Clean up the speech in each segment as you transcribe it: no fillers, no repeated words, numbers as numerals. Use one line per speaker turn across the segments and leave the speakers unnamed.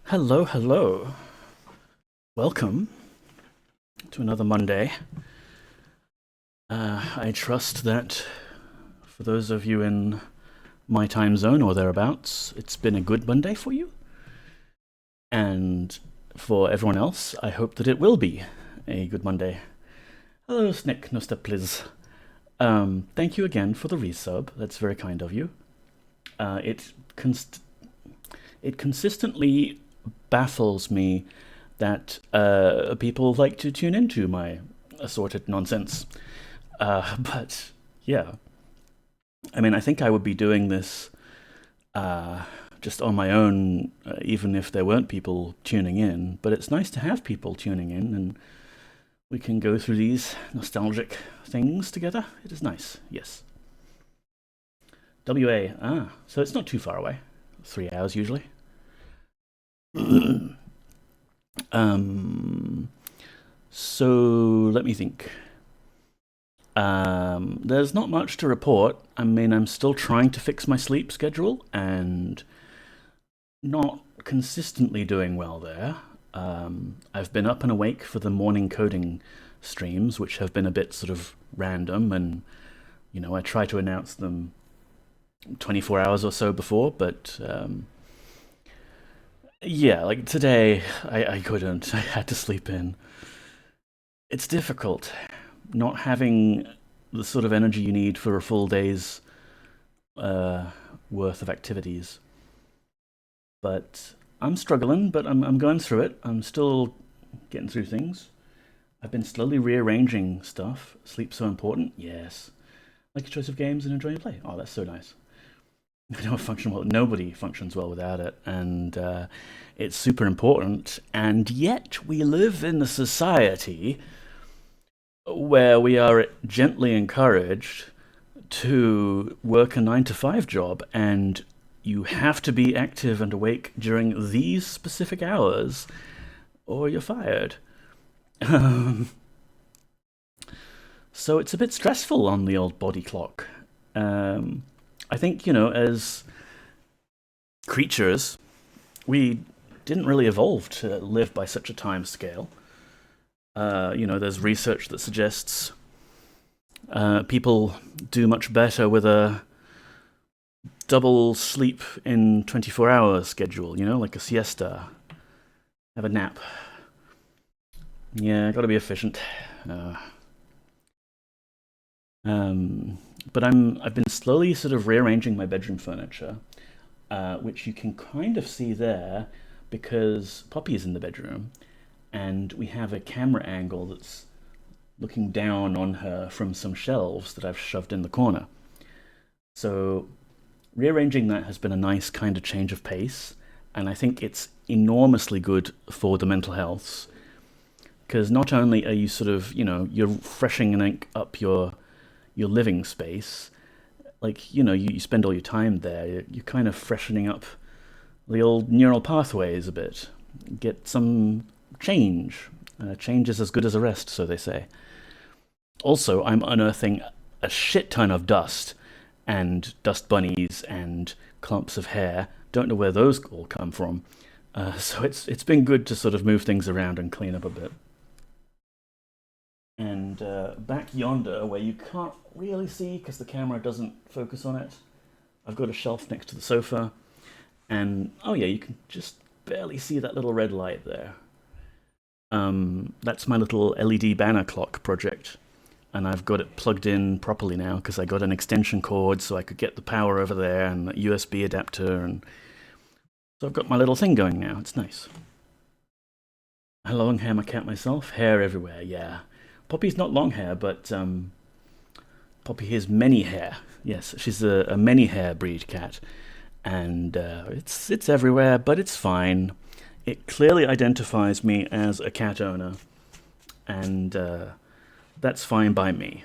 Hello, hello. Welcome to another Monday. I trust that for those of you in my time zone or thereabouts, it's been a good Monday for you. And for everyone else, I hope that it will be a good Monday. Hello, Snick, no step, please. Thank you again for the resub. That's very kind of you. It consistently baffles me that people like to tune into my assorted nonsense. But yeah, I mean, I think I would be doing this just on my own, even if there weren't people tuning in. But it's nice to have people tuning in, and we can go through these nostalgic things together. It is nice, yes. WA, so it's not too far away. 3 hours usually. um, so let me think. There's not much to report. I mean, I'm still trying to fix my sleep schedule and not consistently doing well there. I've been up and awake for the morning coding streams, which have been a bit sort of random, and I try to announce them 24 hours or so before, but yeah, like today, I couldn't. I had to sleep in. It's difficult not having the sort of energy you need for a full day's uh, worth of activities. But I'm struggling, but I'm going through it. I'm still getting through things. I've been slowly rearranging stuff. Sleep's so important. Yes. Like your choice of games and enjoying play. Oh, that's so nice. I don't function well. Nobody functions well without it, and it's super important. And yet, we live in a society where we are gently encouraged to work a 9 to 5 job, and you have to be active and awake during these specific hours, or you're fired. So it's a bit stressful on the old body clock. Um, I think, as creatures, we didn't really evolve to live by such a time scale. There's research that suggests people do much better with a double sleep in 24-hour schedule, like a siesta, have a nap. Yeah, gotta be efficient. Uh, but I've been slowly sort of rearranging my bedroom furniture, which you can kind of see there because Poppy is in the bedroom, and we have a camera angle that's looking down on her from some shelves that I've shoved in the corner. So rearranging that has been a nice kind of change of pace, and I think it's enormously good for the mental health because not only are you sort of you're freshening up your living space, like you spend all your time there, you're kind of freshening up the old neural pathways a bit, get some change. Change is as good as a rest, so they say. Also, I'm unearthing a shit ton of dust and dust bunnies and clumps of hair. Don't know where those all come from. So it's been good to sort of move things around and clean up a bit. And back yonder, where you can't really see because the camera doesn't focus on it, I've got a shelf next to the sofa, and oh yeah, you can just barely see that little red light there. That's my little LED banner clock project, and I've got it plugged in properly now because I got an extension cord so I could get the power over there and a USB adapter, and so I've got my little thing going now. It's nice. I long hair my cat myself, hair everywhere. Yeah, Poppy's not long hair, but Poppy is many hair. Yes, she's a many hair breed cat, and it's everywhere, but it's fine. It clearly identifies me as a cat owner, and that's fine by me.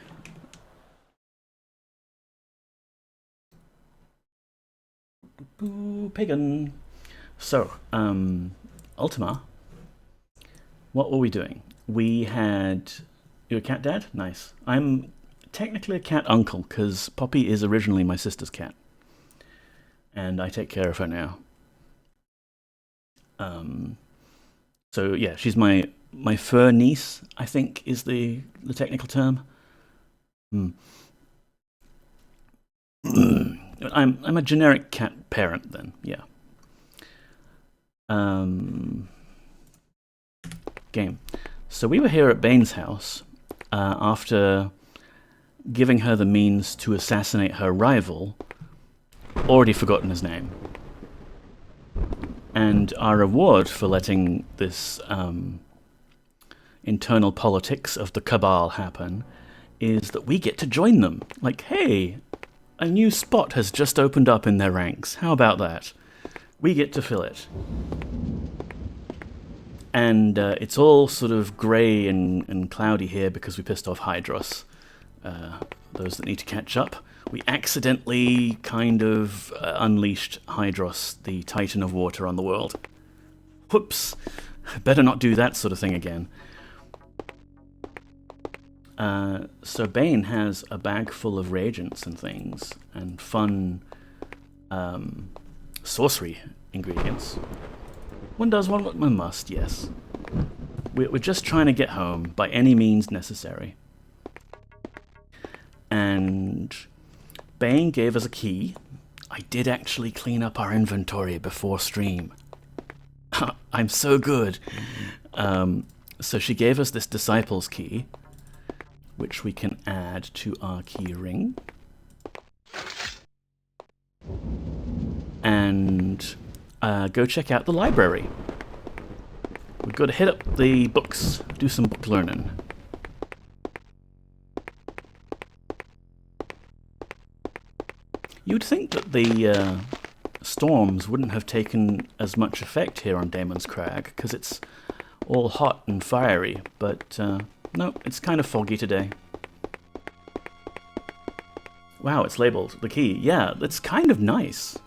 Boo, Pagan. So, Ultima, what were we doing? We had. You're a cat dad? Nice. I'm technically a cat uncle because Poppy is originally my sister's cat, and I take care of her now. So yeah, she's my fur niece, I think is the technical term. Hmm. I'm a generic cat parent then, yeah. Game. So we were here at Bane's house after giving her the means to assassinate her rival, already forgotten his name. And our reward for letting this internal politics of the Cabal happen is that we get to join them. Like, hey, a new spot has just opened up in their ranks. How about that? We get to fill it. And it's all sort of grey and cloudy here because we pissed off Hydros. Those that need to catch up. We accidentally kind of unleashed Hydros, the Titan of Water, on the world. Whoops. Better not do that sort of thing again. So Bane has a bag full of reagents and things, and fun sorcery ingredients. One does, one must, yes. We're just trying to get home by any means necessary. And Bane gave us a key. I did actually clean up our inventory before stream. I'm so good. So she gave us this Disciple's key, which we can add to our key ring. And go check out the library. We've got to hit up the books, do some book learning. You'd think that the storms wouldn't have taken as much effect here on Damon's Crag, because it's all hot and fiery, but no, it's kind of foggy today. Wow, it's labeled, the key. Yeah, that's kind of nice.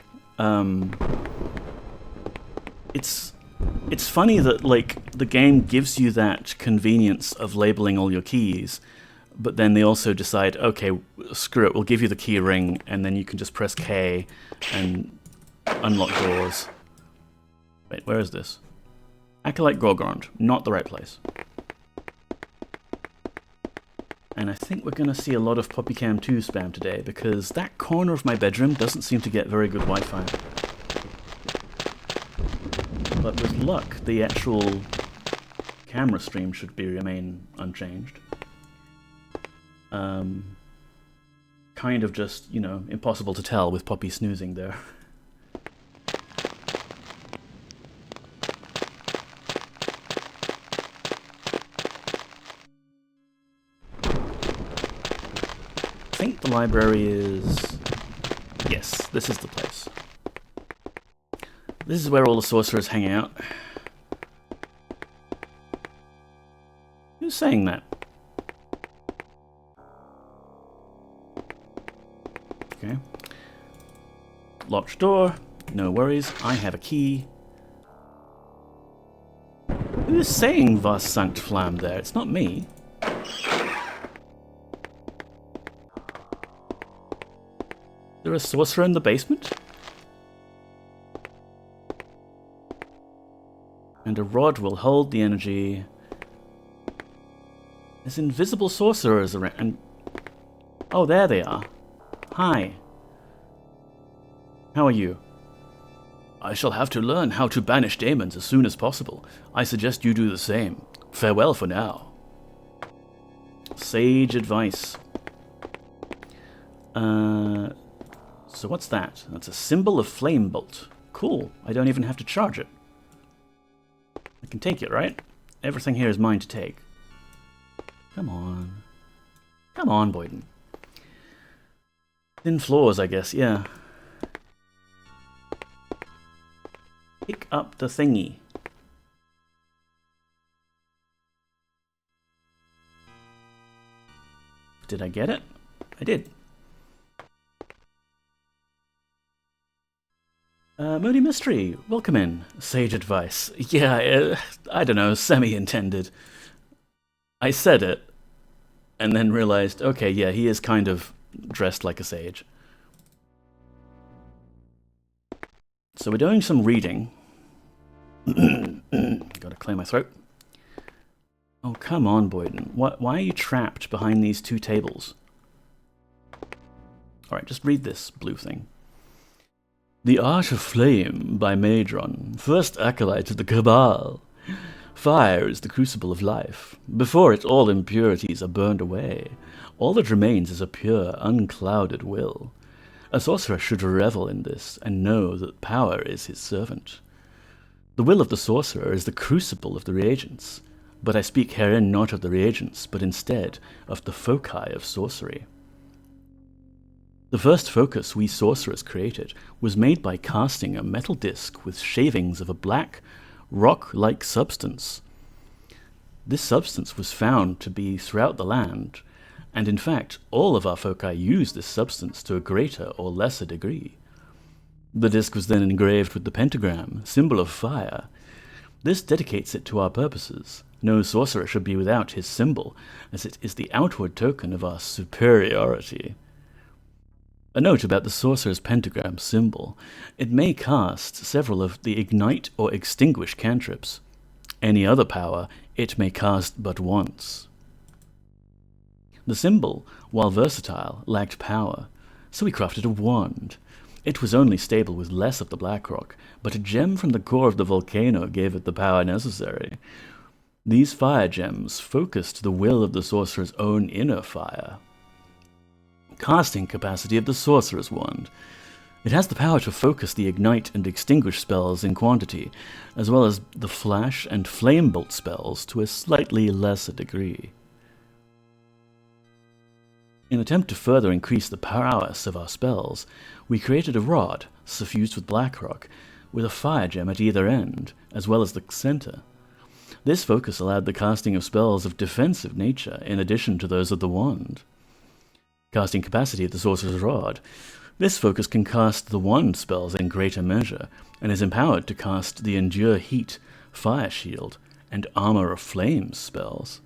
It's funny that, like, the game gives you that convenience of labeling all your keys, but then they also decide, okay, screw it, we'll give you the key ring, and then you can just press K and unlock doors. Wait, where is this? Acolyte Gorgond, not the right place. And I think we're going to see a lot of PoppyCam 2 spam today, because that corner of my bedroom doesn't seem to get very good Wi-Fi. But with luck, the actual camera stream should remain unchanged. Kind of just, you know, impossible to tell with Poppy snoozing there. I think the library is... Yes, this is the place. This is where all the sorcerers hang out. Who's saying that? Okay. Locked door. No worries. I have a key. Who's saying Was Sankt Flam there? It's not me. Is there a sorcerer in the basement? And a rod will hold the energy. There's invisible sorcerers around. And oh, there they are. Hi. How are you? I shall have to learn how to banish demons as soon as possible. I suggest you do the same. Farewell for now. Sage advice. So what's that? That's a symbol of flame bolt. Cool. I don't even have to charge it. I can take it, right? Everything here is mine to take. Come on. Come on, Boyden. Thin floors, I guess, yeah. Pick up the thingy. Did I get it? I did. Moody Mystery, welcome in. Sage advice. Yeah, I don't know, semi-intended. I said it, and then realized, okay, yeah, he is kind of dressed like a sage. So we're doing some reading. Gotta clear my throat. Oh, come on, Boyden. Why are you trapped behind these two tables? Alright, just read this blue thing. The Art of Flame by Madron, first acolyte of the Cabal. Fire is the crucible of life. Before it, all impurities are burned away. All that remains is a pure, unclouded will. A sorcerer should revel in this, and know that power is his servant. The will of the sorcerer is the crucible of the reagents, but I speak herein not of the reagents, but instead of the foci of sorcery. The first focus we sorcerers created was made by casting a metal disc with shavings of a black, rock-like substance. This substance was found to be throughout the land, and in fact all of our foci use this substance to a greater or lesser degree. The disc was then engraved with the pentagram, symbol of fire. This dedicates it to our purposes. No sorcerer should be without his symbol, as it is the outward token of our superiority. A note about the sorcerer's pentagram symbol. It may cast several of the ignite or extinguish cantrips. Any other power, it may cast but once. The symbol, while versatile, lacked power, so we crafted a wand. It was only stable with less of the black rock, but a gem from the core of the volcano gave it the power necessary. These fire gems focused the will of the sorcerer's own inner fire. Casting capacity of the sorcerer's wand. It has the power to focus the ignite and extinguish spells in quantity, as well as the flash and flame bolt spells to a slightly lesser degree. In an attempt to further increase the prowess of our spells, we created a rod suffused with black rock, with a fire gem at either end, as well as the center. This focus allowed the casting of spells of defensive nature in addition to those of the wand. Casting capacity of the sorcerer's rod. This focus can cast the wand spells in greater measure, and is empowered to cast the Endure Heat, Fire Shield, and Armor of Flames spells.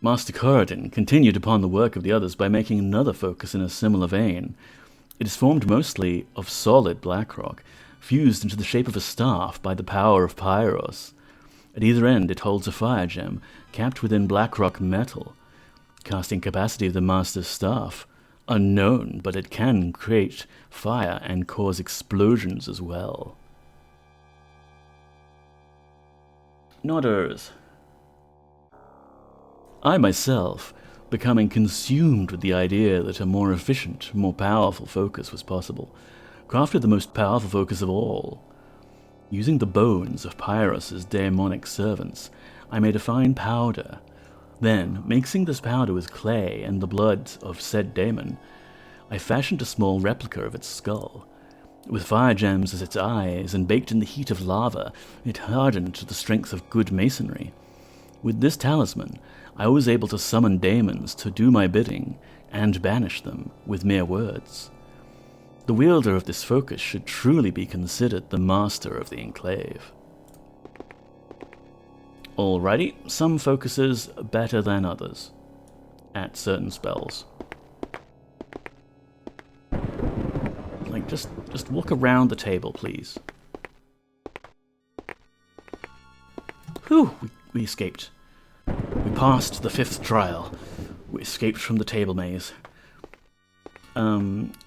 Master Corridon continued upon the work of the others by making another focus in a similar vein. It is formed mostly of solid black rock, fused into the shape of a staff by the power of Pyros. At either end it holds a fire gem, capped within black rock metal. Casting capacity of the Master's staff. Unknown, but it can create fire and cause explosions as well. Nodders. I myself, becoming consumed with the idea that a more efficient, more powerful focus was possible, crafted the most powerful focus of all. Using the bones of Pyrrhus' daemonic servants, I made a fine powder. Then, mixing this powder with clay and the blood of said daemon, I fashioned a small replica of its skull. With fire gems as its eyes, and baked in the heat of lava, it hardened to the strength of good masonry. With this talisman, I was able to summon daemons to do my bidding, and banish them with mere words. The wielder of this focus should truly be considered the master of the enclave. Alrighty, some focuses better than others at certain spells. Like, just walk around the table, please. Whew, we escaped. We passed the 5th trial. We escaped from the table maze.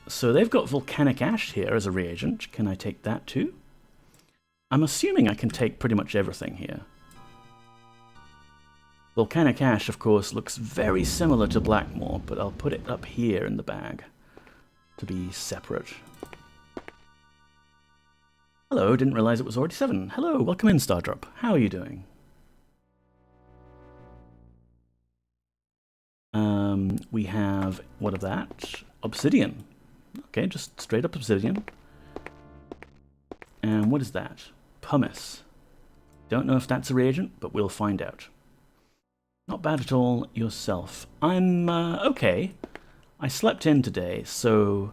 So they've got volcanic ash here as a reagent. Can I take that too? I'm assuming I can take pretty much everything here. Volcanic ash, of course, looks very similar to Blackmore, but I'll put it up here in the bag to be separate. Hello, didn't realize it was already 7. Hello, welcome in, Stardrop. How are you doing? We have, what of that? Obsidian. Okay, just straight up obsidian. And what is that? Pumice. Don't know if that's a reagent, but we'll find out. Not bad at all yourself. I'm, okay. I slept in today, so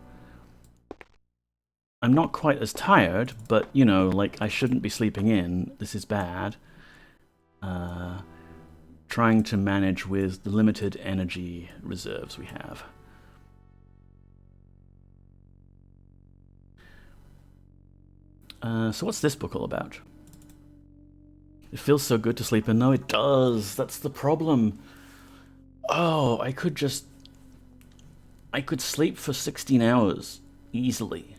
I'm not quite as tired, but, you know, like, I shouldn't be sleeping in. This is bad. Trying to manage with the limited energy reserves we have. So what's this book all about? It feels so good to sleep in. No, it does. That's the problem. Oh, I could sleep for 16 hours easily.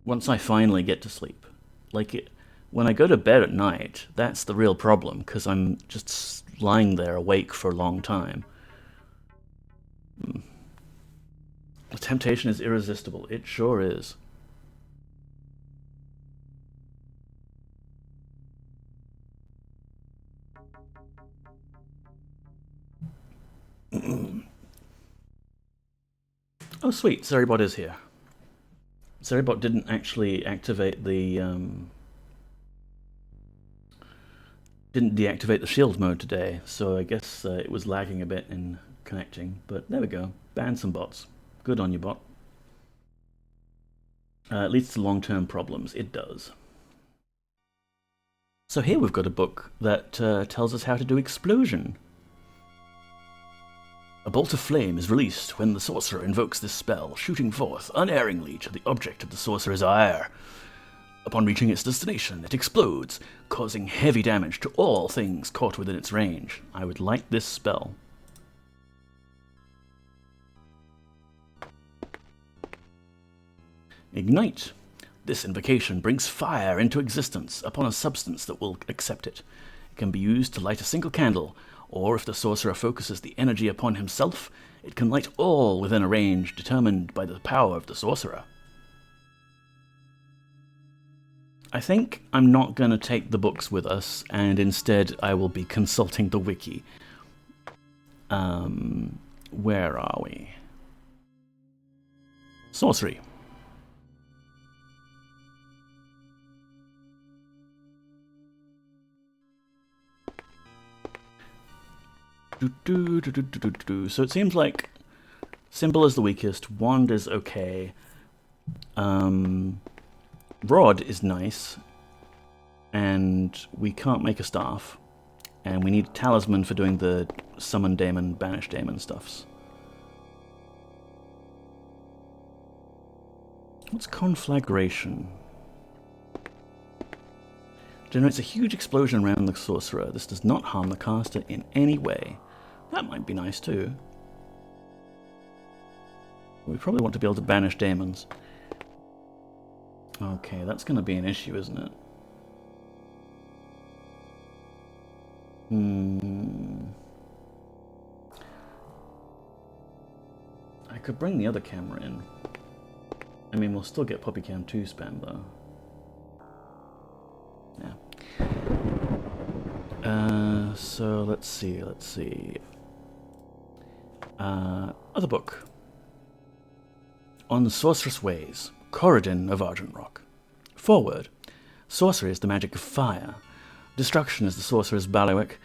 Once I finally get to sleep. When I go to bed at night, that's the real problem, because I'm just lying there awake for a long time. The temptation is irresistible. It sure is. Oh, sweet. Seribot is here. Seribot didn't actually activate the... didn't deactivate the shield mode today, so I guess it was lagging a bit in connecting. But there we go. Ban some bots. Good on you, bot. It leads to long-term problems. It does. So here we've got a book that tells us how to do explosion. A bolt of flame is released when the sorcerer invokes this spell, shooting forth unerringly to the object of the sorcerer's ire. Upon reaching its destination, it explodes, causing heavy damage to all things caught within its range. I would like this spell. Ignite. This invocation brings fire into existence upon a substance that will accept it. It can be used to light a single candle, or if the sorcerer focuses the energy upon himself, it can light all within a range determined by the power of the sorcerer. I think I'm not going to take the books with us, and instead I will be consulting the wiki. Where are we? Sorcery. So it seems like symbol is the weakest, wand is okay, rod is nice, and we can't make a staff, and we need a talisman for doing the summon daemon, banish daemon stuffs. What's conflagration? Generates a huge explosion around the sorcerer. This does not harm the caster in any way. That might be nice too. We probably want to be able to banish daemons. Okay, that's going to be an issue, isn't it? I could bring the other camera in. I mean, we'll still get PoppyCam 2 spam though. Yeah. So let's see. Other book. On the Sorceress Ways, Corridon of Argent Rock. Forward. Sorcery is the magic of fire. Destruction is the sorcerer's barri-AUGH.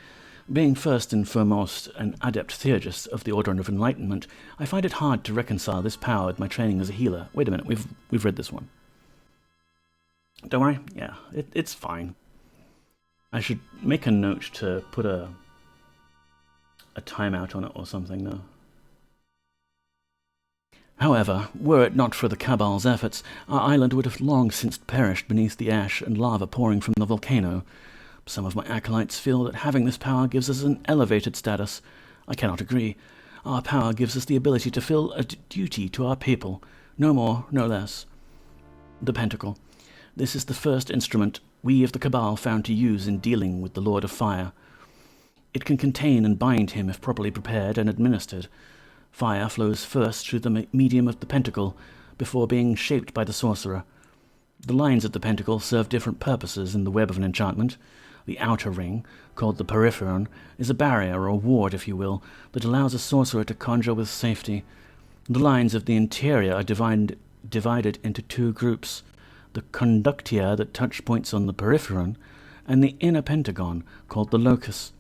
Being first and foremost an adept theurgist of the Order of Enlightenment, I find it hard to reconcile this power with my training as a healer. Wait a minute, we've read this one. Don't worry, yeah, it's fine. I should make a note to put a timeout on it or something, though. However, were it not for the Cabal's efforts, our island would have long since perished beneath the ash and lava pouring from the volcano. Some of my acolytes feel that having this power gives us an elevated status. I cannot agree. Our power gives us the ability to fill a duty to our people, no more, no less. The Pentacle. This is the first instrument we of the Cabal found to use in dealing with the Lord of Fire. It can contain and bind him if properly prepared and administered. Fire flows first through the medium of the pentacle, before being shaped by the sorcerer. The lines of the pentacle serve different purposes in the web of an enchantment. The outer ring, called the peripheron, is a barrier, or ward if you will, that allows a sorcerer to conjure with safety. The lines of the interior are divided into two groups, the conductia that touch points on the peripheron, and the inner pentagon, called the locus.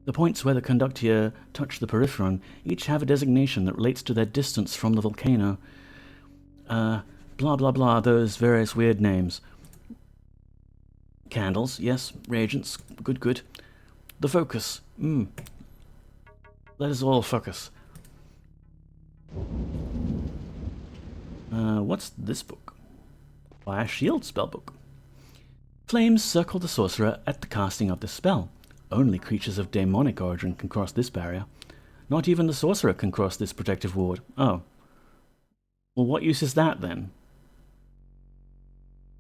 The points where the conductia touch the peripheron each have a designation that relates to their distance from the volcano. Blah blah blah, those various weird names. Candles, yes. Reagents, good. The focus, Let us all focus. What's this book? Fire Shield spellbook. Flames circle the sorcerer at the casting of this spell. Only creatures of demonic origin can cross this barrier. Not even the sorcerer can cross this protective ward. Oh. Well, what use is that then?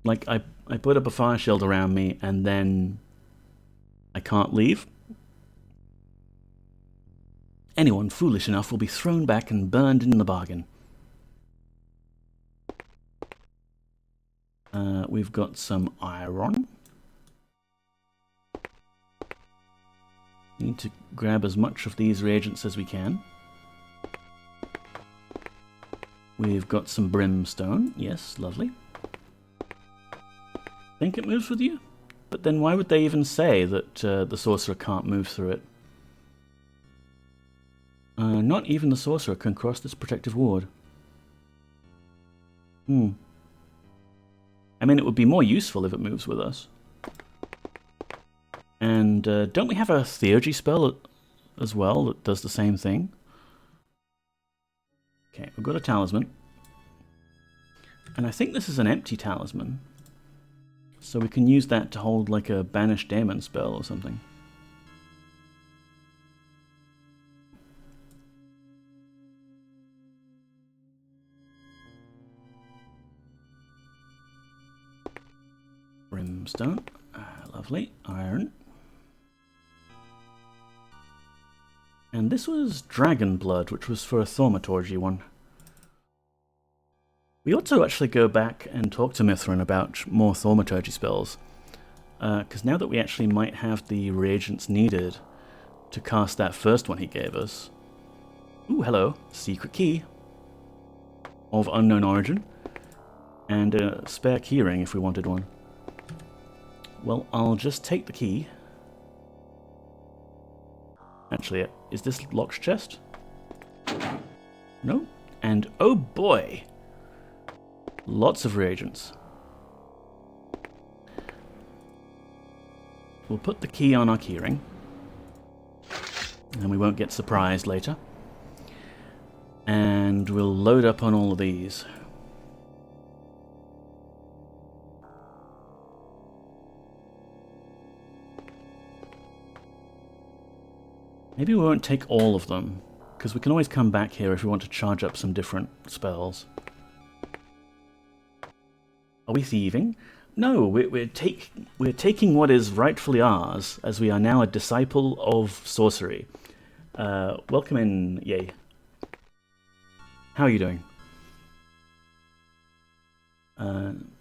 Like, I put up a fire shield around me and then I can't leave? Anyone foolish enough will be thrown back and burned in the bargain. We've got some iron. Need to grab as much of these reagents as we can. We've got some brimstone. Yes, lovely. Think it moves with you? But then why would they even say that the sorcerer can't move through it? Not even the sorcerer can cross this protective ward. I mean, it would be more useful if it moves with us. And don't we have a theurgy spell as well that does the same thing? Okay, we've got a talisman. And I think this is an empty talisman. So we can use that to hold like a Banish Daemon spell or something. Brimstone. Lovely. Iron. And this was Dragon Blood, which was for a thaumaturgy one. We ought to actually go back and talk to Mithrin about more thaumaturgy spells. Because now that we actually might have the reagents needed to cast that first one he gave us. Ooh, hello. Secret key. Of unknown origin. And a spare keyring if we wanted one. Well, I'll just take the key. Actually, is this Locke's chest? No? And oh boy! Lots of reagents. We'll put the key on our keyring. And we won't get surprised later. And we'll load up on all of these. Maybe we won't take all of them, because we can always come back here if we want to charge up some different spells. Are we thieving? No, we're taking what is rightfully ours, as we are now a disciple of sorcery. Welcome in, Yay. How are you doing?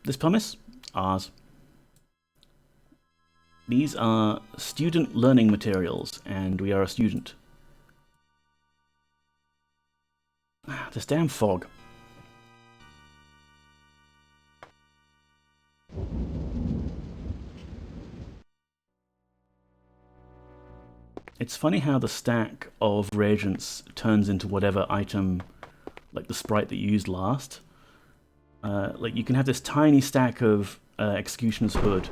This pumice? Ours. These are student learning materials, and we are a student. This damn fog. It's funny how the stack of reagents turns into whatever item, like the sprite that you used last. Like you can have this tiny stack of Executioner's Hood,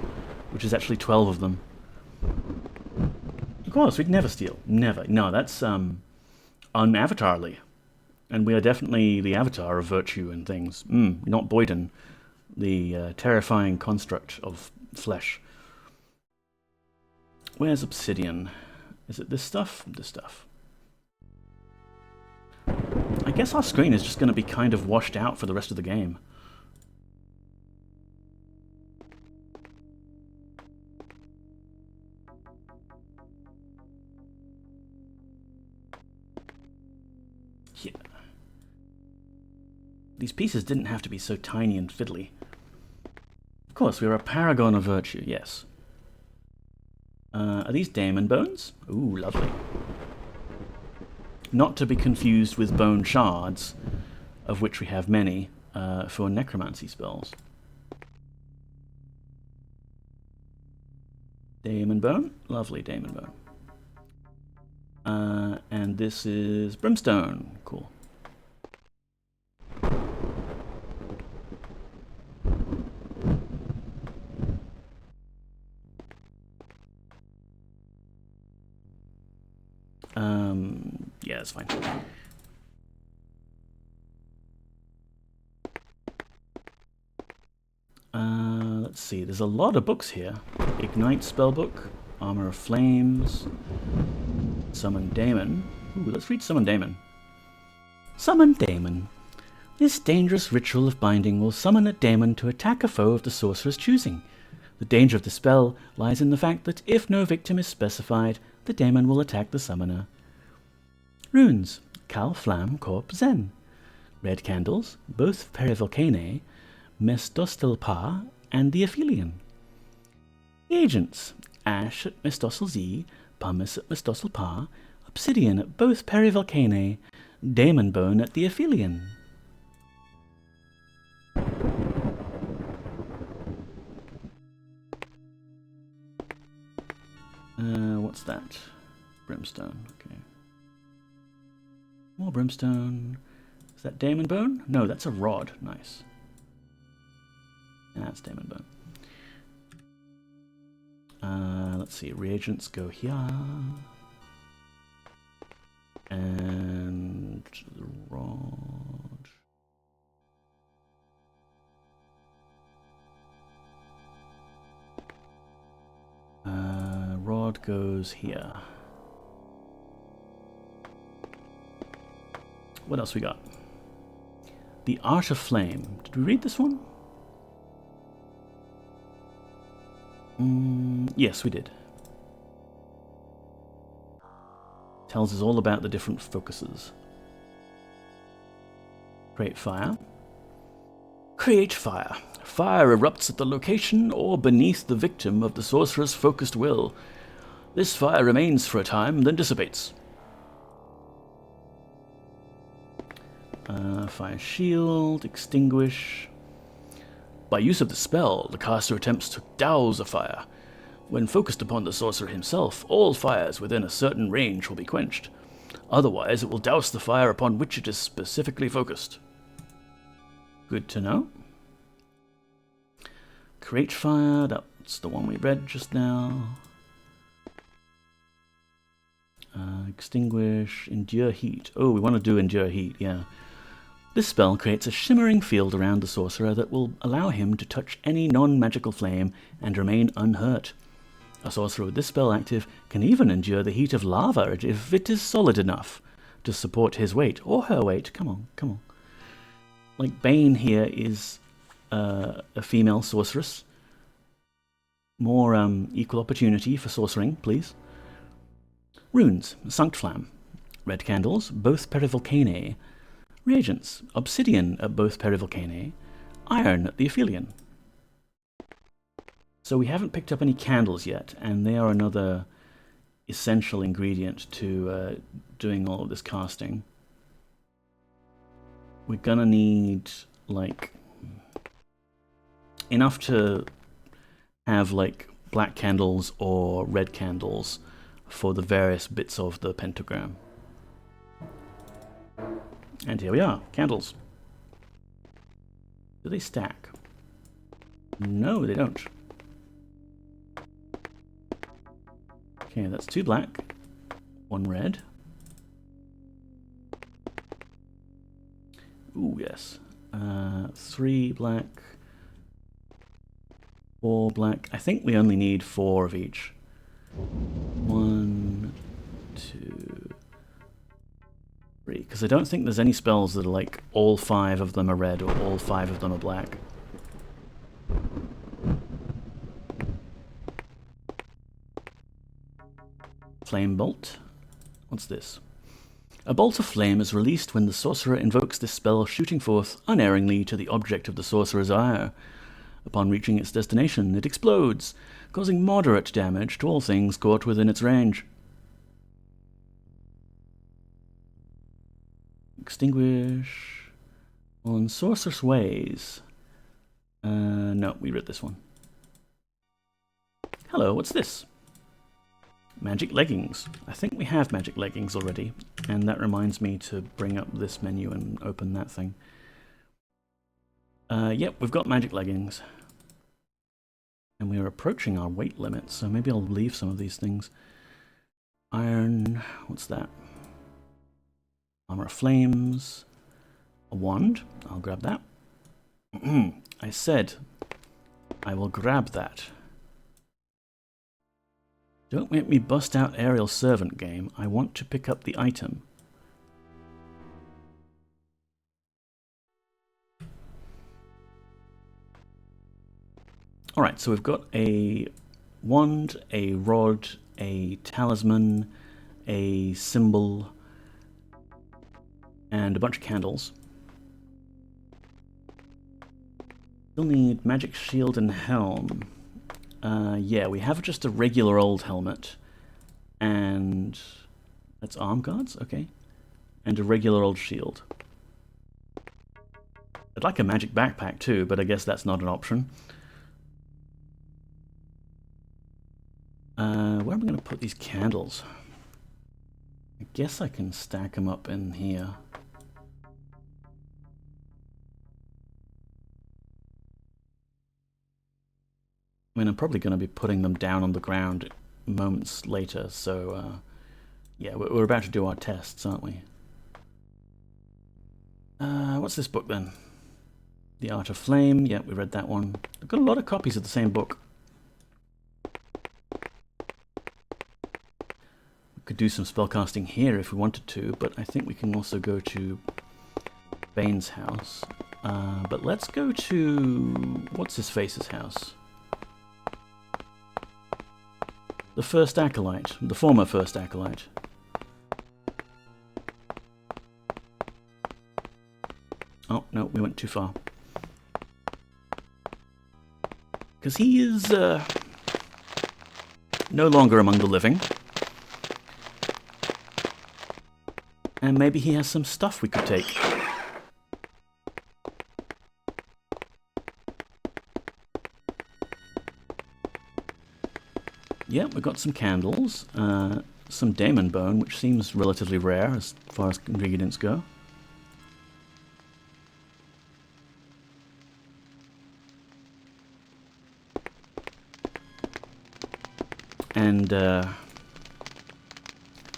which is actually 12 of them. Of course, we'd never steal. Never. No, that's un-avatarly. And we are definitely the avatar of virtue and things. Not Boyden, the terrifying construct of flesh. Where's Obsidian? Is it this stuff? This stuff. I guess our screen is just going to be kind of washed out for the rest of the game. Yeah. These pieces didn't have to be so tiny and fiddly. Of course, we're a paragon of virtue, yes. Are these daemon bones? Ooh, lovely. Not to be confused with bone shards, of which we have many, for necromancy spells. Daemon bone? Lovely daemon bone. And this is brimstone. Cool. Yeah, that's fine. Let's see, there's a lot of books here. Ignite spellbook, Armor of Flames, Summon Daemon. Ooh, let's read Summon Daemon. Summon Daemon. This dangerous ritual of binding will summon a daemon to attack a foe of the sorcerer's choosing. The danger of the spell lies in the fact that if no victim is specified, the daemon will attack the summoner. Runes. Cal Flam Corp Zen. Red candles, both Perivolcanae, Mestostelpa, and the Aphelion. Agents. Ash at Mestosel Z, Pumice at Mestosel Pa, Obsidian at both Perivolcanae, Daemon Bone at the Aphelion. What's that? Brimstone, okay. More brimstone. Is that Daemon Bone? No, that's a rod. Nice. That's Daemon Bone. Let's see, reagents go here. And the rod. Rod goes here. What else we got? The Art of Flame. Did we read this one? Yes, we did. Tells us all about the different focuses. Create fire. Create fire. Fire erupts at the location or beneath the victim of the sorcerer's focused will. This fire remains for a time, then dissipates. Fire shield, extinguish. By use of the spell, the caster attempts to douse a fire. When focused upon the sorcerer himself, all fires within a certain range will be quenched. Otherwise, it will douse the fire upon which it is specifically focused. Good to know. Create fire, that's the one we read just now. Extinguish, endure heat. Oh, we want to do endure heat, yeah. This spell creates a shimmering field around the sorcerer that will allow him to touch any non-magical flame and remain unhurt. A sorcerer with this spell active can even endure the heat of lava if it is solid enough to support his weight, or her weight. Come on, come on. Like Bane here is a female sorceress. More equal opportunity for sorcering, please. Runes, Sanct Flam. Red candles, both Perivolcanae. Reagents, Obsidian at both Perivolcanae. Iron at the Aphelion. So we haven't picked up any candles yet, and they are another essential ingredient to doing all of this casting. We're gonna need, like, enough to have, like, black candles or red candles for the various bits of the pentagram. And here we are, candles. Do they stack? No, they don't. Okay, that's 2 black, 1 red. Ooh, yes. 3 black, 4 black. I think we only need 4 of each. 1, 2, 3. Because I don't think there's any spells that are like all 5 of them are red or all 5 of them are black. Flame bolt. What's this? A bolt of flame is released when the sorcerer invokes this spell, shooting forth unerringly to the object of the sorcerer's ire. Upon reaching its destination, it explodes, causing moderate damage to all things caught within its range. Extinguish. On Sorcerer's Ways. No, we read this one. Hello, what's this? Magic leggings. I think we have magic leggings already, and that reminds me to bring up this menu and open that thing. Yep, we've got magic leggings. And we are approaching our weight limit, so maybe I'll leave some of these things. Iron, what's that? Armor of Flames. A wand, I'll grab that. I said I will grab that. Don't make me bust out aerial servant game. I want to pick up the item. Alright, so we've got a wand, a rod, a talisman, a symbol, and a bunch of candles. Still need magic shield and helm. Yeah, we have just a regular old helmet, and that's arm guards, okay, and a regular old shield. I'd like a magic backpack too, but I guess that's not an option. Where am I going to put these candles? I guess I can stack them up in here. I mean, I'm probably going to be putting them down on the ground moments later, so yeah, we're about to do our tests, aren't we? What's this book then? The Art of Flame. Yeah, we read that one. I've got a lot of copies of the same book. We could do some spellcasting here if we wanted to, but I think we can also go to Bane's house. But let's go to what's-his-face's house. The first acolyte, the former first acolyte. Oh, no, we went too far. Because he is no longer among the living. And maybe he has some stuff we could take. Yeah, we've got some candles, some daemon bone, which seems relatively rare as far as ingredients go. And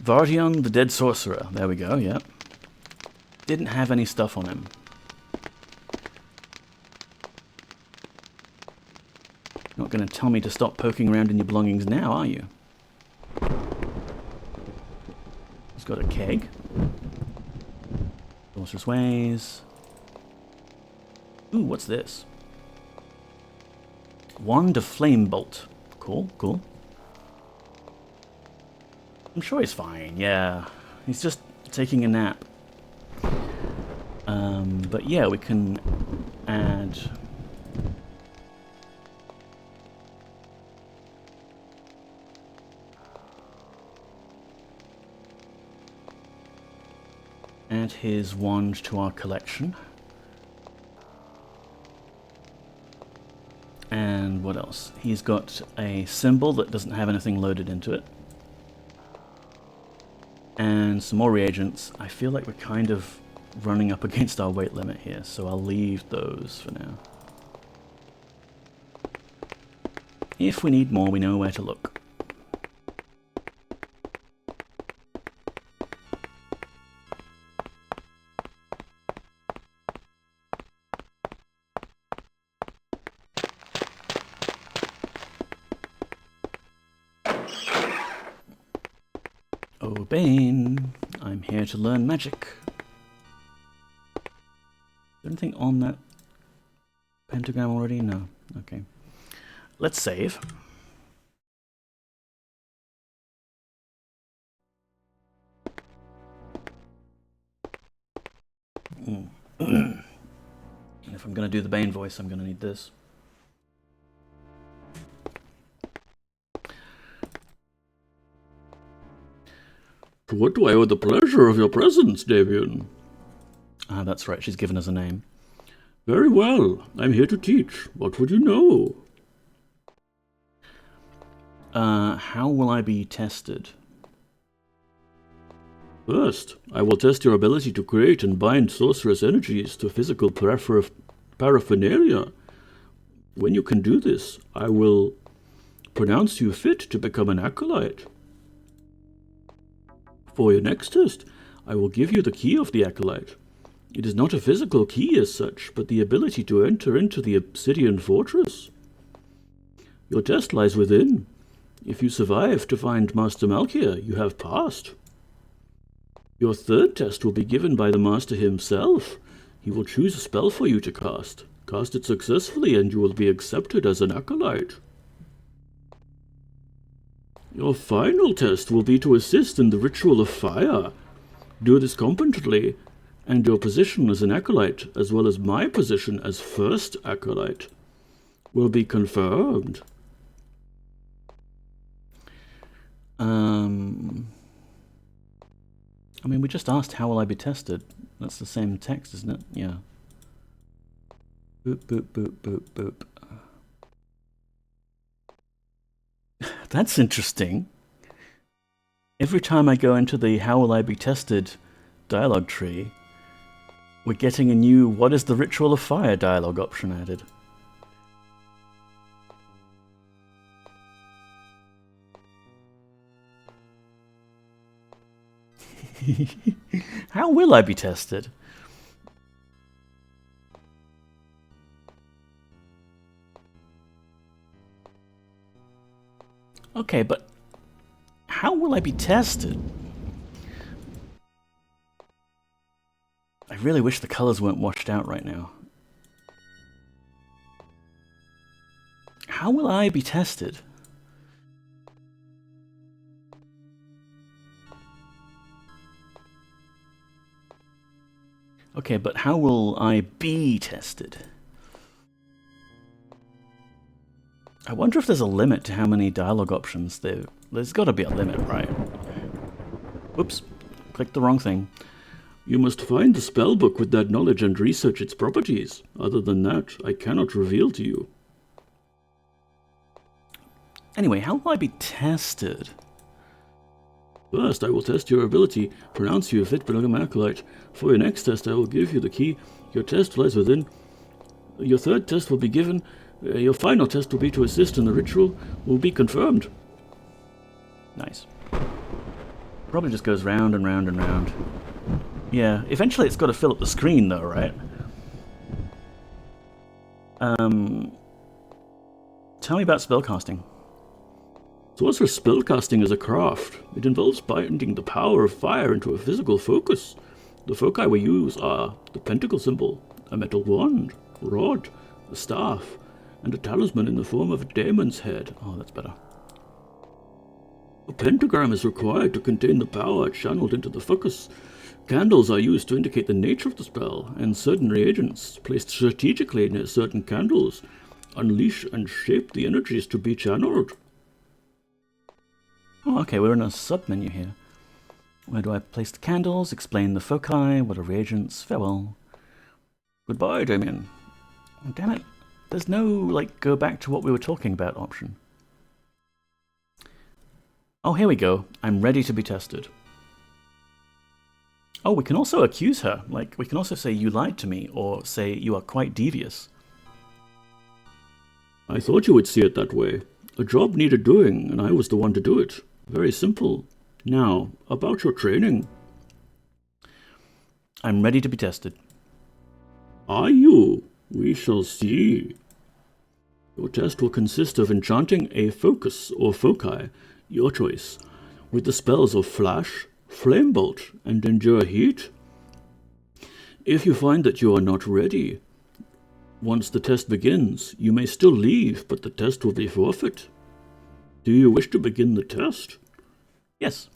Arcadion, the dead sorcerer. There we go, yeah. Didn't have any stuff on him. Not going to tell me to stop poking around in your belongings now, are you? He's got a keg. Sorcerer's Ways. Ooh, what's this? Wand of Flame Bolt. Cool, cool. I'm sure he's fine, yeah. He's just taking a nap. But yeah, we can add... add his wand to our collection. And what else? He's got a symbol that doesn't have anything loaded into it. And some more reagents. I feel like we're kind of running up against our weight limit here, so I'll leave those for now. If we need more, we know where to look. Oh, Bane, I'm here to learn magic. Is there anything on that pentagram already? No. Okay. Let's save. And if I'm going to do the Bane voice, I'm going to need this.
To what do I owe the pleasure of your presence, Davian?
Ah, that's right, she's given us a name.
Very well, I'm here to teach. What would you know?
How will I be tested?
First, I will test your ability to create and bind sorcerous energies to physical paraphernalia. When you can do this, I will pronounce you fit to become an acolyte. For your next test, I will give you the key of the acolyte. It is not a physical key as such, but the ability to enter into the Obsidian Fortress. Your test lies within. If you survive to find Master Malkia, you have passed. Your third test will be given by the Master himself. He will choose a spell for you to cast. Cast it successfully and you will be accepted as an acolyte. Your final test will be to assist in the Ritual of Fire. Do this competently, and your position as an acolyte, as well as my position as first acolyte, will be confirmed.
I mean, we just asked, how will I be tested? That's the same text, isn't it? Yeah. Boop, boop, boop, boop, boop. That's interesting. Every time I go into the how will I be tested dialogue tree, we're getting a new what is the Ritual of Fire dialogue option added. How will I be tested? Okay, but how will I be tested? I really wish the colors weren't washed out right now. How will I be tested? Okay, but how will I be tested? I wonder if there's a limit to how many dialogue options there. There's got to be a limit, right? Whoops, clicked the wrong thing.
You must find the spellbook with that knowledge and research its properties. Other than that, I cannot reveal to you.
Anyway, how will I be tested?
First, I will test your ability, pronounce you a fit become acolyte. For your next test, I will give you the key. Your test lies within. Your third test will be given. Your final test will be to assist in the ritual. Will be confirmed.
Nice. Probably just goes round and round and round. Yeah, eventually it's got to fill up the screen though, right? Tell me about spellcasting.
Sorcerer's spellcasting is a craft. It involves binding the power of fire into a physical focus. The foci we use are the pentacle symbol, a metal wand, rod, a staff, and a talisman in the form of a demon's head.
Oh, that's better.
A pentagram is required to contain the power channeled into the focus. Candles are used to indicate the nature of the spell, and certain reagents, placed strategically near certain candles, unleash and shape the energies to be channeled.
Oh, okay, we're in a sub-menu here. Where do I place the candles? Explain the foci. What are reagents? Farewell. Goodbye, Damien. Oh, damn it. There's no, like, go back to what we were talking about option. Oh, here we go. I'm ready to be tested. Oh, we can also accuse her. Like, we can also say you lied to me, or say you are quite devious.
I thought you would see it that way. A job needed doing, and I was the one to do it. Very simple. Now, about your training.
I'm ready to be tested.
Are you? We shall see. Your test will consist of enchanting a focus or foci, your choice, with the spells of Flash, Flame Bolt, and Endure Heat. If you find that you are not ready, once the test begins, you may still leave, but the test will be forfeit. Do you wish to begin the test?
Yes.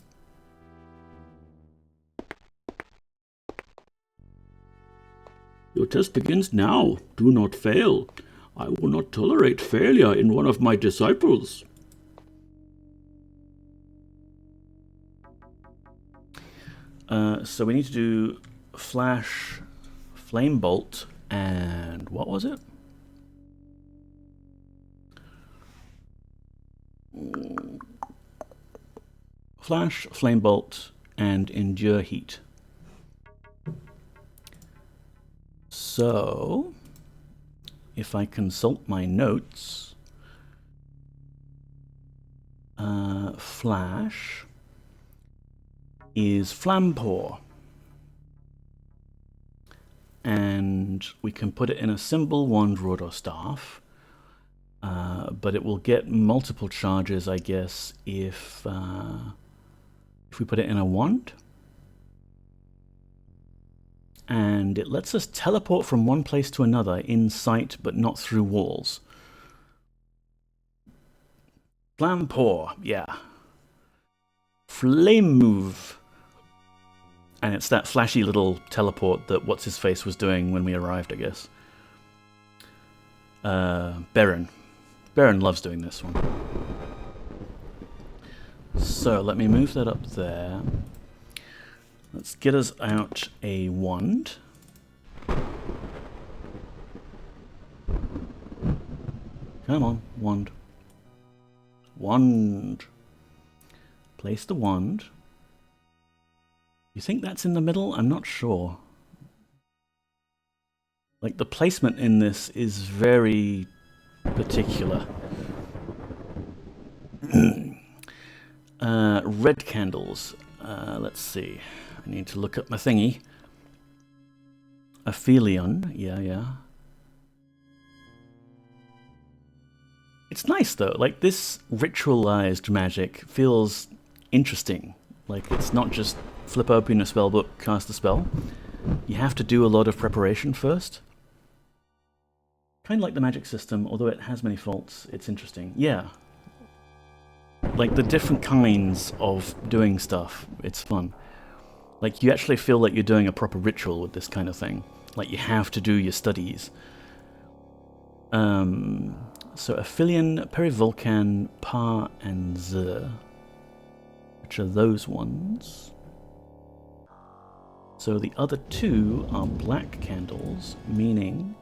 Your test begins now. Do not fail. I will not tolerate failure in one of my disciples.
So we need to do Flash, Flame Bolt, and what was it? Flash, Flame Bolt, and Endure Heat. So, if I consult my notes, Flash is Flampour. And we can put it in a symbol, wand, rod, or staff. but it will get multiple charges, I guess, if we put it in a wand. And it lets us teleport from one place to another in sight, but not through walls. Flam pour, yeah. Flame move. And it's that flashy little teleport that What's-His-Face was doing when we arrived, I guess. Baron. Baron loves doing this one. So, let me move that up there. Let's get us out a wand. Come on, wand. Wand. Place the wand. You think that's in the middle? I'm not sure. Like, the placement in this is very particular. Red candles. Let's see. I need to look up my thingy. Aphelion. Yeah. It's nice, though. Like, this ritualized magic feels interesting. Like, it's not just flip open a spellbook, cast a spell. You have to do a lot of preparation first. Kind of like the magic system, although it has many faults, it's interesting. Yeah. Like, the different kinds of doing stuff, it's fun. Like, you actually feel like you're doing a proper ritual with this kind of thing. Like, you have to do your studies. So, Aphelion, Perivolcan, Pa, and Zer. Which are those ones. So, the other two are black candles, meaning...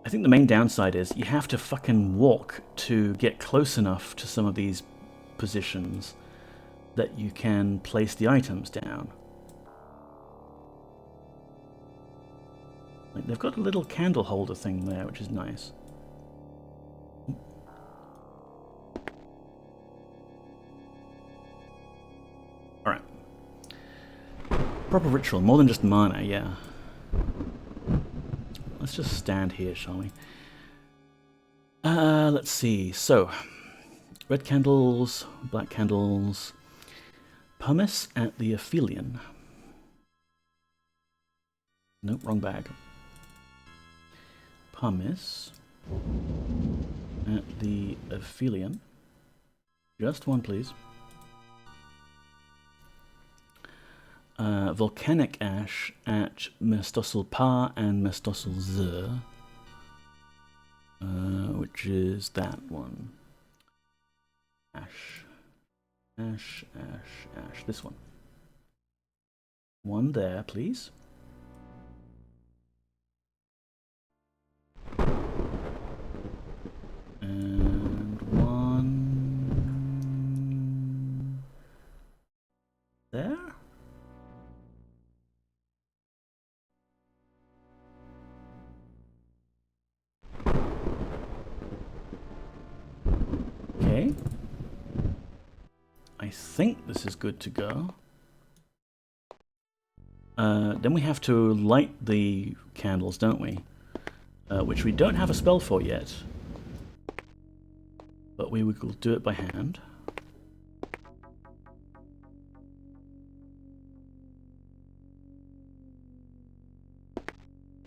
I think the main downside is you have to fucking walk to get close enough to some of these positions that you can place the items down. Like, they've got a little candle holder thing there, which is nice. Alright. Proper ritual, more than just mana, yeah. Let's just stand here, shall we? Let's see. So, red candles, black candles, pumice at the Aphelion. Nope, wrong bag. Pumice at the Aphelion. Just one, please. Volcanic ash at Mestosel Pa and Mestosel Zer, which is that one. Ash, ash, ash, ash. This one. One there, please. And one there. I think this is good to go. Then we have to light the candles, don't we? Which we don't have a spell for yet. But we will do it by hand.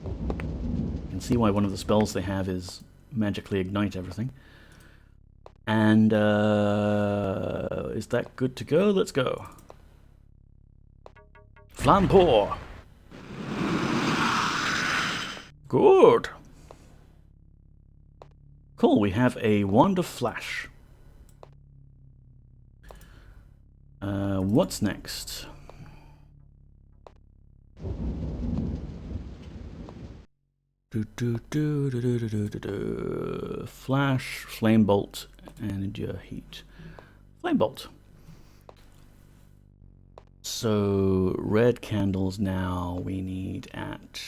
You can see why one of the spells they have is magically ignite everything. And is that good to go? Let's go. Flam pour. Good. Cool, we have a Wand of Flash. What's next? Flash, Flame Bolt, and Endure Heat. Flame Bolt. So, red candles now we need at...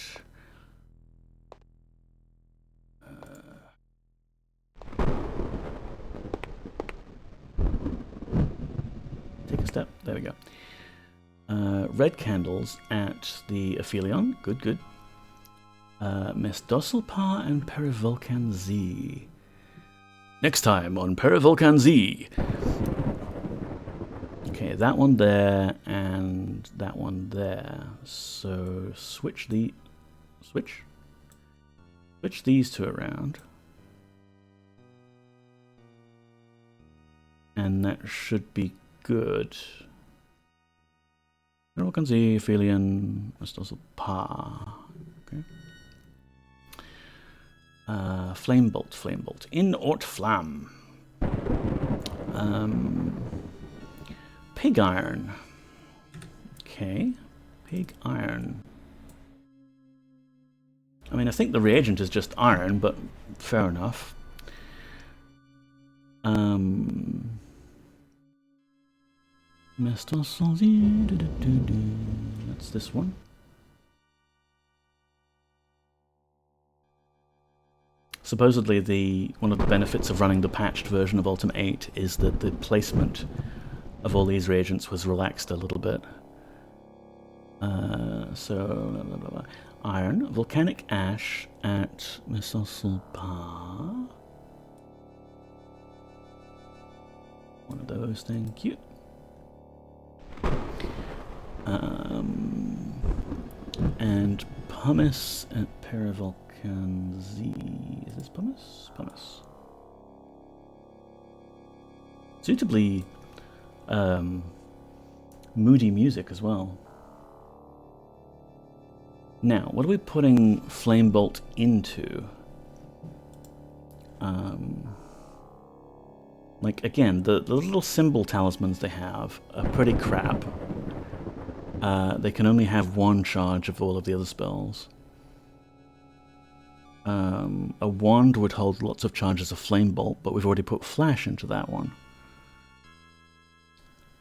take a step. There we go. Red candles at the Aphelion. Good, good. Mestossalpa and Perivolcan Z. Next time on Perivolcan Z. Okay, that one there and that one there. So switch these two around. And that should be good. Perivolcan Z, Aphelion, Mestossalpa. Okay. Flamebolt. In Ort Flam. Pig Iron. Okay. Pig Iron. I mean, I think the reagent is just iron, but fair enough. That's this one. Supposedly, one of the benefits of running the patched version of Ultima VIII is that the placement of all these reagents was relaxed a little bit. So, iron, volcanic ash at Mestossalpa. One of those, thank you. And pumice at Perivolcan Z. Is this pumice? Pumice. Suitably moody music as well. Now, what are we putting Flamebolt into? Like, again, the little symbol talismans they have are pretty crap. They can only have one charge of all of the other spells. A wand would hold lots of charges of Flamebolt, but we've already put Flash into that one.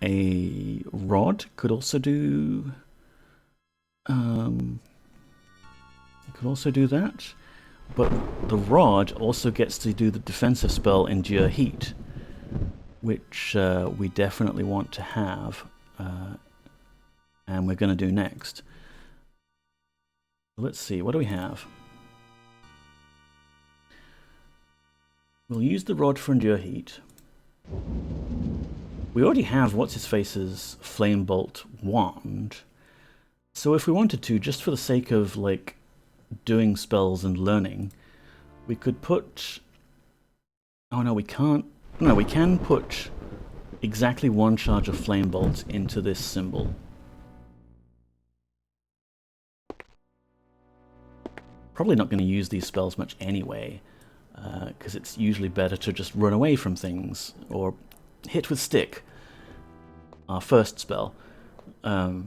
A rod could also do... could also do that, but the rod also gets to do the defensive spell Endure Heat, which we definitely want to have, and we're going to do next. Let's see, what do we have? We'll use the rod for Endure Heat. We already have What's-His-Face's Flamebolt wand, so if we wanted to, just for the sake of, like, doing spells and learning, we could put... Oh no, we can't. No, we can put exactly one charge of Flamebolt into this symbol. Probably not going to use these spells much anyway, because it's usually better to just run away from things, or hit with stick, our first spell. But,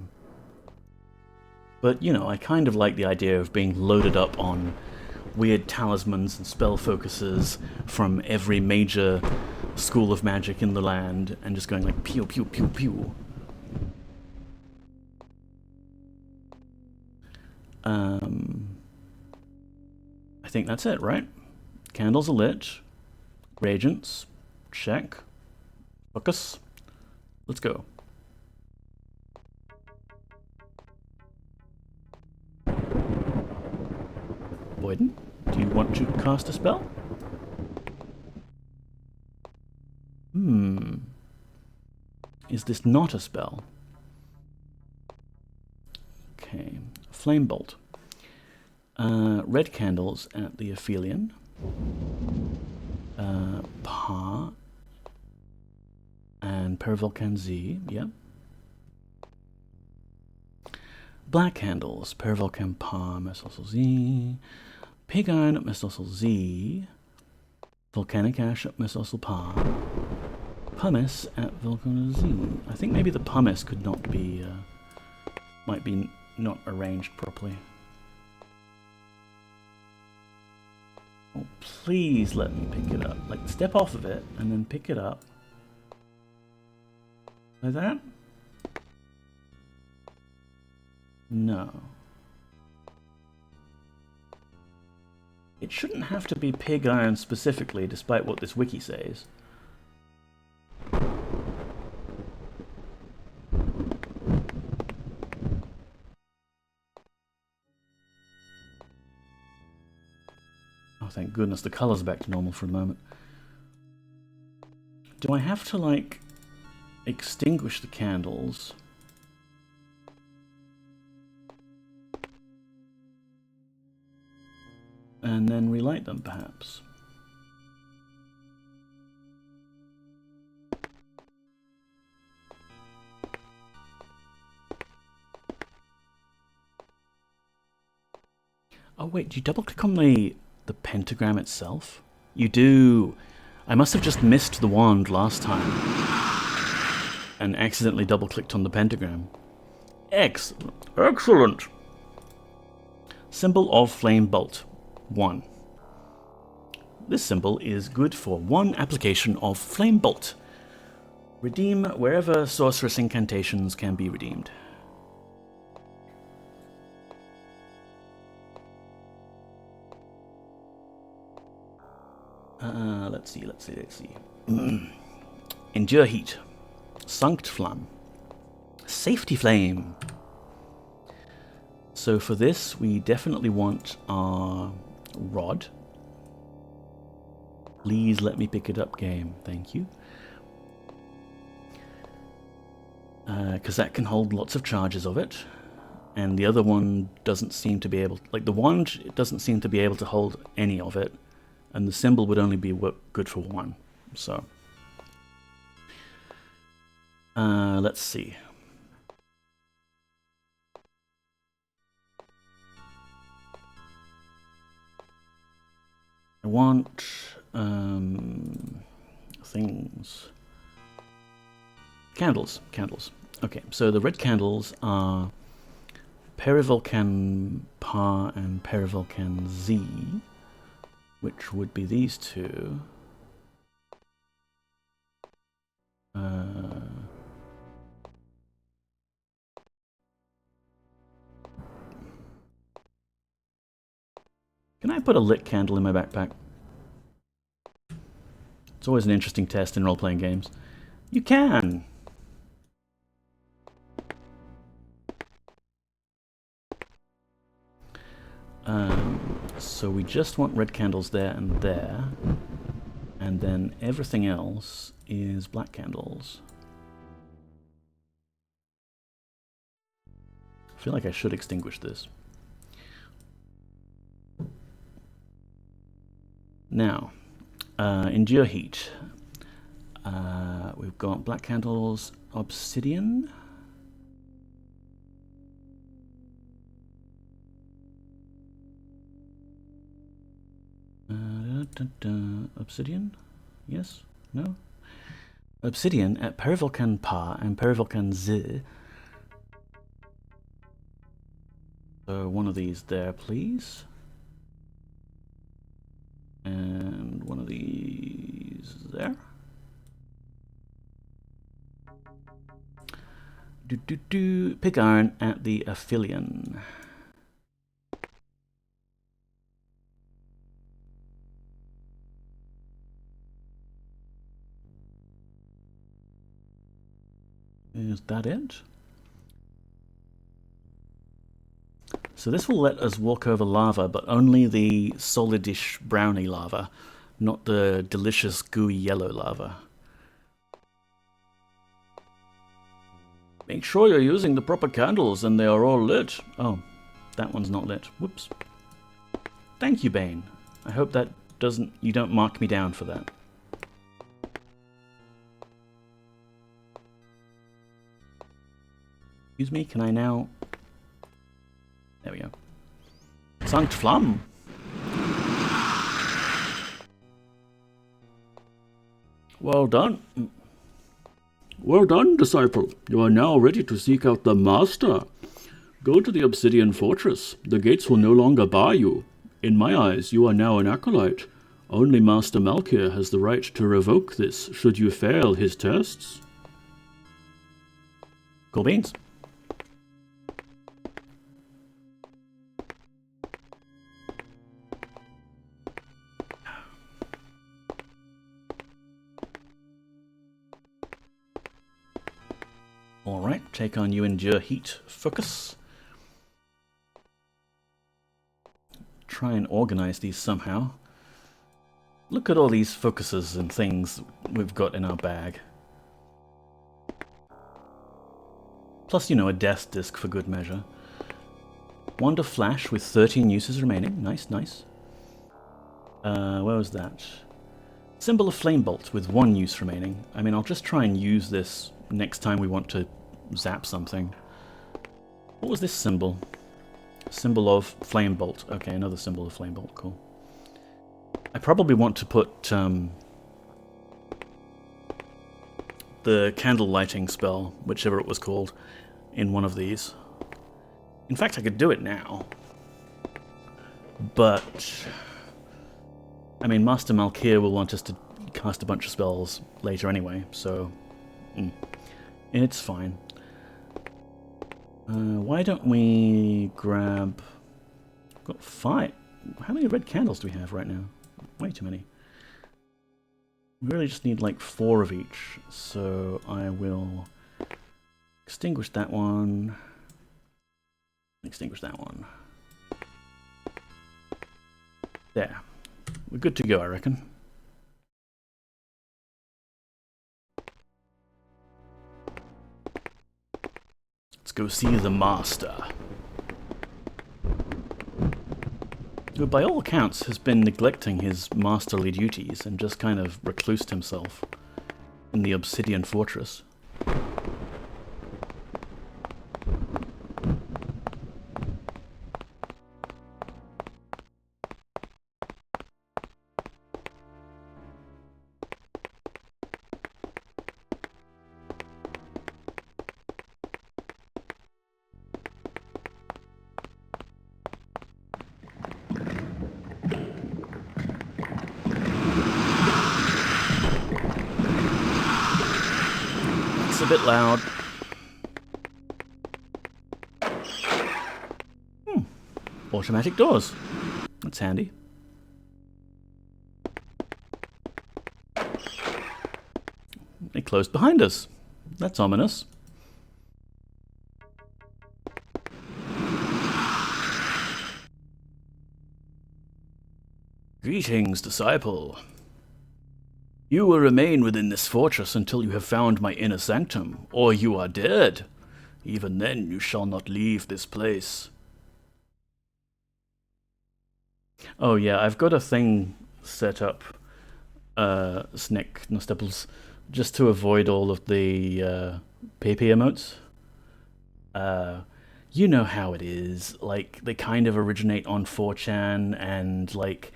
you know, I kind of like the idea of being loaded up on weird talismans and spell focuses from every major school of magic in the land, and just going like pew, pew, pew, pew. I think that's it, right? Candles are lit. Reagents. Check. Focus. Let's go. Boyden, do you want to cast a spell? Is this not a spell? Okay. Flamebolt. Red candles at the Aphelion. Pa. And Perivolcan Z, yep. Black candles, Perivolcan Pa, Mestossalpa Z. Pig Iron at Mestossalpa Z. Volcanic Ash at Mestossalpa. Pumice at Volcanic Z. I think maybe the pumice could not be, might be not arranged properly. Oh, please let me pick it up. Like, step off of it and then pick it up. Like that? No. It shouldn't have to be pig iron specifically, despite what this wiki says. Oh, thank goodness, the color's back to normal for a moment. Do I have to, like, extinguish the candles? And then relight them, perhaps? Oh wait, do you double click on the pentagram itself? You do! I must have just missed the wand last time and accidentally double clicked on the pentagram. Excellent! Excellent! Symbol of Flame Bolt 1. This symbol is good for 1 application of Flame Bolt. Redeem wherever sorceress incantations can be redeemed. Let's see. Endure Heat. Sanct Flamme. Safety Flame. So for this, we definitely want our rod. Please let me pick it up, game. Thank you. Because that can hold lots of charges of it. And the other one doesn't seem to be able... Like, the wand, it doesn't seem to be able to hold any of it. And the symbol would only be good for 1. So... let's see. I want... things... Candles. Okay, so the red candles are Perivolcan Pa and Perivolcan Z, which would be these two. Can I put a lit candle in my backpack? It's always an interesting test in role-playing games. You can! So we just want red candles there, and then everything else is black candles. I feel like I should extinguish this. Now, Endure Heat. We've got black candles, Obsidian. Obsidian? Yes? No? Obsidian at Perivolcan Pa and Perivolcan Z. So one of these there, please. And one of these there. Pig iron at the Aphelion. Is that it? So this will let us walk over lava, but only the solidish browny lava, not the delicious gooey yellow lava. Make sure you're using the proper candles and they are all lit. Oh, that one's not lit. Whoops. Thank you, Bane. I hope that you don't mark me down for that. Excuse me, can I now... There we go. Sanct Flamme!
Well done. Well done, disciple. You are now ready to seek out the Master. Go to the Obsidian Fortress. The gates will no longer bar you. In my eyes, you are now an acolyte. Only Master Malkir has the right to revoke this should you fail his tests.
Cool beans. Alright, take on you Endure Heat Focus. Try and organize these somehow. Look at all these focuses and things we've got in our bag. Plus, you know, a death disc for good measure. Wand of Flash with 13 uses remaining. Nice, nice. Where was that? Symbol of Flame Bolt with 1 use remaining. I mean, I'll just try and use this next time we want to zap something. What was this symbol? Symbol of Flame Bolt. Okay, another symbol of Flame Bolt. Cool. I probably want to put the candle lighting spell, whichever it was called, in one of these. In fact, I could do it now. But I mean, Master Malkir will want us to cast a bunch of spells later anyway, so it's fine. Why don't we grab... I've got 5. How many red candles do we have right now? Way too many. We really just need like 4 of each, so I will extinguish that one. Extinguish that one. There. We're good to go, I reckon. Let's go see the Master. Who, by all accounts, has been neglecting his masterly duties and just kind of reclused himself in the Obsidian Fortress. A bit loud. Automatic doors. That's handy. They closed behind us. That's ominous. Greetings, disciple. You will remain within this fortress until you have found my inner sanctum, or you are dead. Even then you shall not leave this place. Oh yeah, I've got a thing set up, Snick Nosteples, just to avoid all of the PP emotes. You know how it is, like, they kind of originate on 4chan, and like,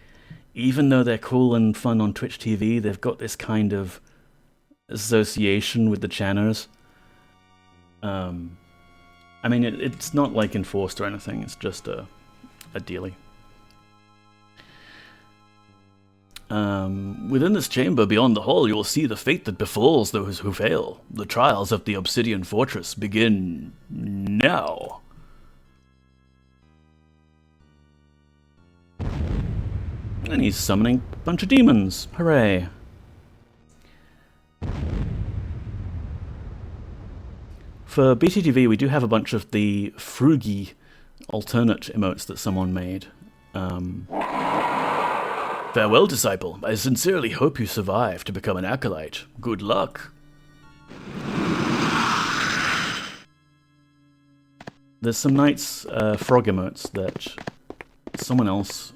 even though they're cool and fun on Twitch TV, they've got this kind of association with the channers. I mean, it's not like enforced or anything, it's just a dealie. Within this chamber beyond the hall, you will see the fate that befalls those who fail. The trials of the Obsidian Fortress begin now. And he's summoning a bunch of demons. Hooray. For BTTV, we do have a bunch of the Frugy alternate emotes that someone made. Farewell, disciple. I sincerely hope you survive to become an acolyte. Good luck. There's some nice frog emotes that someone else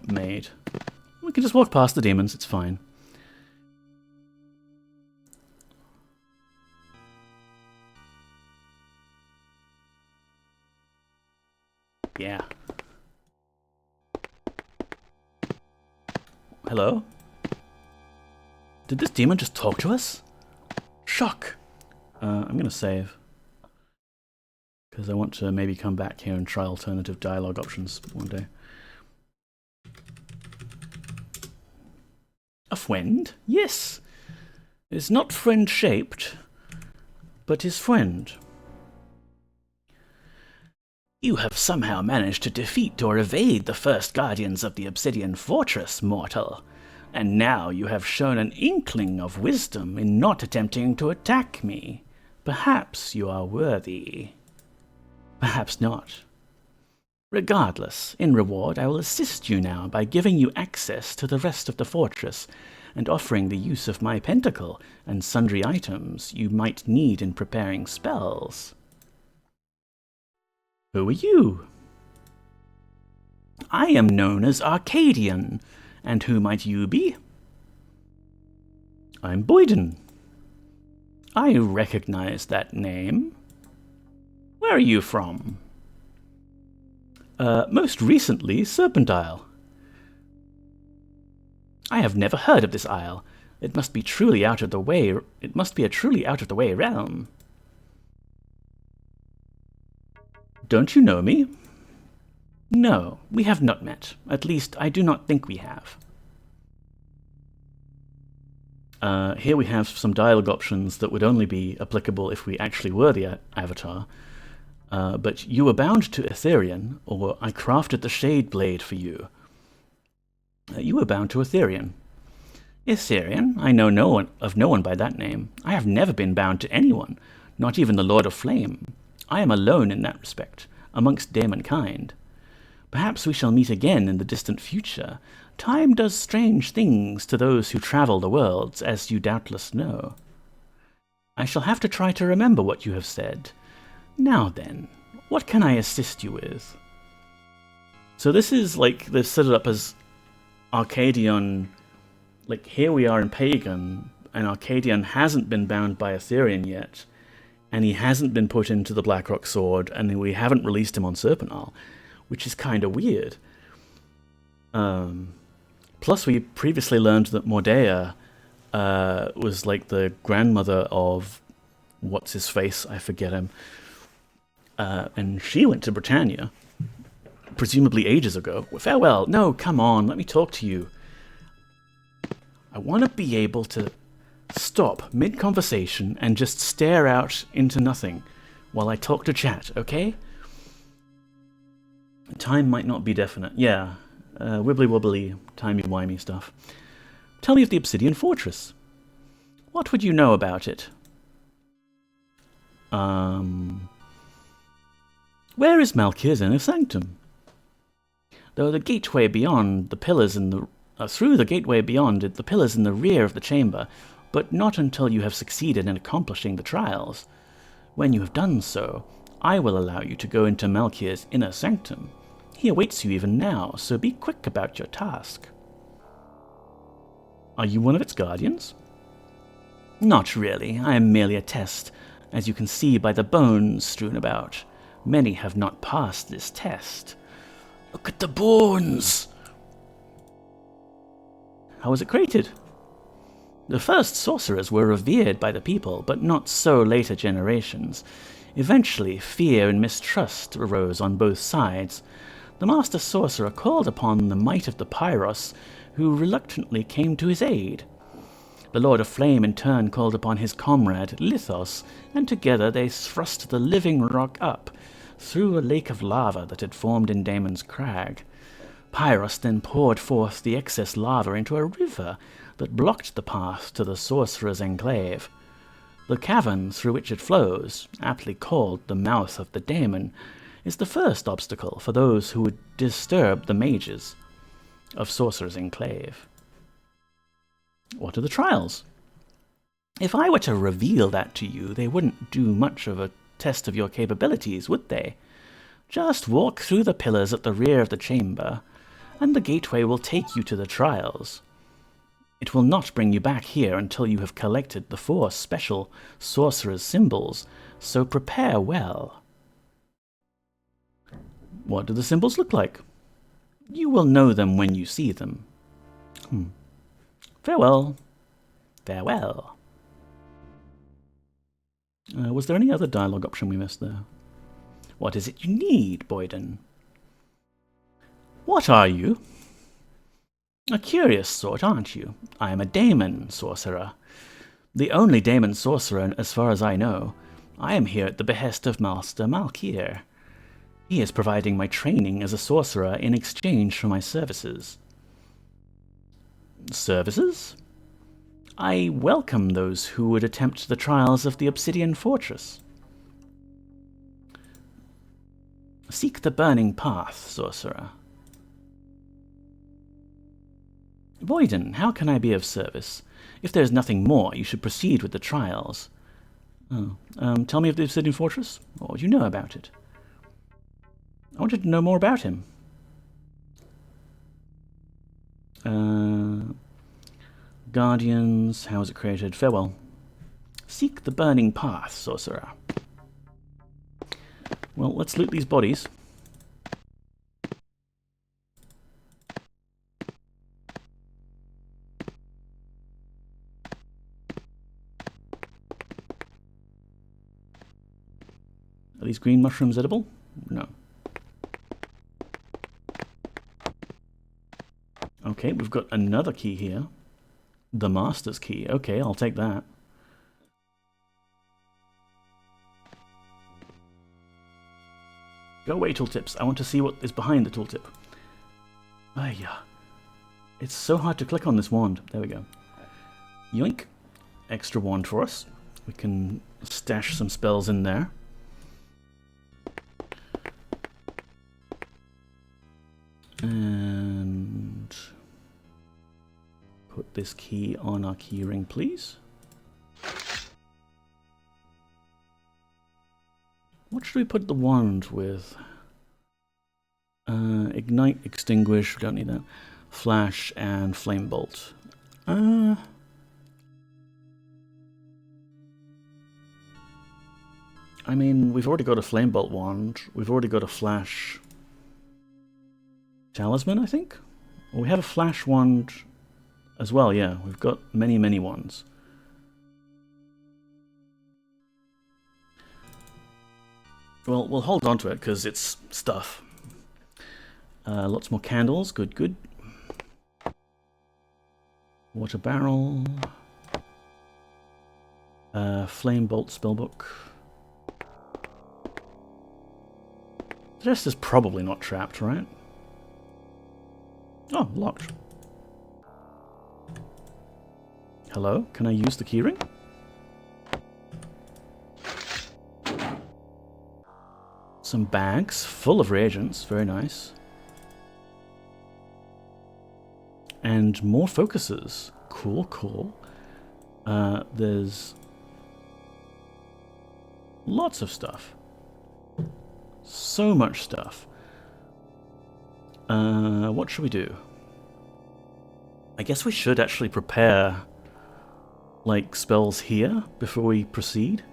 made. We can just walk past the demons, it's fine. Yeah. Hello? Did this demon just talk to us? Shock! I'm gonna save. Because I want to maybe come back here and try alternative dialogue options one day. A friend? Yes. Is not friend-shaped, but is friend. You have somehow managed to defeat or evade the first guardians of the Obsidian Fortress, mortal. And now you have shown an inkling of wisdom in not attempting to attack me. Perhaps you are worthy. Perhaps not. Regardless, in reward, I will assist you now by giving you access to the rest of the fortress and offering the use of my pentacle and sundry items you might need in preparing spells. Who are you? I am known as Arcadion, and who might you be? I'm Boyden. I recognize that name. Where are you from? Most recently, Serpentile. I have never heard of this isle. It must be truly out of the way. It must be a truly out of the way realm. Don't you know me? No, we have not met. At least, I do not think we have. Here we have some dialogue options that would only be applicable if we actually were the avatar. But you were bound to Etherian, or I crafted the Shade Blade for you. You were bound to Etherian. Etherian? I know no one by that name. I have never been bound to anyone, not even the Lord of Flame. I am alone in that respect, amongst daemonkind. Perhaps we shall meet again in the distant future. Time does strange things to those who travel the worlds, as you doubtless know. I shall have to try to remember what you have said. Now then, what can I assist you with? So this is like, they've set it up as Arcadion, like here we are in Pagan, and Arcadion hasn't been bound by Etherian yet, and he hasn't been put into the Blackrock Sword, and we haven't released him on Serpentile, which is kind of weird. Plus we previously learned that Mordea was like the grandmother of what's-his-face, I forget him, and she went to Britannia, presumably ages ago. Farewell. No, come on, let me talk to you. I want to be able to stop mid-conversation and just stare out into nothing while I talk to chat, okay? Time might not be definite. Yeah, wibbly-wobbly, timey-wimey stuff. Tell me of the Obsidian Fortress. What would you know about it? Where is Malkir's inner sanctum? Though the gateway beyond the pillars in the through the gateway beyond the pillars in the rear of the chamber, but not until you have succeeded in accomplishing the trials. When you have done so, I will allow you to go into Malkir's inner sanctum. He awaits you even now, so be quick about your task. Are you one of its guardians? Not really. I am merely a test, as you can see by the bones strewn about. Many have not passed this test. Look at the bones! How was it created? The first sorcerers were revered by the people, but not so later generations. Eventually, fear and mistrust arose on both sides. The master sorcerer called upon the might of the Pyros, who reluctantly came to his aid. The Lord of Flame in turn called upon his comrade, Lithos, and together they thrust the living rock up, through a lake of lava that had formed in Daemon's Crag. Pyros then poured forth the excess lava into a river that blocked the path to the sorcerer's enclave. The cavern through which it flows, aptly called the mouth of the Daemon, is the first obstacle for those who would disturb the mages of Sorcerer's Enclave. What are the trials? If I were to reveal that to you, they wouldn't do much of a test of your capabilities, would they? Just walk through the pillars at the rear of the chamber, and the gateway will take you to the trials. It will not bring you back here until you have collected the 4 special sorcerer's symbols, so prepare well. What do the symbols look like? You will know them when you see them. Farewell. Farewell. Was there any other dialogue option we missed there? What is it you need, Boyden? What are you? A curious sort, aren't you? I am a daemon sorcerer. The only daemon sorcerer, as far as I know. I am here at the behest of Master Malkir. He is providing my training as a sorcerer in exchange for my services. Services? I welcome those who would attempt the trials of the Obsidian Fortress. Seek the burning path, sorcerer. Boyden, how can I be of service? If there is nothing more, you should proceed with the trials. Oh, tell me of the Obsidian Fortress. What do you know about it? I wanted to know more about him. Guardians, how was it created? Farewell. Seek the burning path, sorcerer. Well, let's loot these bodies. Are these green mushrooms edible? No. Okay, we've got another key here. The Master's Key. Okay, I'll take that. Go away, tooltips. I want to see what is behind the tooltip. Ah, yeah. It's so hard to click on this wand. There we go. Yoink. Extra wand for us. We can stash some spells in there. And put this key on our key ring, please. What should we put the wand with? Ignite, extinguish, we don't need that. Flash and flame bolt. I mean, we've already got a flame bolt wand. We've already got a flash talisman, I think? Well, we have a flash wand as well, yeah. We've got many, many wands. Well, we'll hold on to it because it's stuff. Lots more candles. Good, good. Water barrel. Flame bolt spellbook. The rest is probably not trapped, right? Oh, locked. Hello? Can I use the keyring? Some bags full of reagents. Very nice. And more focuses. Cool, cool. There's lots of stuff. So much stuff. What should we do? I guess we should actually prepare like spells here before we proceed.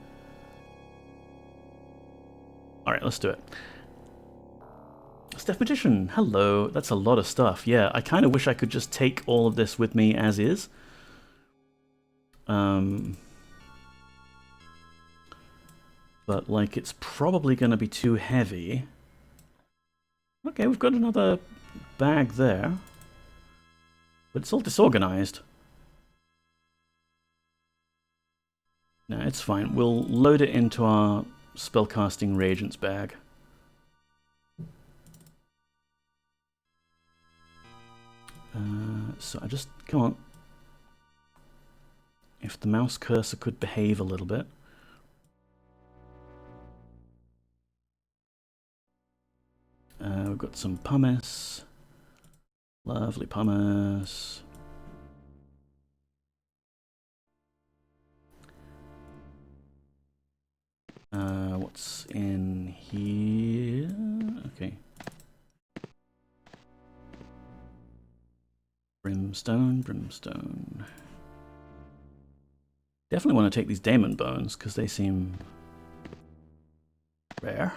Alright, let's do it. Staff Magician, hello. That's a lot of stuff. Yeah, I kind of wish I could just take all of this with me as is. But, like, it's probably going to be too heavy. Okay, we've got another bag there. But it's all disorganized. No, it's fine. We'll load it into our spellcasting reagents bag. So I just, come on. If the mouse cursor could behave a little bit. We've got some pumice. Lovely pumice. What's in here? Okay. Brimstone, brimstone. Definitely want to take these daemon bones because they seem rare.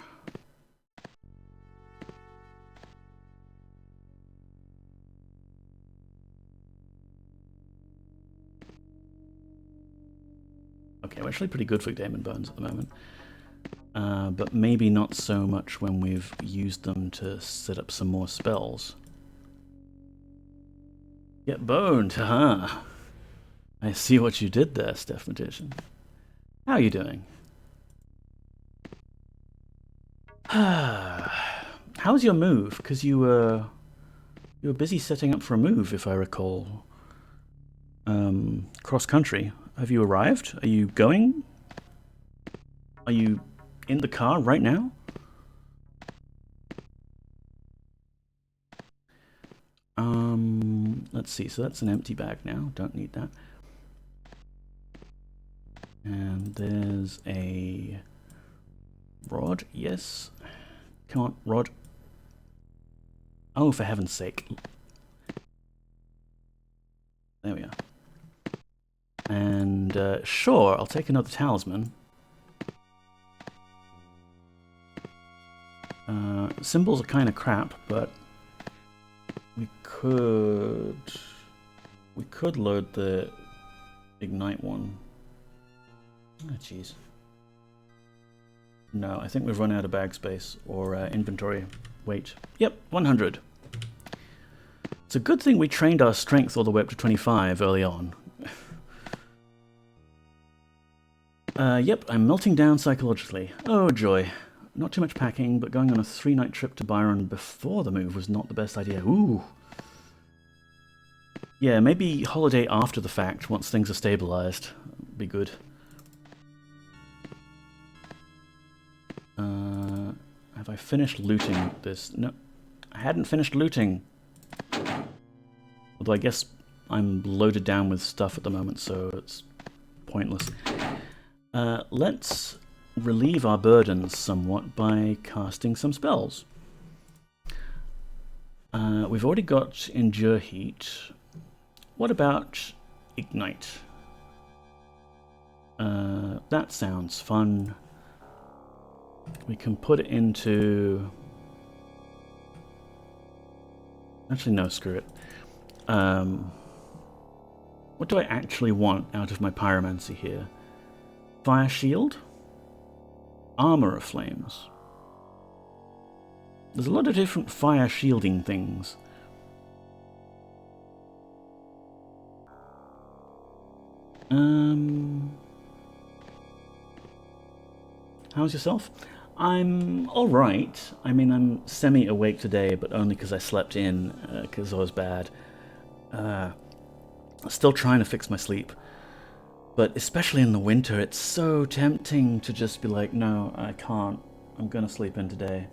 Okay, we're actually pretty good for daemon bones at the moment. But maybe not so much when we've used them to set up some more spells. Get boned, haha. I see what you did there, Staff Magician. How are you doing? How's your move? Because you were busy setting up for a move, if I recall. Cross country. Have you arrived? Are you going? Are you in the car right now? let's see, so that's an empty bag now, don't need that. And there's a rod, yes. Come on, rod. Oh, for heaven's sake. There we are. And sure, I'll take another talisman. Symbols are kind of crap, but we could load the ignite one. Oh, jeez. No, I think we've run out of bag space or inventory weight. Yep, 100. It's a good thing we trained our strength all the way up to 25 early on. Yep, I'm melting down psychologically. Oh, joy. Not too much packing, but going on a 3-night trip to Byron before the move was not the best idea. Ooh. Yeah, maybe holiday after the fact, once things are stabilized. Be good. Have I finished looting this? No, I hadn't finished looting. Although I guess I'm loaded down with stuff at the moment, so it's pointless. Let's relieve our burdens somewhat by casting some spells. We've already got Endure Heat. What about Ignite? That sounds fun. We can put it into... Actually, no, screw it. What do I actually want out of my pyromancy here? Fire Shield? Armor of Flames. There's a lot of different fire shielding things. How's yourself? I'm alright. I mean, I'm semi-awake today, but only because I slept in, because I was bad. Still trying to fix my sleep. But especially in the winter, it's so tempting to just be like, no, I can't. I'm gonna sleep in today.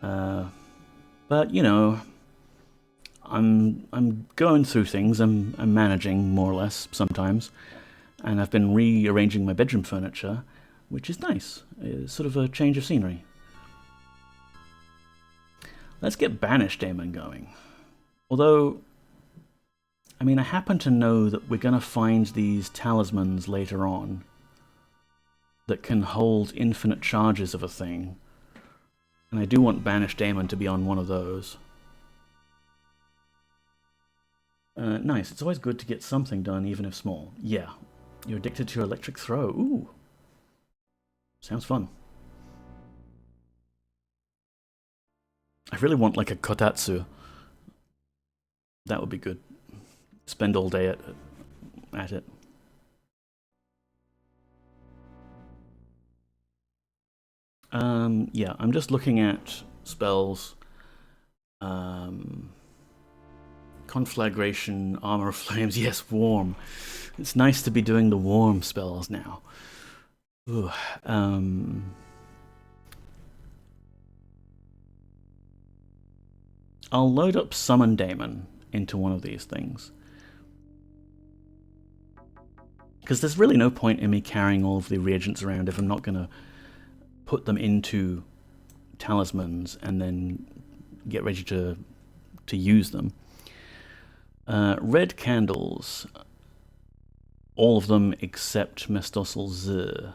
But, you know, I'm going through things. I'm managing, more or less, sometimes. And I've been rearranging my bedroom furniture, which is nice. It's sort of a change of scenery. Let's get Banished Daemon going. Although, I mean, I happen to know that we're going to find these talismans later on that can hold infinite charges of a thing. And I do want Banished Daemon to be on one of those. Nice. It's always good to get something done, even if small. Yeah. You're addicted to your electric throw. Ooh. Sounds fun. I really want like a kotatsu. That would be good. Spend all day at it. Yeah, I'm just looking at spells. Conflagration, Armor of Flames, yes, Warm. It's nice to be doing the warm spells now. Ooh, I'll load up Summon Daemon into one of these things. Because there's really no point in me carrying all of the reagents around if I'm not going to put them into talismans and then get ready to use them. Red candles. All of them except Mestosal Z.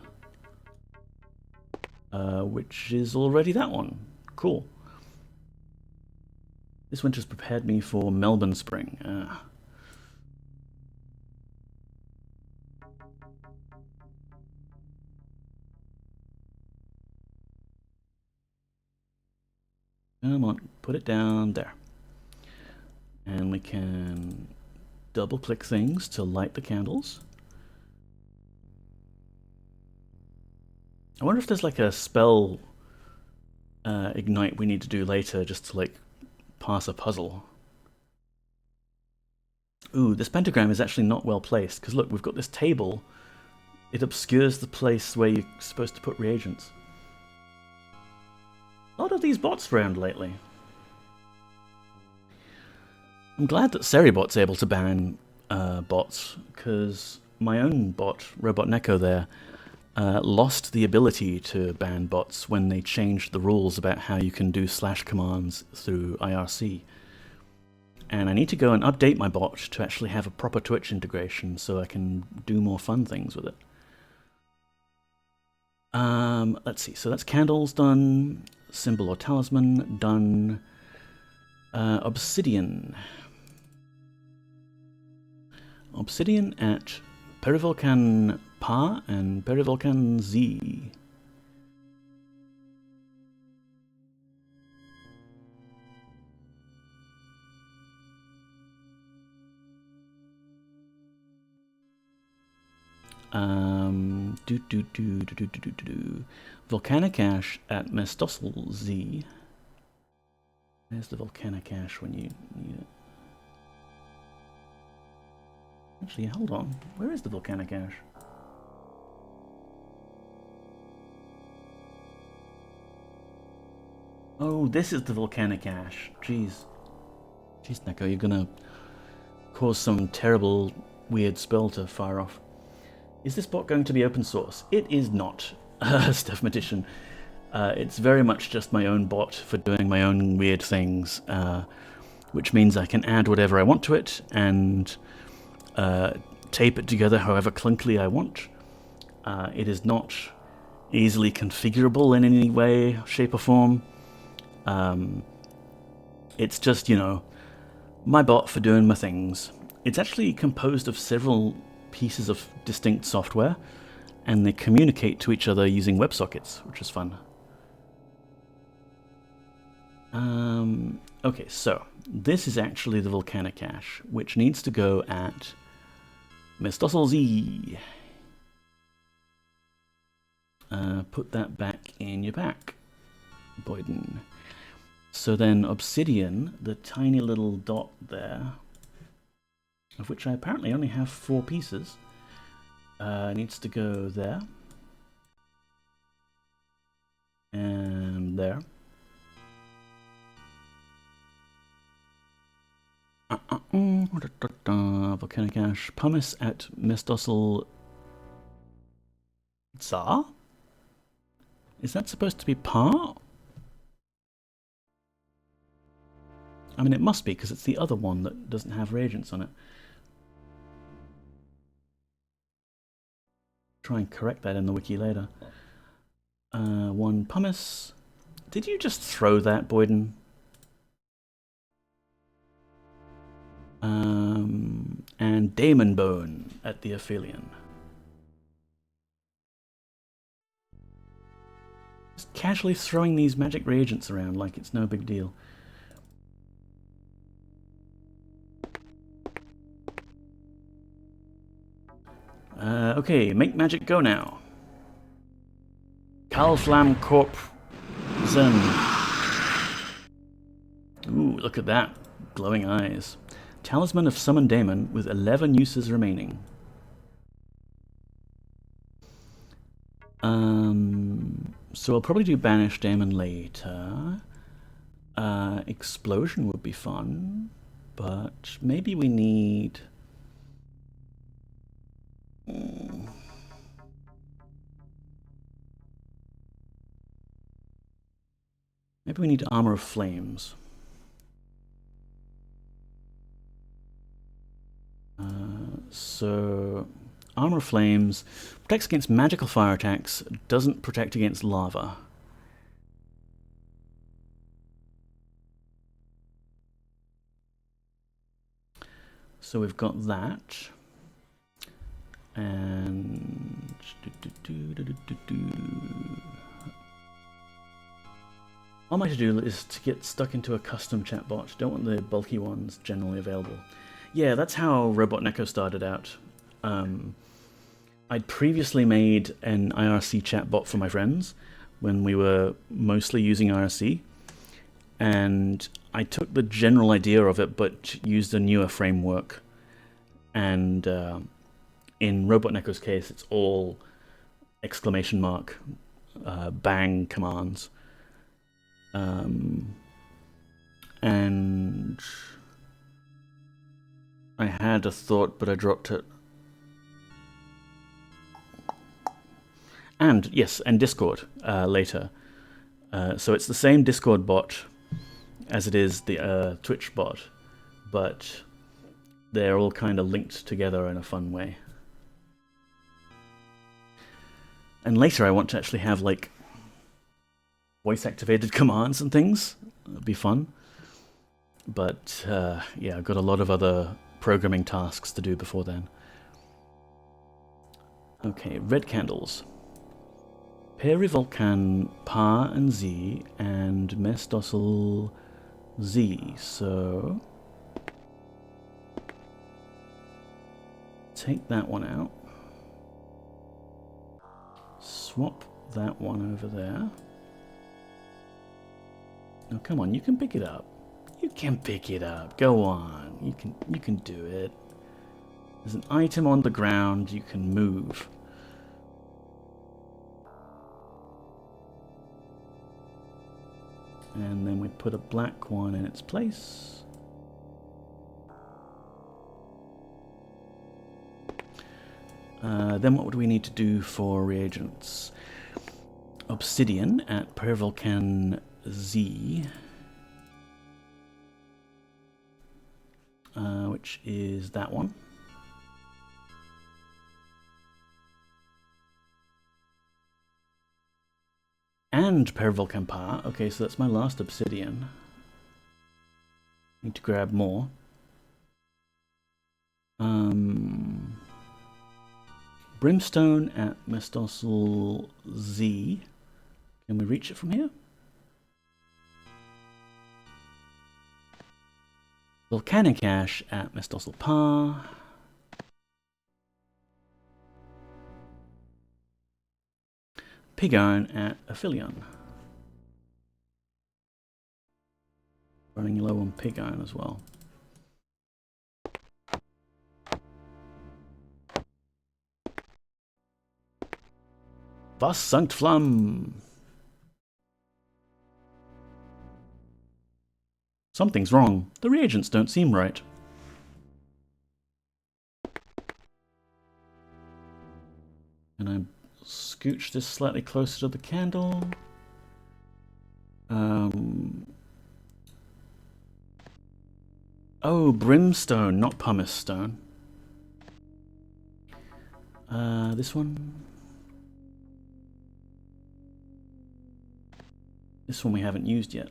Which is already that one. Cool. This winter's prepared me for Melbourne spring. Come on, put it down there. And we can double click things to light the candles. I wonder if there's like a spell ignite we need to do later just to like pass a puzzle. Ooh, this pentagram is actually not well placed because look, we've got this table. It obscures the place where you're supposed to put reagents. A lot of these bots around lately. I'm glad that Seribot's able to ban bots, because my own bot, Robot Neko there, lost the ability to ban bots when they changed the rules about how you can do slash commands through IRC. And I need to go and update my bot to actually have a proper Twitch integration so I can do more fun things with it. Let's see, so that's candles done, symbol or talisman done, obsidian. Obsidian at Perivolcan Pa and Perivolcan Z. Volcanic ash at Mestosel Z. There's the volcanic ash when you need it. Actually, hold on. Where is the volcanic ash? Oh, this is the volcanic ash. Jeez. Jeez, Neko, you're gonna cause some terrible, weird spell to fire off. Is this bot going to be open source? It is not, Stephmatician. It's very much just my own bot for doing my own weird things, which means I can add whatever I want to it and tape it together however clunkily I want. It is not easily configurable in any way, shape or form. It's just, you know, my bot for doing my things. It's actually composed of several pieces of distinct software, and they communicate to each other using WebSockets, which is fun. Okay, so this is actually the volcanic ash, which needs to go at Mestosel Z. Put that back in your pack, Boyden. So then obsidian, the tiny little dot there, of which I apparently only have 4 pieces, needs to go there. And there. Volcanic ash. Pumice at Mestosel Tsar? Is that supposed to be par? I mean, it must be, because it's the other one that doesn't have reagents on it. Try and correct that in the wiki later. 1 pumice. Did you just throw that, Boyden? And Daemon Bone at the Aphelion. Just casually throwing these magic reagents around like it's no big deal. Okay, make magic go now. Calflam Corp Zen. Ooh, look at that. Glowing eyes. Talisman of Summon Daemon with 11 uses remaining. So I'll probably do Banish Daemon later. Explosion would be fun, but maybe we need... Maybe we need Armor of Flames. So, Armor of Flames protects against magical fire attacks, doesn't protect against lava. So we've got that. And... all I have to do is to get stuck into a custom chatbot. Don't want the bulky ones generally available. Yeah, that's how Robot Neko started out. I'd previously made an IRC chatbot for my friends when we were mostly using IRC, and I took the general idea of it but used a newer framework. And in Robot Neko's case, it's all exclamation mark bang commands. And I had a thought, but I dropped it. And, yes, and Discord later. So it's the same Discord bot as it is the Twitch bot, but they're all kind of linked together in a fun way. And later I want to actually have, like, voice-activated commands and things. It'd be fun. But, yeah, I've got a lot of other programming tasks to do before then. Okay, red candles. Peri-Volcan Pa and Z and Mestosel Z. So take that one out. Swap that one over there. Oh, come on, you can pick it up. You can pick it up. Go on. You can do it. There's an item on the ground you can move. And then we put a black one in its place. Then what would we need to do for reagents? Obsidian at Peri-Volcan Z. Which is that one. And Peri-Volcan Pa. Okay, so that's my last obsidian. Need to grab more. Brimstone at Mestosel Z. Can we reach it from here? Volcanic ash at Mestosel Pa. Pig iron at Aphelion. Running low on pig iron as well. Was Sankt Flam? Something's wrong. The reagents don't seem right. And I scooch this slightly closer to the candle. Oh, brimstone, not pumice stone. This one. This one we haven't used yet.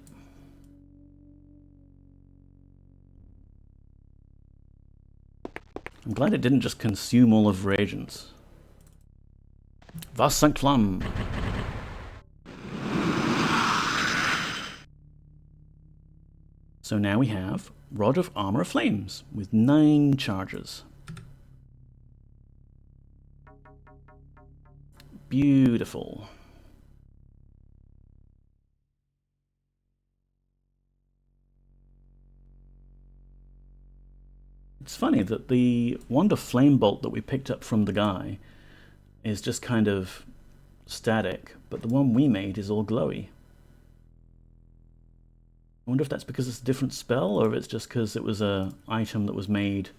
I'm glad it didn't just consume all of reagents. Was Sankt Flam? So now we have Rod of Armor of Flames with 9 charges. Beautiful. It's funny that the wand of flame bolt that we picked up from the guy is just kind of static, but the one we made is all glowy. I wonder if that's because it's a different spell, or if it's just because it was an item that was made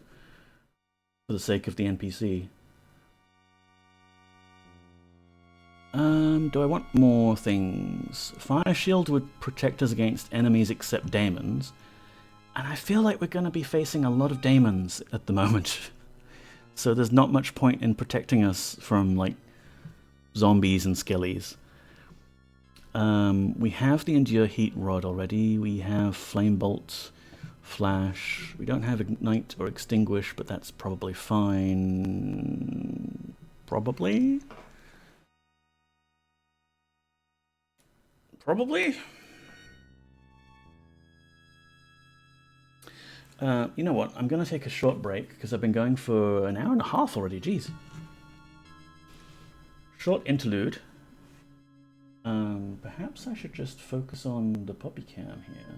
for the sake of the NPC. Do I want more things? Fire Shield would protect us against enemies except daemons. And I feel like we're going to be facing a lot of daemons at the moment. So there's not much point in protecting us from, like, zombies and skellies. We have the Endure Heat Rod already. We have Flame Bolt, Flash. We don't have Ignite or Extinguish, but that's probably fine. Probably? Probably? You know what? I'm going to take a short break because I've been going for an hour and a half already. Jeez. Short interlude. Perhaps I should just focus on the puppy cam here.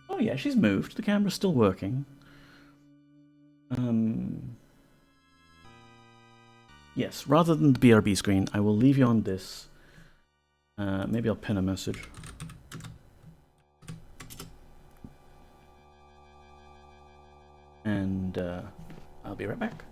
Oh yeah, she's moved. The camera's still working. Yes, rather than the BRB screen, I will leave you on this. Maybe I'll pin a message. and I'll be right back.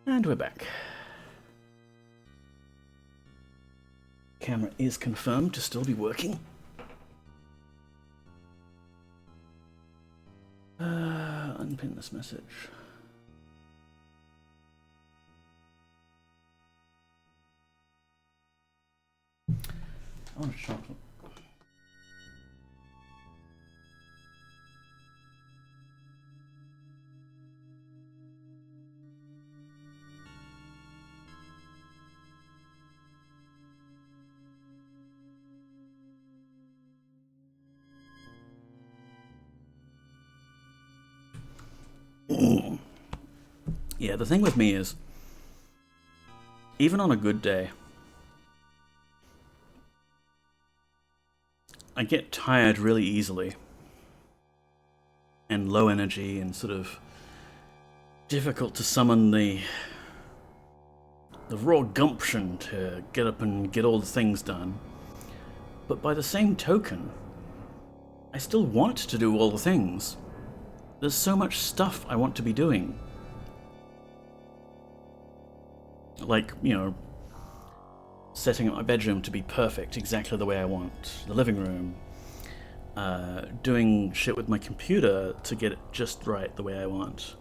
And we're back. Camera is confirmed to still be working. Unpin this message. I want a chocolate. Yeah, the thing with me is, even on a good day, I get tired really easily, and low energy, and sort of difficult to summon the raw gumption to get up and get all the things done. But by the same token, I still want to do all the things. There's so much stuff I want to be doing. Like, you know, setting up my bedroom to be perfect, exactly the way I want, the living room, doing shit with my computer to get it just right the way I want,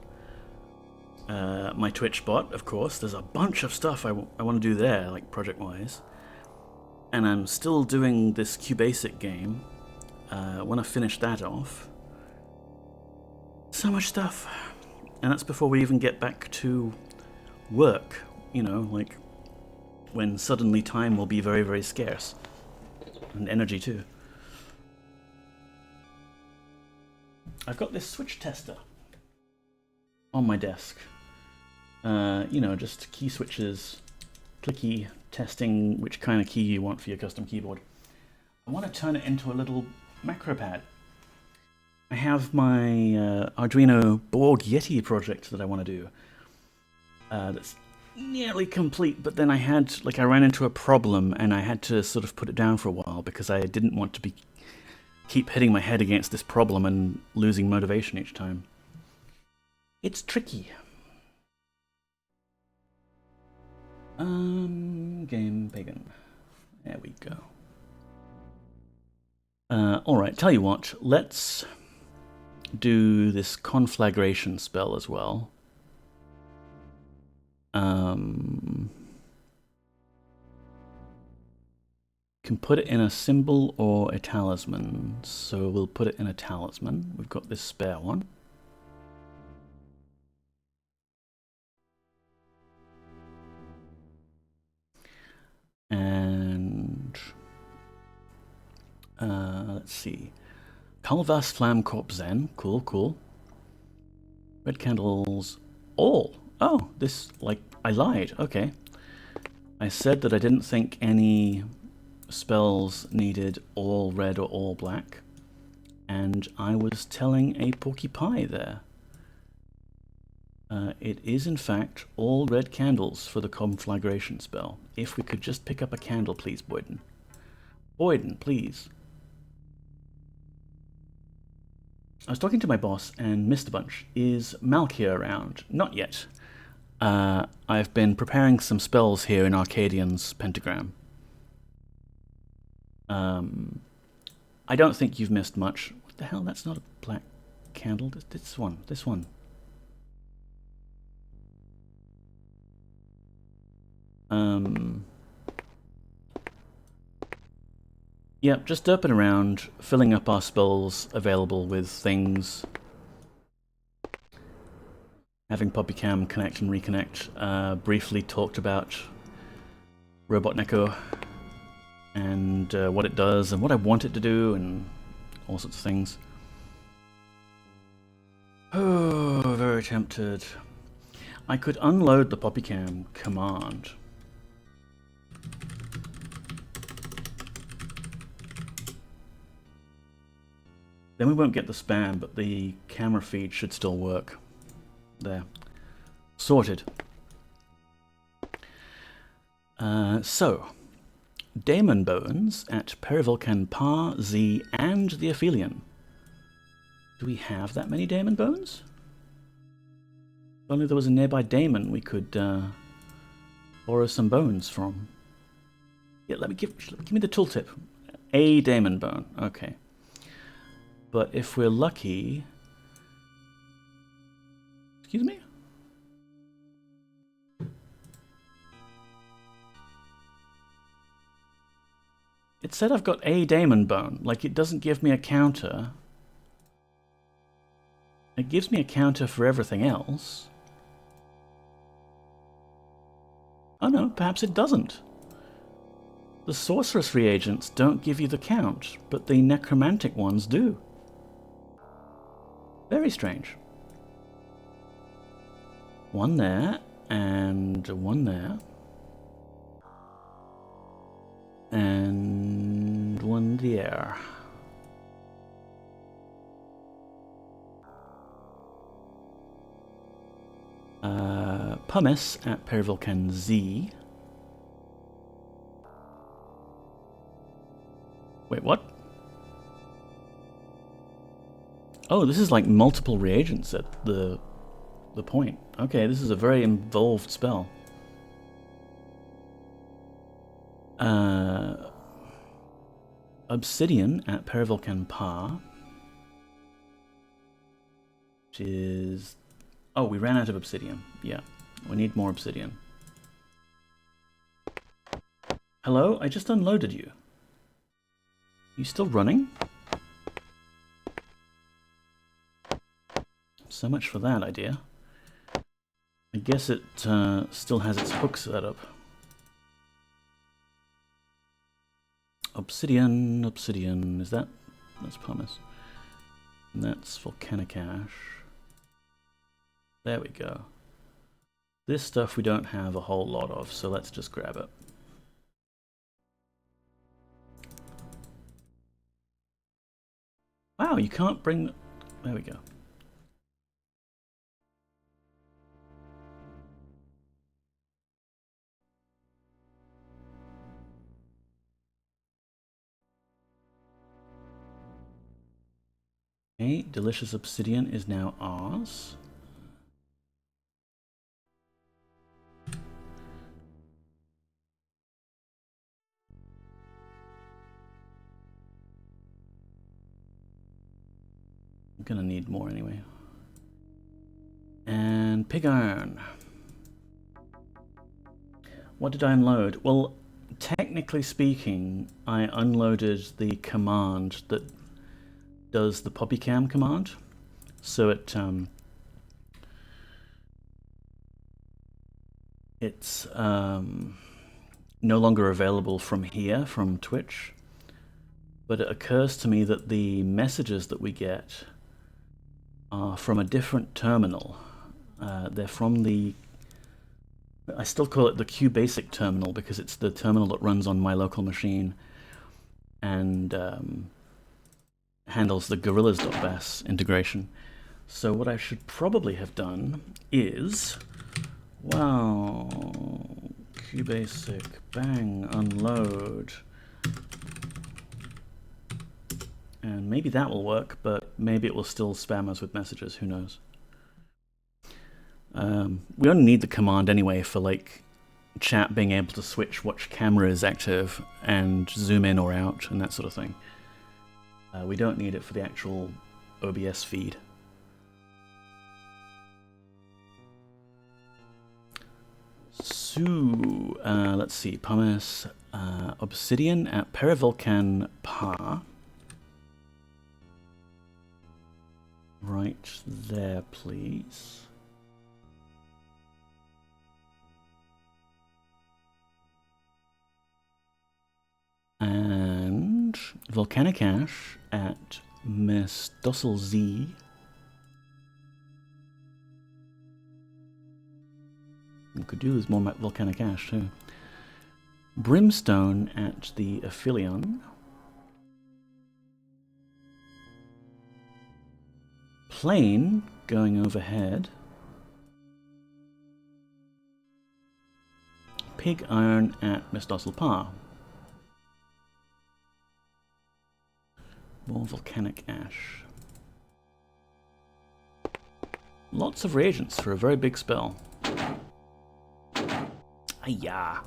my Twitch bot, of course. There's a bunch of stuff I want to do there, like project-wise. And I'm still doing this QBasic game. I want to finish that off. So much stuff. And that's before we even get back to work, you know, like when suddenly time will be very, very scarce. And energy too. I've got this switch tester on my desk. You know, just key switches, clicky, testing which kind of key you want for your custom keyboard. I want to turn it into a little macro pad. I have my Arduino Borg Yeti project that I want to do. That's nearly complete, but then I ran into a problem and I had to sort of put it down for a while because I didn't want to keep hitting my head against this problem and losing motivation each time. It's tricky. Game Pagan. There we go. Alright, tell you what, let's do this conflagration spell as well. Can put it in a symbol or a talisman, so we'll put it in a talisman. We've got this spare one. And let's see. Calvas Flam Corp Zen. Cool, cool. Red candles. All. Oh, this, like, I lied. Okay. I said that I didn't think any spells needed all red or all black. And I was telling a porky pie there. It is, in fact, all red candles for the conflagration spell. If we could just pick up a candle, please, Boyden. Boyden, please. I was talking to my boss and missed a bunch. Is Malkia around? Not yet. I've been preparing some spells here in Arcadion's pentagram. I don't think you've missed much. What the hell? That's not a black candle. This one. This one. Yeah, just derping around, filling up our spells available with things. Having PoppyCam connect and reconnect. Briefly talked about Robot Neko and what it does and what I want it to do and all sorts of things. Oh, very tempted. I could unload the PoppyCam command. Then we won't get the spam, but the camera feed should still work. There. Sorted. So, Daemon Bones at Perivulcan Pa, Z, and the Aphelion. Do we have that many Daemon Bones? If only there was a nearby Daemon we could borrow some bones from. Yeah, give me the tooltip. A Daemon Bone. Okay. But if we're lucky... Excuse me? It said I've got a Daemon Bone. Like, it doesn't give me a counter. It gives me a counter for everything else. Oh no, perhaps it doesn't. The sorceress reagents don't give you the count, but the necromantic ones do. Very strange. One there, and one there. And one there. Pumice at Perivulcan Z. Wait, what? Oh, this is like multiple reagents at the point. Okay, this is a very involved spell. Obsidian at Perivulcan Pa, which is Oh, we ran out of obsidian. Yeah, we need more obsidian. Hello? I just unloaded you. You still running? So much for that idea. I guess it still has its hook set up. Obsidian, obsidian. Is that? That's pumice. And that's volcanic ash. There we go. This stuff we don't have a whole lot of, so let's just grab it. Wow, you can't bring... There we go. Okay, delicious obsidian is now ours. I'm gonna need more anyway. And pig iron. What did I unload? Well, technically speaking, I unloaded the command that does the PoppyCam command. So it's no longer available from here, from Twitch. But it occurs to me that the messages that we get are from a different terminal. They're from the... I still call it the QBasic terminal because it's the terminal that runs on my local machine and handles the gorillas.bas integration. So what I should probably have done is... Wow... QBasic, bang, unload... And maybe that will work, but maybe it will still spam us with messages, who knows. We only need the command anyway for like chat being able to switch which camera is active and zoom in or out and that sort of thing. We don't need it for the actual OBS feed. So, let's see, pumice, obsidian at Perivolcan Pa. Right there, please. And volcanic ash at Miss Dossel Z. We could do with more volcanic ash too. Brimstone at the Aphelion. Plane going overhead. Pig iron at Miss Dossel Pa. More volcanic ash. Lots of reagents for a very big spell. Ayah.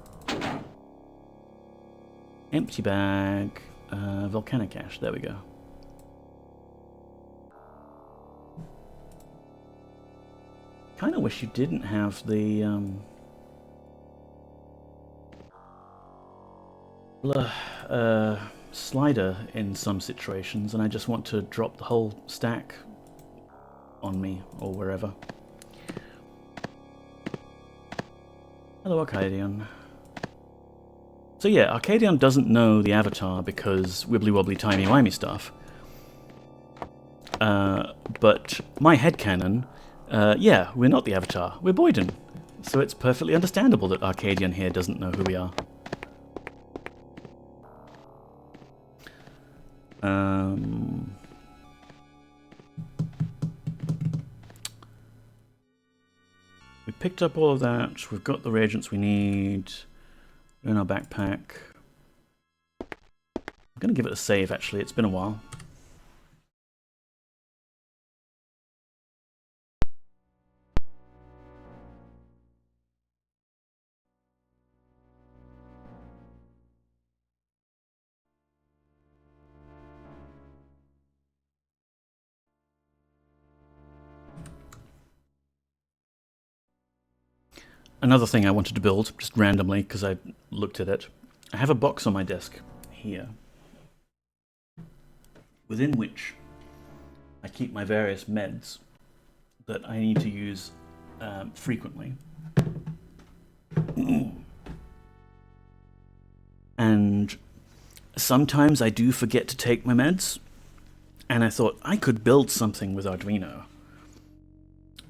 Empty bag. Volcanic ash. There we go. Kind of wish you didn't have the slider in some situations, and I just want to drop the whole stack on me or wherever. Hello, Arcadion. So yeah, Arcadion doesn't know the Avatar because wibbly-wobbly timey-wimey stuff. But my headcanon, yeah, we're not the Avatar, we're Boyden. So it's perfectly understandable that Arcadion here doesn't know who we are. We picked up all of that, we've got the reagents we need, they're in our backpack. I'm going to give it a save actually, it's been a while. another thing I wanted to build, just randomly, because I looked at it. I have a box on my desk here, within which I keep my various meds that I need to use frequently. And sometimes I do forget to take my meds, and I thought I could build something with Arduino.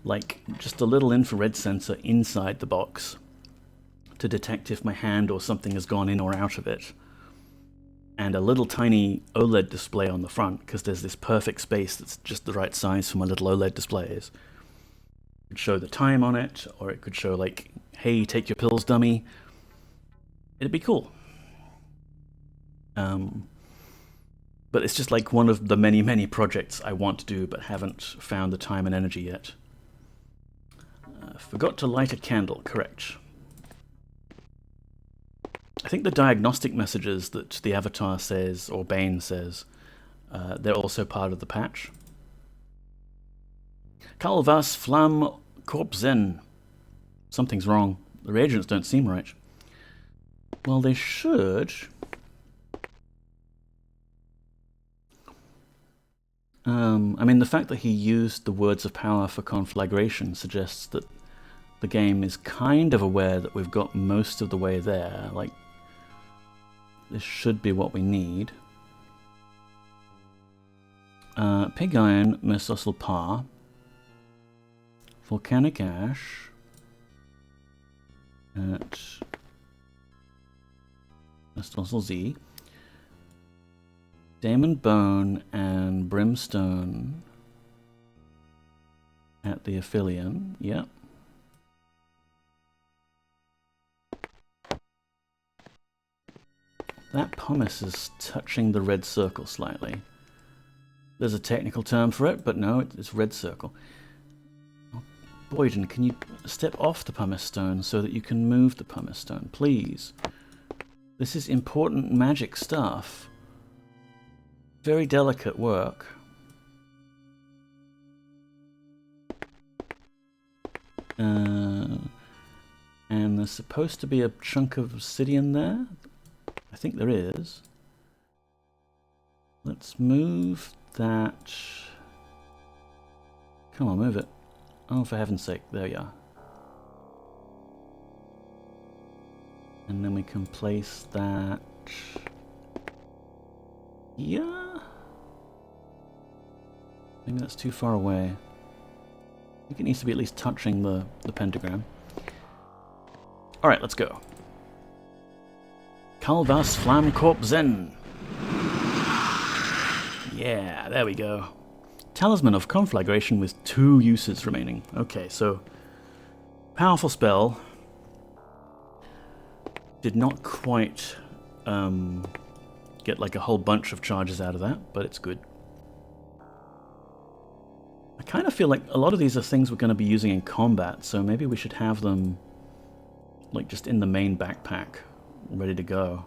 Like just a little infrared sensor inside the box to detect if my hand or something has gone in or out of it. And a little tiny OLED display on the front, because there's this perfect space that's just the right size for my little OLED displays. It could show the time on it, or it could show like, hey, take your pills, dummy. It'd be cool. But it's just like one of the many, many projects I want to do but haven't found the time and energy yet. Forgot to light a candle, correct. I think the diagnostic messages that the avatar says, or Bane says, they're also part of the patch. Calvas flam corpsen. Something's wrong. The reagents don't seem right. Well, they should. I mean, the fact that he used the words of power for conflagration suggests that the game is kind of aware that we've got most of the way there. Like, this should be what we need. Pig iron, mesosal par, volcanic ash, at mesosal Z, Damon bone and brimstone at the Aphelion. Yep. That pumice is touching the red circle slightly. There's a technical term for it, but no, it's red circle. Oh, Boyden, can you step off the pumice stone so that you can move the pumice stone, please? This is important magic stuff. Very delicate work. And there's supposed to be a chunk of obsidian there. I think there is. Let's move that. Come on, move it. Oh, for heaven's sake. There you are. And then we can place that. Yeah. Maybe that's too far away. I think it needs to be at least touching the pentagram. Alright, let's go. Calvas Flam Corp Zen. Yeah, there we go. Talisman of Conflagration with 2 uses remaining. Okay, so powerful spell. Did not quite get like a whole bunch of charges out of that, but it's good. I kind of feel like a lot of these are things we're going to be using in combat, so maybe we should have them like just in the main backpack, ready to go.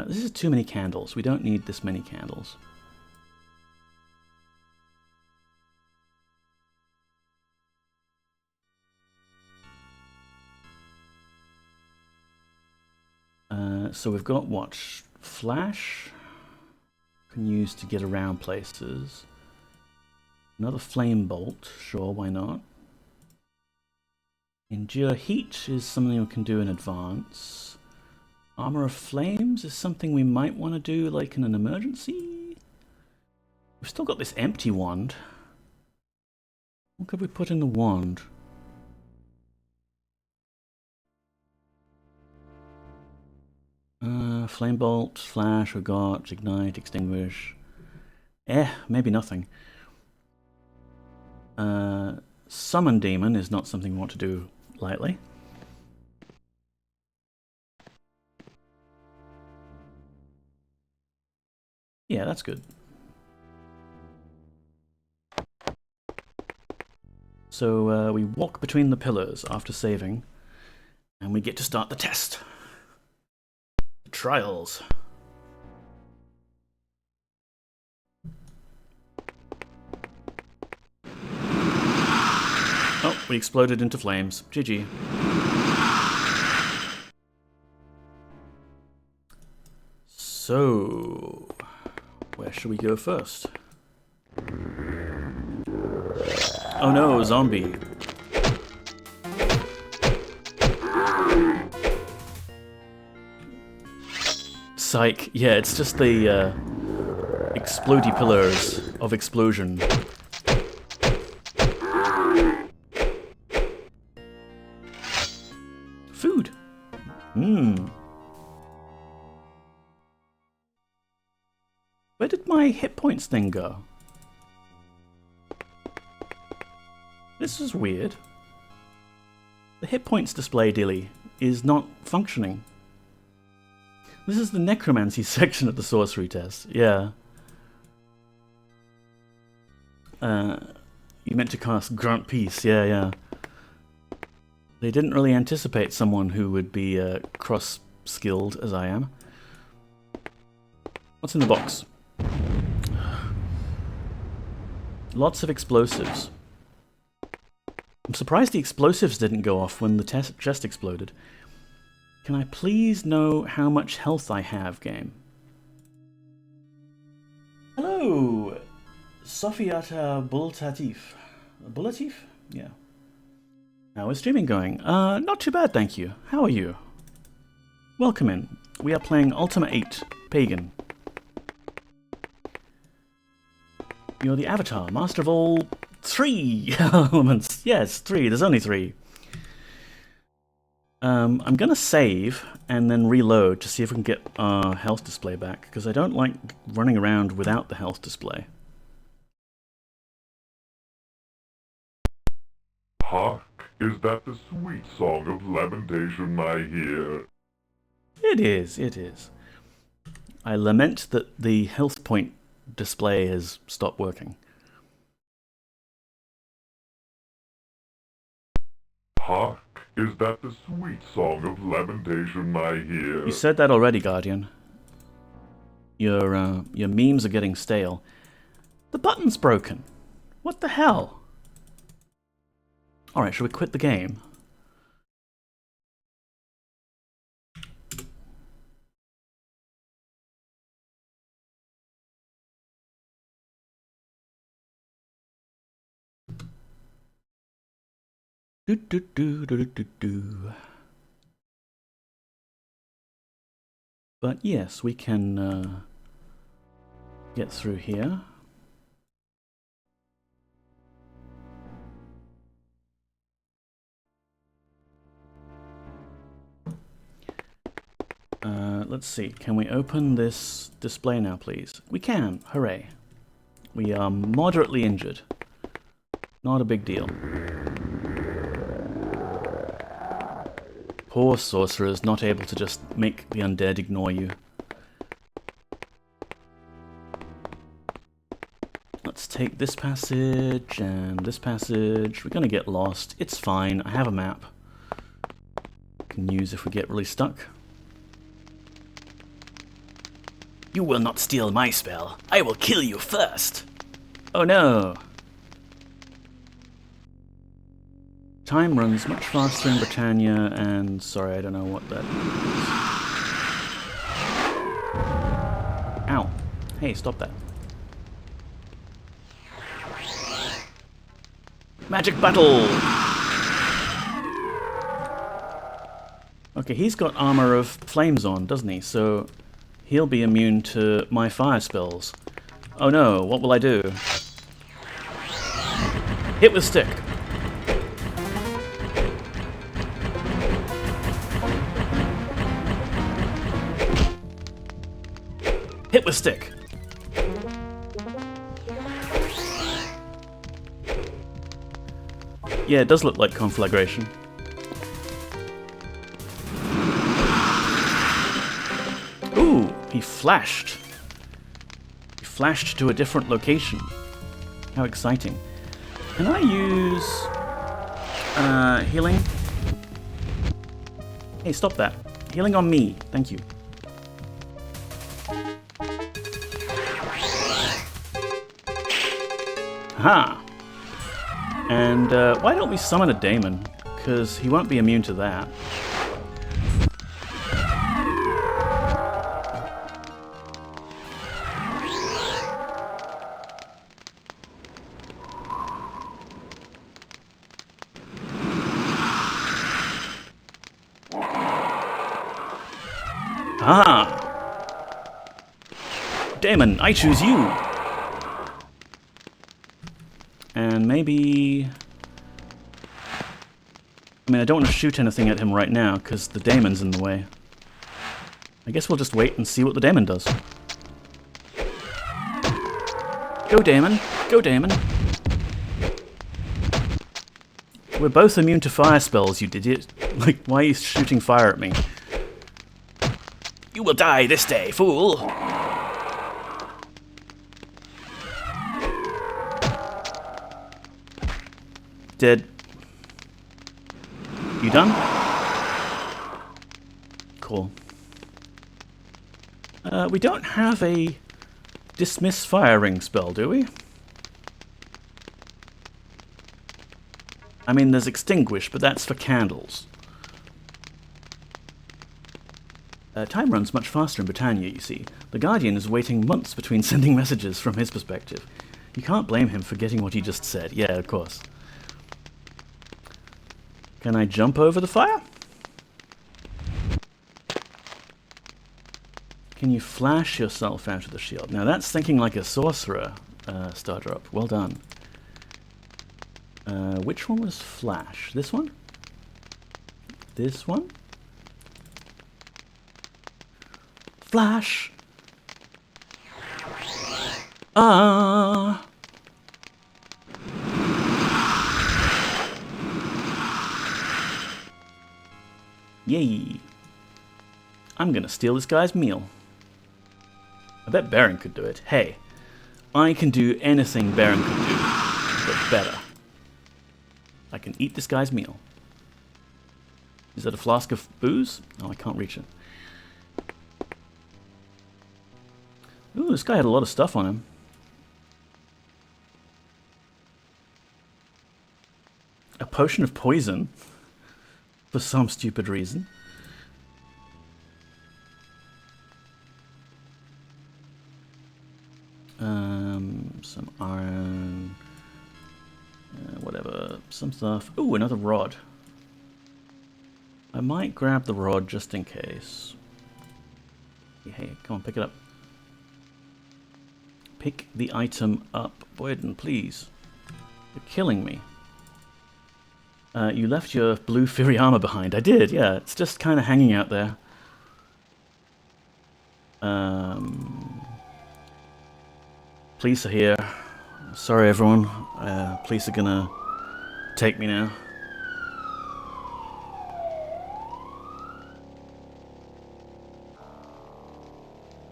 This is too many candles. We don't need this many candles. So we've got what? Flash. Can use to get around places. Another flame bolt. Sure, why not? Endure heat is something we can do in advance. Armor of Flames is something we might want to do like in an emergency. We've still got this empty wand. What could we put in the wand? Flame Bolt, Flash, we got Ignite, Extinguish. Maybe nothing. Summon Demon is not something we want to do lightly. Yeah, that's good. So we walk between the pillars after saving, and we get to start the test. Trials. we exploded into flames. GG. So, where should we go first? Oh no, zombie. Psych. Yeah, it's just the explodey pillars of explosion. Food. Where did my hit points thing go? This is weird. The hit points display dilly is not functioning. This is the necromancy section of the sorcery test. Yeah. You meant to cast Grant Peace. Yeah. They didn't really anticipate someone who would be cross-skilled as I am. What's in the box? Lots of explosives. I'm surprised the explosives didn't go off when the chest exploded. Can I please know how much health I have, game? Hello, Sofiata Bultatif. Bulatif? Yeah. How is streaming going? Not too bad, thank you. How are you? Welcome in. We are playing Ultima VIII, Pagan. You're the Avatar, master of all 3 elements. Yes, 3. There's only 3. I'm gonna save and then reload to see if we can get our health display back, because I don't like running around without the health display.
Hark, is that the sweet song of lamentation I hear?
It is, it is. I lament that the health point display has stopped working.
Hark, is that the sweet song of lamentation I hear?
You said that already, Guardian. Your memes are getting stale. The button's broken. What the hell? Alright, should we quit the game? But yes, we can get through here. Let's see, can we open this display now, please? We can, hooray. We are moderately injured. Not a big deal. Poor sorcerers, not able to just make the undead ignore you. Let's take this passage and this passage. We're gonna get lost. It's fine, I have a map. Can use if we get really stuck. You will not steal my spell. I will kill you first. Oh no. Time runs much faster in Britannia, and sorry, I don't know what that is. Ow. Hey, stop that. Magic battle! Okay, he's got armor of flames on, doesn't he? So he'll be immune to my fire spells. Oh no, what will I do? Hit with stick. Hit with stick. Yeah, it does look like conflagration. Ooh, he flashed. He flashed to a different location. How exciting. Can I use healing? Hey, stop that. Healing on me. Thank you. Ha! And why don't we summon a daemon? Because he won't be immune to that. Ah! Daemon, I choose you! And maybe... I mean, I don't want to shoot anything at him right now, because the daemon's in the way. I guess we'll just wait and see what the daemon does. Go, daemon! Go, daemon! We're both immune to fire spells, you idiot. Like, why are you shooting fire at me? You will die this day, fool! Dead. You done? Cool. We don't have a dismiss fire ring spell, do we? I mean, there's extinguish, but that's for candles. Time runs much faster in Britannia, you see. The Guardian is waiting months between sending messages from his perspective. You can't blame him for getting what he just said. Yeah, of course. Can I jump over the fire? Can you flash yourself out of the shield? Now that's thinking like a sorcerer, Stardrop. Well done. Which one was flash? This one? This one? Flash! Ah! Yay! I'm gonna steal this guy's meal. I bet Baron could do it. Hey, I can do anything Baron could do, but better. I can eat this guy's meal. Is that a flask of booze? Oh, I can't reach it. Ooh, this guy had a lot of stuff on him. A potion of poison. For some stupid reason. Some iron. Whatever. Some stuff. Ooh, another rod. I might grab the rod just in case. Hey, come on, pick it up. Pick the item up. Boyden, please. You're killing me. You left your blue Fury armor behind. I did, yeah. It's just kind of hanging out there. Police are here. Sorry, everyone. Police are gonna take me now.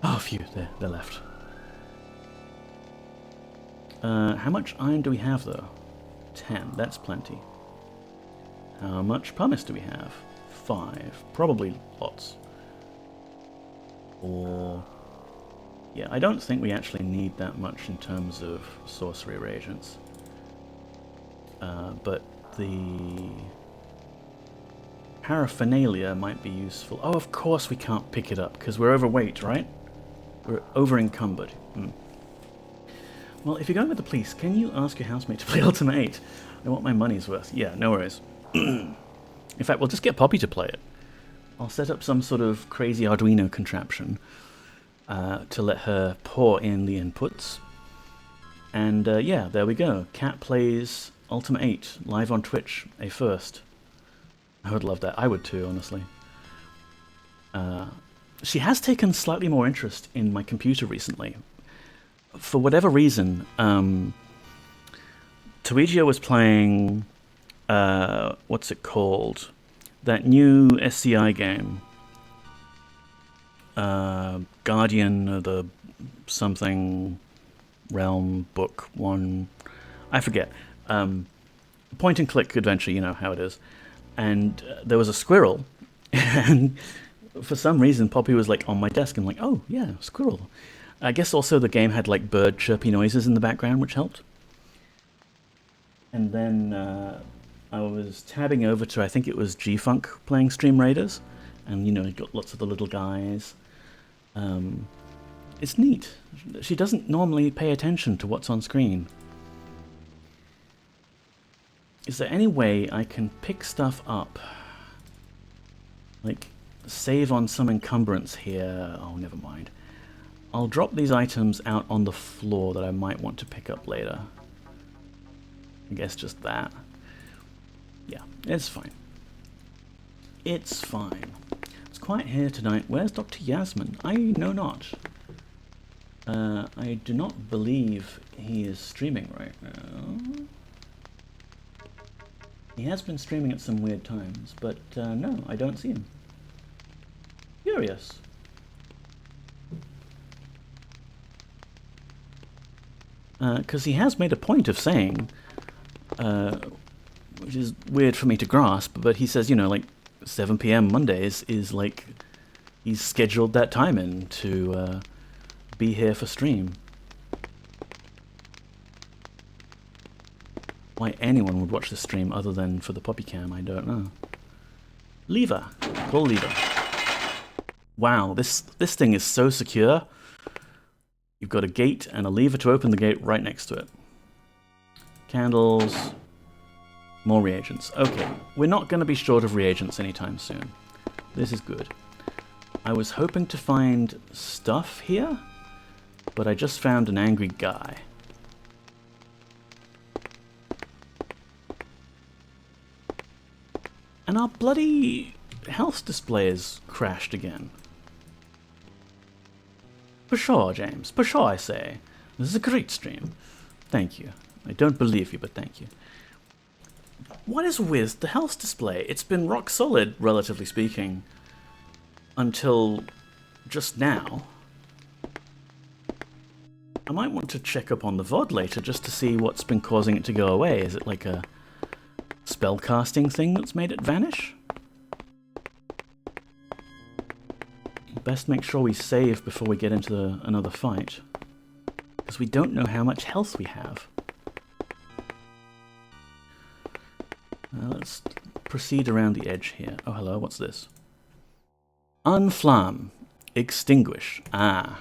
Oh, phew. They're left. How much iron do we have, though? 10. That's plenty. How much pumice do we have? 5. Probably lots. Or... yeah, I don't think we actually need that much in terms of sorcery reagents. But the paraphernalia might be useful. Oh, of course we can't pick it up, because we're overweight, right? We're over-encumbered. Well, if you're going with the police, can you ask your housemate to play Ultima VIII? I want my money's worth. Yeah, no worries. In fact, we'll just get Poppy to play it. I'll set up some sort of crazy Arduino contraption to let her pour in the inputs. And yeah, there we go. Cat plays Ultima VIII live on Twitch, a first. I would love that. I would too, honestly. She has taken slightly more interest in my computer recently. For whatever reason, Toegio was playing, what's it called? That new SCI game. Guardian of the something realm book one. I forget. Point and click adventure, you know how it is. And there was a squirrel. And for some reason, Poppy was like on my desk. I'm like, oh, yeah, squirrel. I guess also the game had like bird chirpy noises in the background, which helped. And then I was tabbing over to, I think it was G-Funk playing Stream Raiders. And, you know, you got lots of the little guys. It's neat. She doesn't normally pay attention to what's on screen. Is there any way I can pick stuff up? Like, save on some encumbrance here. Oh, never mind. I'll drop these items out on the floor that I might want to pick up later. I guess just that. Yeah, it's fine. It's fine. It's quiet here tonight. Where's Dr. Yasmin? I know not. I do not believe he is streaming right now. He has been streaming at some weird times, but no, I don't see him. Curious. Because he has made a point of saying, which is weird for me to grasp, but he says, you know, like 7 p.m. Mondays is like, he's scheduled that time in to be here for stream. Why anyone would watch this stream other than for the Poppy Cam, I don't know. Lever. Call lever. Wow, this thing is so secure. You've got a gate and a lever to open the gate right next to it. Candles. More reagents. Okay, we're not going to be short of reagents anytime soon. This is good. I was hoping to find stuff here, but I just found an angry guy. And our bloody health display is crashed again. Pshaw, James. Pshaw, I say. This is a great stream. Thank you. I don't believe you, but thank you. What is with the health display? It's been rock solid, relatively speaking, until just now. I might want to check up on the VOD later just to see what's been causing it to go away. Is it like a spellcasting thing that's made it vanish? Best make sure we save before we get into another fight, because we don't know how much health we have. Let's proceed around the edge here. Oh, hello, what's this? Unflamme. Extinguish. Ah.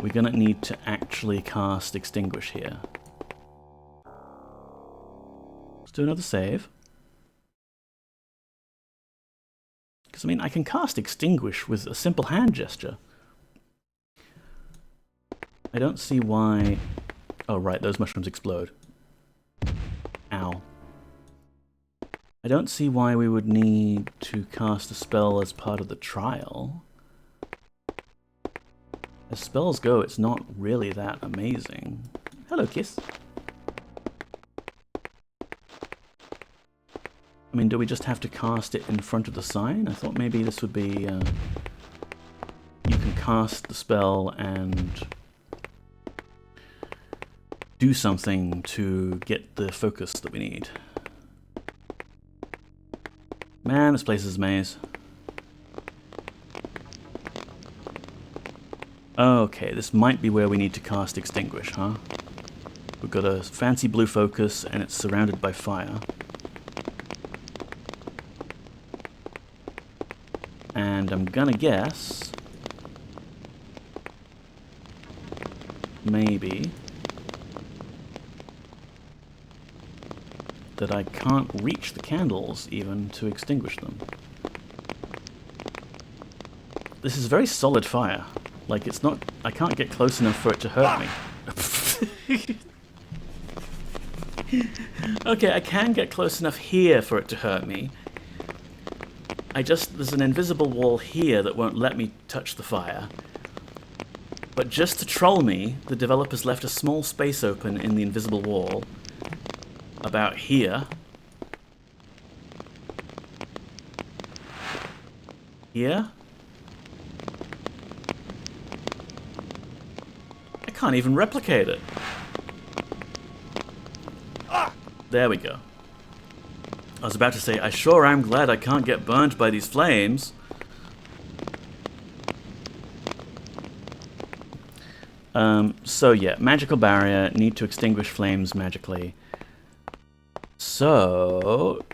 We're going to need to actually cast Extinguish here. Let's do another save. Because, I mean, I can cast Extinguish with a simple hand gesture. I don't see why... Oh, right, those mushrooms explode. Ow. I don't see why we would need to cast a spell as part of the trial. As spells go, it's not really that amazing. Hello, Kiss. I mean, do we just have to cast it in front of the sign? I thought maybe this would be... you can cast the spell and do something to get the focus that we need. Man, this place is a maze. Okay, this might be where we need to cast Extinguish, huh? We've got a fancy blue focus and it's surrounded by fire. And I'm gonna guess... maybe... that I can't reach the candles even to extinguish them. This is very solid fire. Like, it's not... I can't get close enough for it to hurt me. Okay, I can get close enough here for it to hurt me. There's an invisible wall here that won't let me touch the fire. But just to troll me, the developers left a small space open in the invisible wall. About here. Here. I can't even replicate it. There we go. I was about to say, I sure am glad I can't get burnt by these flames. So yeah, magical barrier, need to extinguish flames magically. So,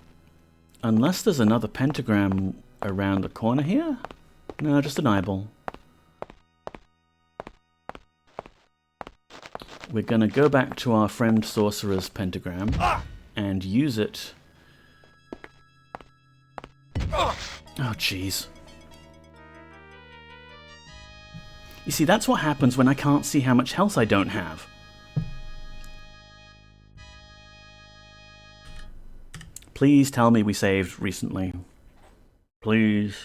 unless there's another pentagram around the corner here? No, just an eyeball. We're going to go back to our friend Sorcerer's pentagram and use it. Oh, jeez. You see, that's what happens when I can't see how much health I don't have. Please tell me we saved recently. Please.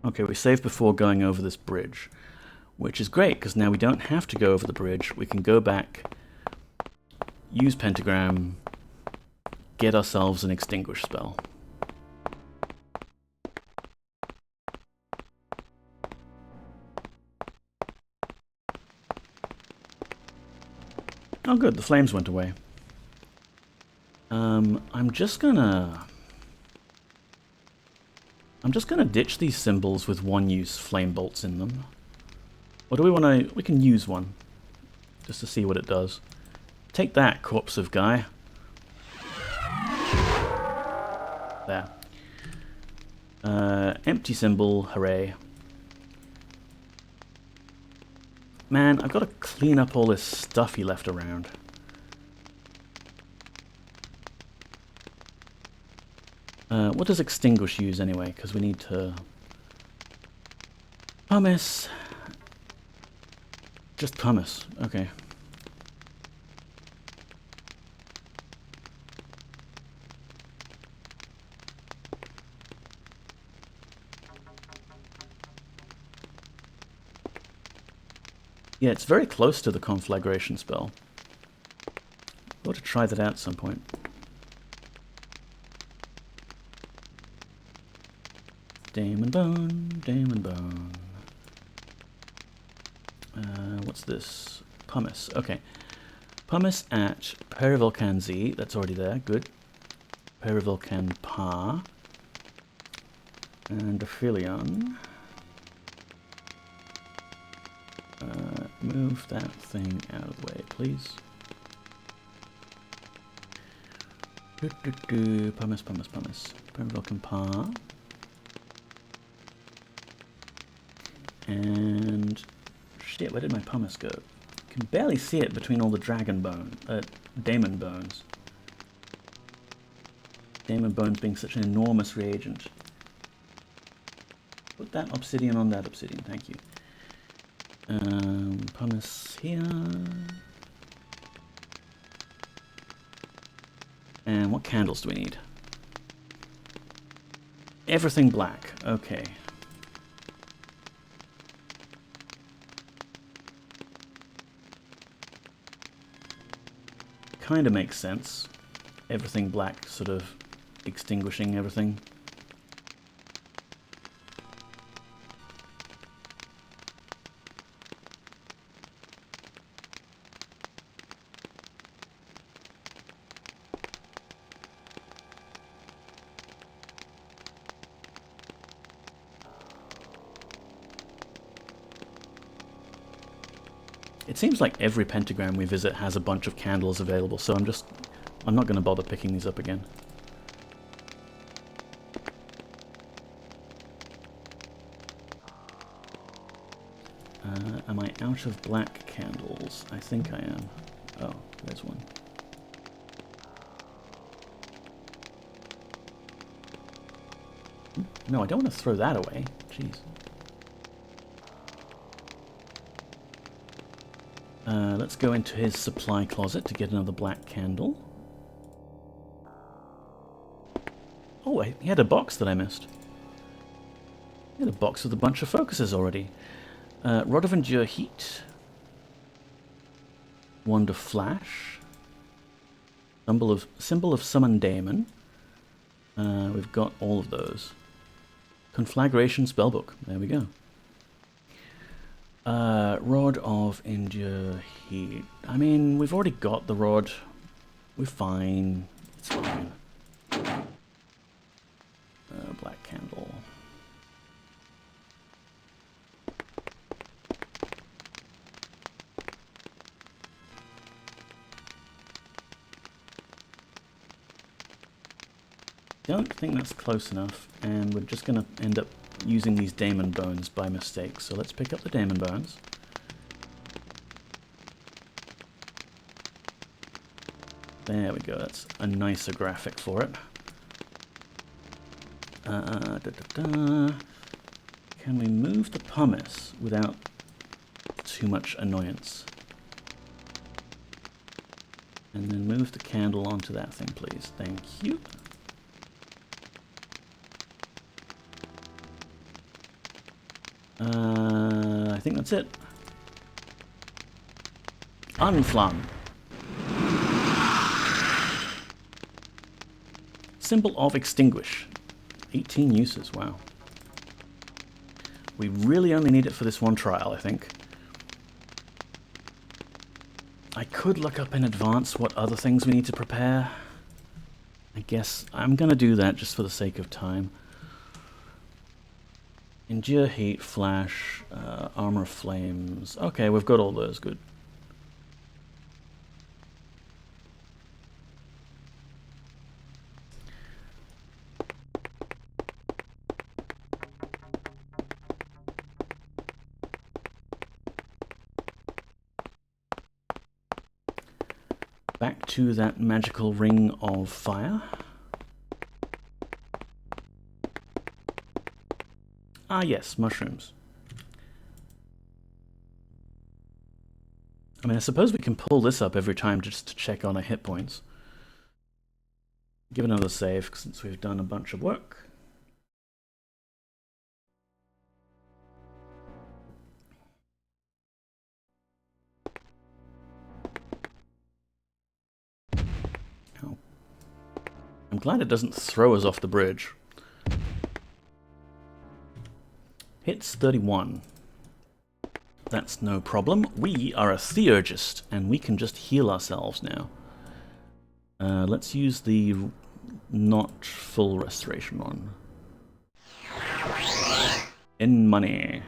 Okay, we saved before going over this bridge, which is great, because now we don't have to go over the bridge. We can go back, use pentagram, get ourselves an extinguish spell. Oh good, the flames went away. I'm just gonna ditch these symbols with one-use flame bolts in them. Or do we want to... we can use one, just to see what it does. Take that, corpse of guy. There. Empty symbol, hooray. Man, I've got to clean up all this stuff he left around. What does extinguish use anyway? Because we need to... pumice. Just pumice. Okay. Yeah, it's very close to the conflagration spell. I'll to try that out at some point. Damon Bone, Damon Bone. What's this? Pumice. Okay. Pumice at Perivolcan Z. That's already there. Good. Perivolcan Pa. And Aphelion. Move that thing out of the way, please. Pumice, pumice, pumice. Perivolcan Pa. And shit, where did my pumice go? Can barely see it between all the dragon daemon bones. Daemon bones being such an enormous reagent. Put that obsidian on that obsidian, thank you. Pumice here. And what candles do we need? Everything black, okay. Kind of makes sense. Everything black, sort of extinguishing everything. It seems like every pentagram we visit has a bunch of candles available, so I'm not going to bother picking these up again. Am I out of black candles? I think I am. Oh, there's one. No, I don't want to throw that away. Jeez. Let's go into his supply closet to get another black candle. Oh, he had a box that I missed. He had a box with a bunch of focuses already. Rod of Endure Heat. Wand of Flash. Symbol of Summon Daemon. We've got all of those. Conflagration Spellbook. There we go. Rod of Endure Heat. I mean, we've already got the rod. We're fine. It's fine. Black candle. don't think that's close enough, and we're just going to end up using these daemon bones by mistake. So let's pick up the daemon bones. There we go, that's a nicer graphic for it. Can we move the pumice without too much annoyance? And then move the candle onto that thing, please. Thank you. I think that's it. Unflung. Symbol of extinguish. 18 uses, wow. We really only need it for this one trial, I think. I could look up in advance what other things we need to prepare. I guess I'm going to do that just for the sake of time. Endure heat, flash, armor of flames. Okay, we've got all those, good. Back to that magical ring of fire. Ah yes, mushrooms. I mean, I suppose we can pull this up every time just to check on our hit points. Give another save since we've done a bunch of work. Oh. I'm glad it doesn't throw us off the bridge. Hits 31. That's no problem. We are a theurgist, and we can just heal ourselves now. Let's use the not full restoration one. In money.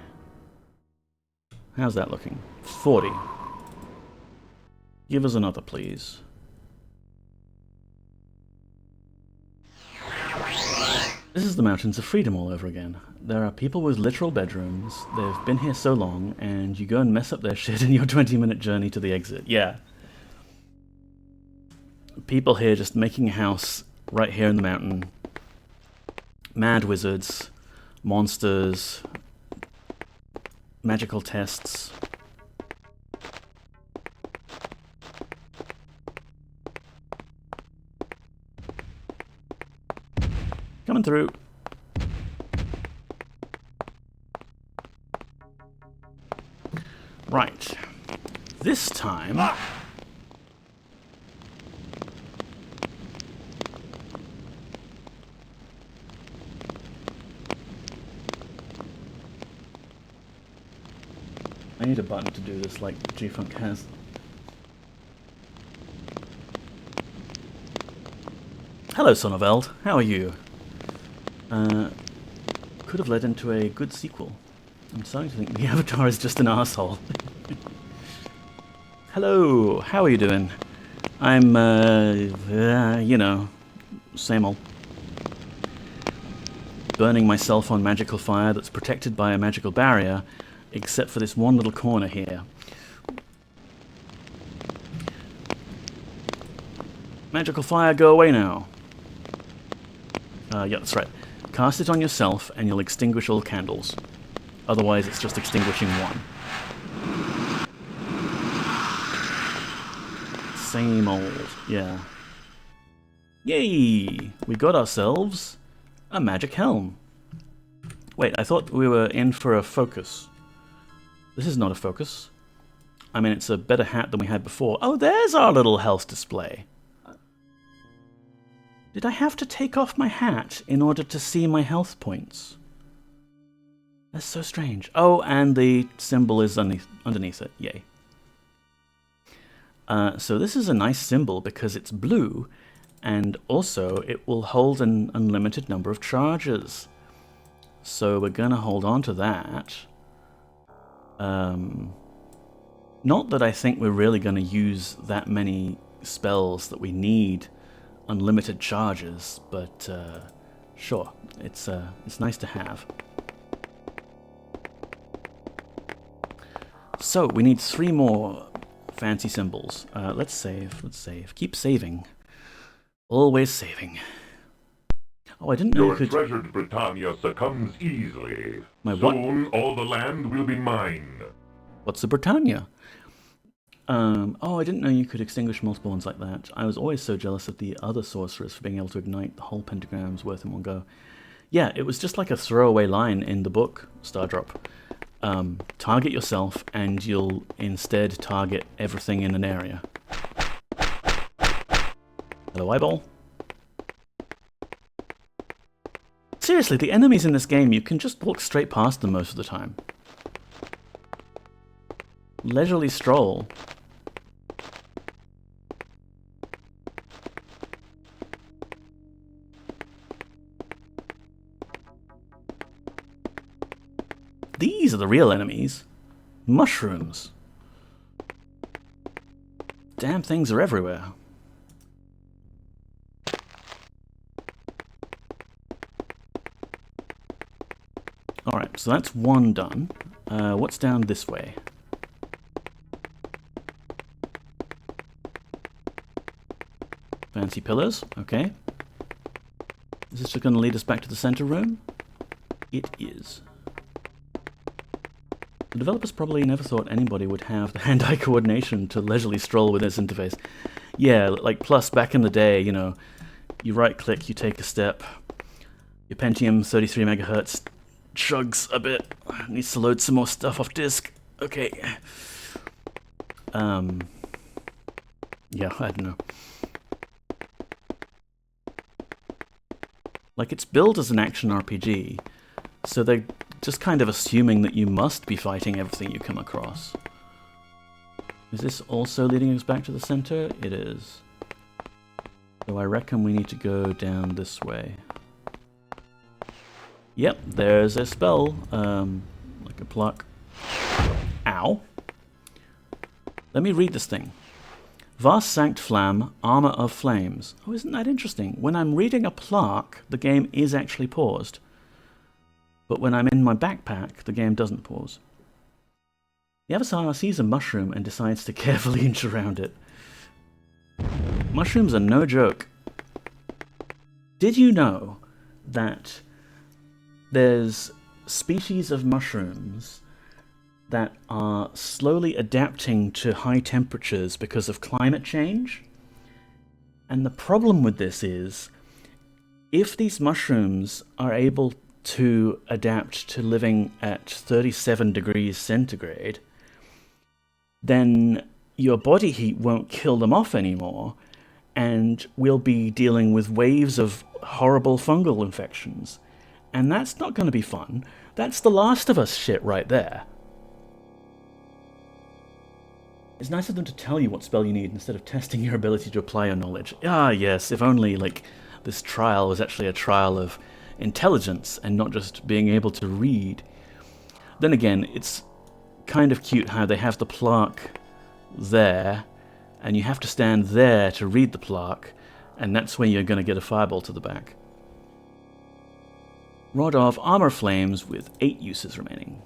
How's that looking? 40. Give us another, please. This is the Mountains of Freedom all over again. There are people with literal bedrooms, they've been here so long, and you go and mess up their shit in your 20-minute journey to the exit. Yeah. People here just making a house right here in the mountain. Mad wizards, monsters, magical tests. Coming through. Right. This time... I need a button to do this like G-Funk has. Hello, Son of Eld. How are you? Could have led into a good sequel. I'm starting to think the Avatar is just an arsehole. Hello, how are you doing? I'm, you know, same old. Burning myself on magical fire that's protected by a magical barrier, except for this one little corner here. Magical fire, go away now. Yeah, that's right. Cast it on yourself and you'll extinguish all candles. Otherwise it's just extinguishing one. Same old, yeah. Yay! We got ourselves a magic helm. Wait, I thought we were in for a focus. This is not a focus. I mean, it's a better hat than we had before. Oh, there's our little health display. Did I have to take off my hat in order to see my health points? That's so strange. Oh, and the symbol is underneath it. Yay. So this is a nice symbol because it's blue, and also it will hold an unlimited number of charges. So we're going to hold on to that. Not that I think we're really going to use that many spells that we need unlimited charges, but sure, it's nice to have. So we need 3 more fancy symbols. Let's save. Let's save. Keep saving. Always saving. Oh, I didn't know you could...
Your treasured Britannia succumbs easily.
My what?
Soon all the land will be mine.
What's the Britannia? Oh, I didn't know you could extinguish multiple ones like that. I was always so jealous of the other sorcerers for being able to ignite the whole pentagram's worth in one go. Yeah, it was just like a throwaway line in the book, Stardrop. Target yourself, and you'll instead target everything in an area. Hello, eyeball. Seriously, the enemies in this game, you can just walk straight past them most of the time. Leisurely stroll. These are the real enemies. Mushrooms. Damn things are everywhere. Alright, so that's one done. What's down this way? Fancy pillars, okay. Is this just going to lead us back to the center room? It is. The developers probably never thought anybody would have the hand-eye coordination to leisurely stroll with this interface. Yeah, like plus back in the day, you know, you right-click, you take a step, your Pentium 33 megahertz chugs a bit, needs to load some more stuff off disk. Okay. Yeah, I don't know. Like, it's billed as an action RPG, so they're just kind of assuming that you must be fighting everything you come across. Is this also leading us back to the center? It is. So I reckon we need to go down this way. Yep, there's a spell, like a pluck. Ow. Let me read this thing. Vast Sanct Flam, Armor of Flames. Oh, isn't that interesting? When I'm reading a plaque, the game is actually paused. But when I'm in my backpack, the game doesn't pause. The Avatar sees a mushroom and decides to carefully inch around it. Mushrooms are no joke. Did you know that there's species of mushrooms that are slowly adapting to high temperatures because of climate change? And the problem with this is, if these mushrooms are able to adapt to living at 37 degrees centigrade, then your body heat won't kill them off anymore, and we'll be dealing with waves of horrible fungal infections. And that's not going to be fun. That's the Last of Us shit right there. It's nice of them to tell you what spell you need instead of testing your ability to apply your knowledge. Ah, yes, if only, like, this trial was actually a trial of intelligence and not just being able to read. Then again, it's kind of cute how they have the plaque there, and you have to stand there to read the plaque, and that's when you're going to get a fireball to the back. Rod of Armor Flames with 8 uses remaining.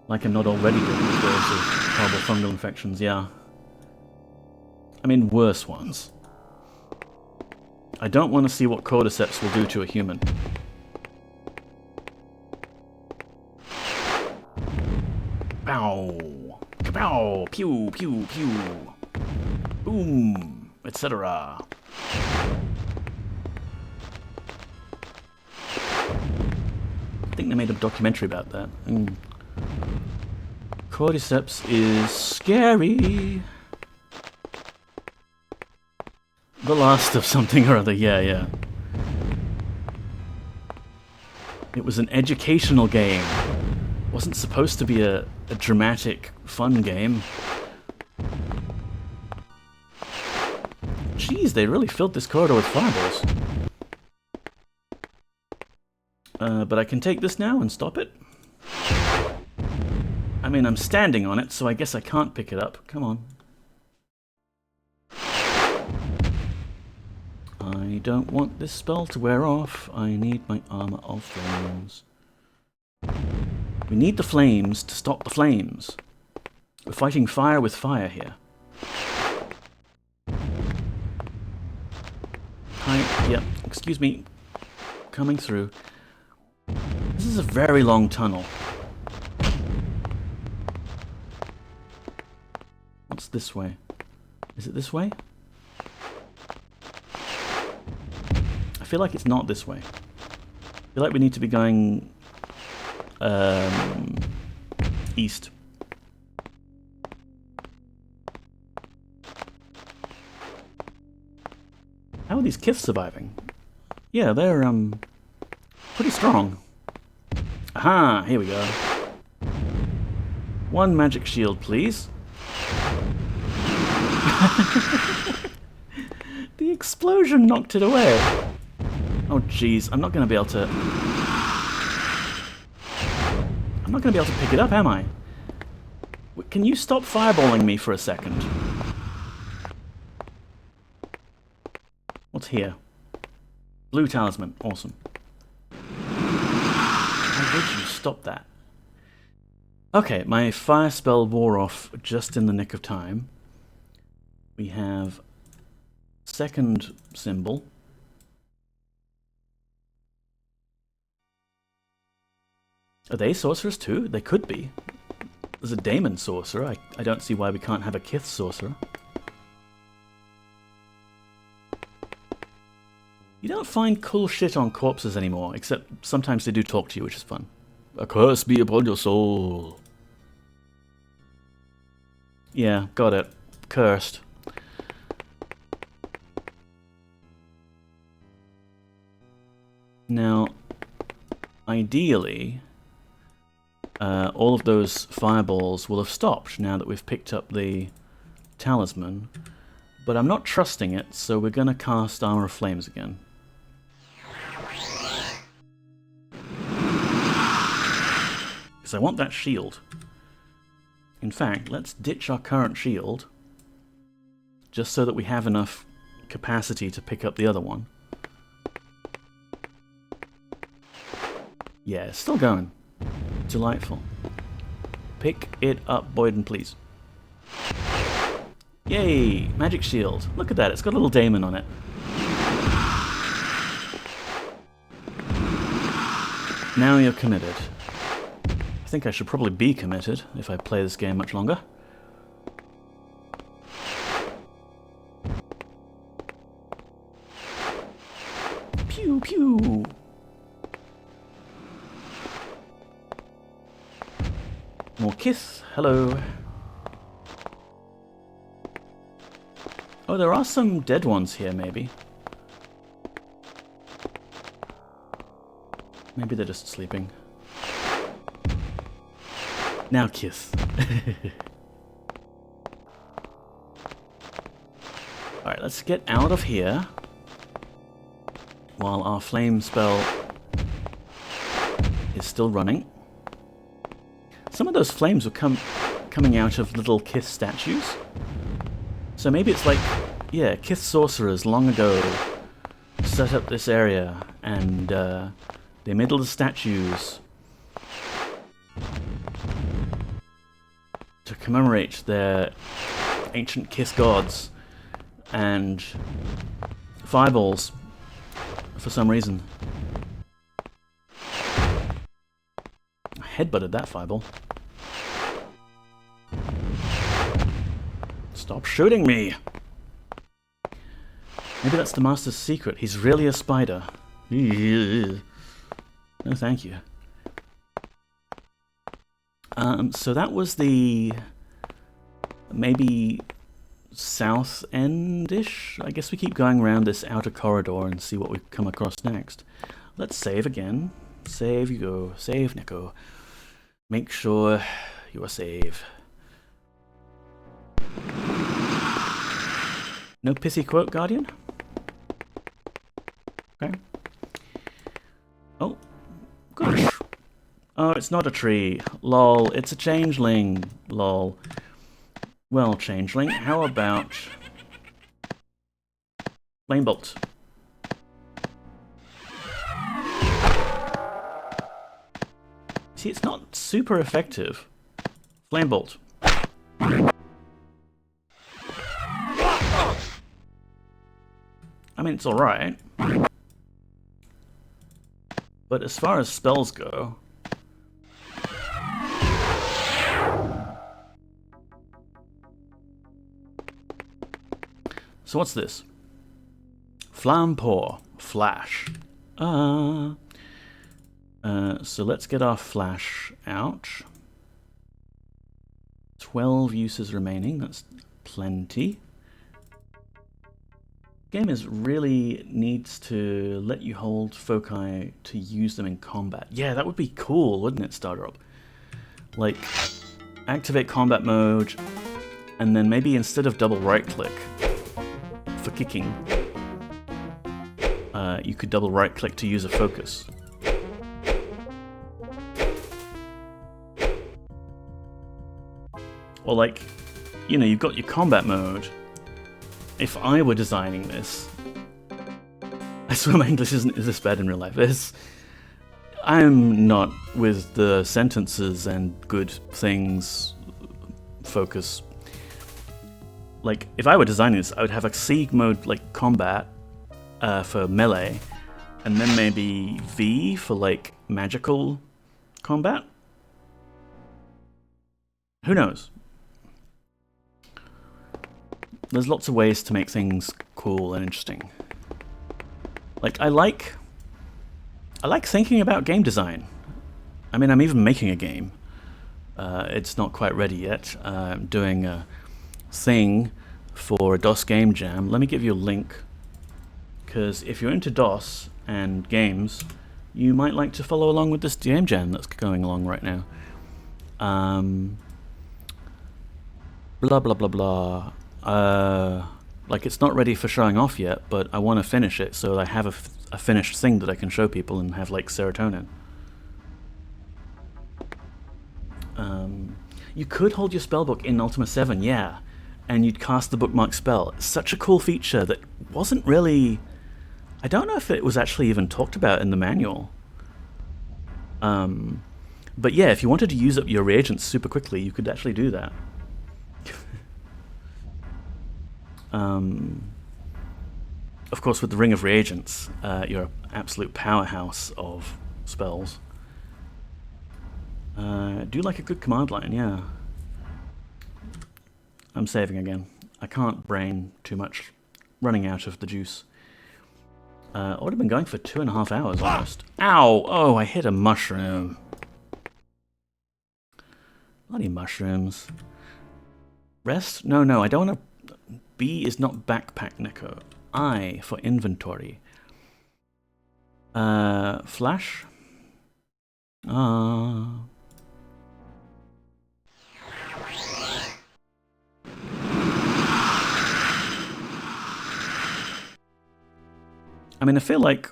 Like I'm not already getting waves of horrible fungal infections, yeah. I mean, worse ones. I don't want to see what cordyceps will do to a human. Pow! Kapow! Pew! Pew! Pew! Boom! Etc. I think they made a documentary about that. Cordyceps is scary. The last of something or other, yeah. It was an educational game. It wasn't supposed to be a dramatic, fun game. Jeez, they really filled this corridor with fireballs. But I can take this now and stop it. I mean, I'm standing on it, so I guess I can't pick it up. Come on. don't want this spell to wear off. I need my armor of flames. We need the flames to stop the flames. We're fighting fire with fire here. Hi, yep, excuse me. Coming through. This is a very long tunnel. What's this way? Is it this way? I feel like it's not this way. I feel like we need to be going east. How are these kiths surviving? Yeah, they're pretty strong. Aha, here we go. One magic shield, please. The explosion knocked it away. Oh jeez, I'm not going to be able to... I'm not going to be able to pick it up, am I? Can you stop fireballing me for a second? What's here? Blue talisman. Awesome. How did you stop that? Okay, my fire spell wore off just in the nick of time. We have second symbol. Are they sorcerers too? They could be. There's a daemon sorcerer. I don't see why we can't have a kith sorcerer. You don't find cool shit on corpses anymore, except sometimes they do talk to you, which is fun. A curse be upon your soul. Yeah, got it. Cursed. Now, ideally, all of those fireballs will have stopped now that we've picked up the talisman, but I'm not trusting it, so we're going to cast Armor of Flames again. Because I want that shield. In fact, let's ditch our current shield, just so that we have enough capacity to pick up the other one. Yeah, it's still going. Delightful. Pick it up, Boyden, please. Yay! Magic shield. Look at that, it's got a little daemon on it. Now you're committed. I think I should probably be committed if I play this game much longer. Pew pew! More kiss. Hello. Oh, there are some dead ones here, maybe. Maybe they're just sleeping. Now kiss. Alright, let's get out of here while our flame spell is still running. Some of those flames were coming out of little Kith statues. So maybe it's like, yeah, Kith sorcerers long ago set up this area and they made little statues to commemorate their ancient Kith gods and fireballs for some reason. I headbutted that fireball. Stop shooting me! Maybe that's the Master's secret. He's really a spider. No, thank you. So that was the maybe south end-ish? I guess we keep going around this outer corridor and see what we come across next. Let's save again. Save you go. Save, Nico. Make sure you are safe. No pissy quote, Guardian? Okay. Oh. Gosh. Oh, it's not a tree. Lol. It's a changeling. Lol. Well, changeling, how about Flame Bolt? See, it's not super effective. Flame Bolt. I mean, it's alright. But as far as spells go... So what's this? Flampour. Flash. So let's get our flash out. 12 uses remaining. That's plenty. Game really needs to let you hold foci to use them in combat. Yeah, that would be cool, wouldn't it, Stardrop? Like, activate combat mode, and then maybe instead of double right-click for kicking, you could double right-click to use a focus. Or like, you know, you've got your combat mode. If I were designing this, I swear my English isn't this bad in real life. I'm not with the sentences and good things focus. Like, if I were designing this, I would have a C mode like combat for melee, and then maybe V for like magical combat. Who knows? There's lots of ways to make things cool and interesting. Like, I like thinking about game design. I mean, I'm even making a game. It's not quite ready yet. I'm doing a thing for a DOS game jam. Let me give you a link, because if you're into DOS and games, you might like to follow along with this game jam that's going along right now. Blah blah blah blah. Like, it's not ready for showing off yet, but I want to finish it so I have a finished thing that I can show people and have like serotonin. You could hold your spellbook in Ultima VII, yeah, and you'd cast the bookmark spell. It's such a cool feature that wasn't really... I don't know if it was actually even talked about in the manual. But yeah, if you wanted to use up your reagents super quickly, you could actually do that. Of course, with the Ring of Reagents, you're an absolute powerhouse of spells. Do like a good command line, yeah. I'm saving again. I can't brain too much. Running out of the juice. I would have been going for 2.5 hours almost. Ow! Oh, I hit a mushroom. Bloody mushrooms. Rest? No, I don't want to... B is not backpack, Neko. I for inventory. Flash? I mean, I feel like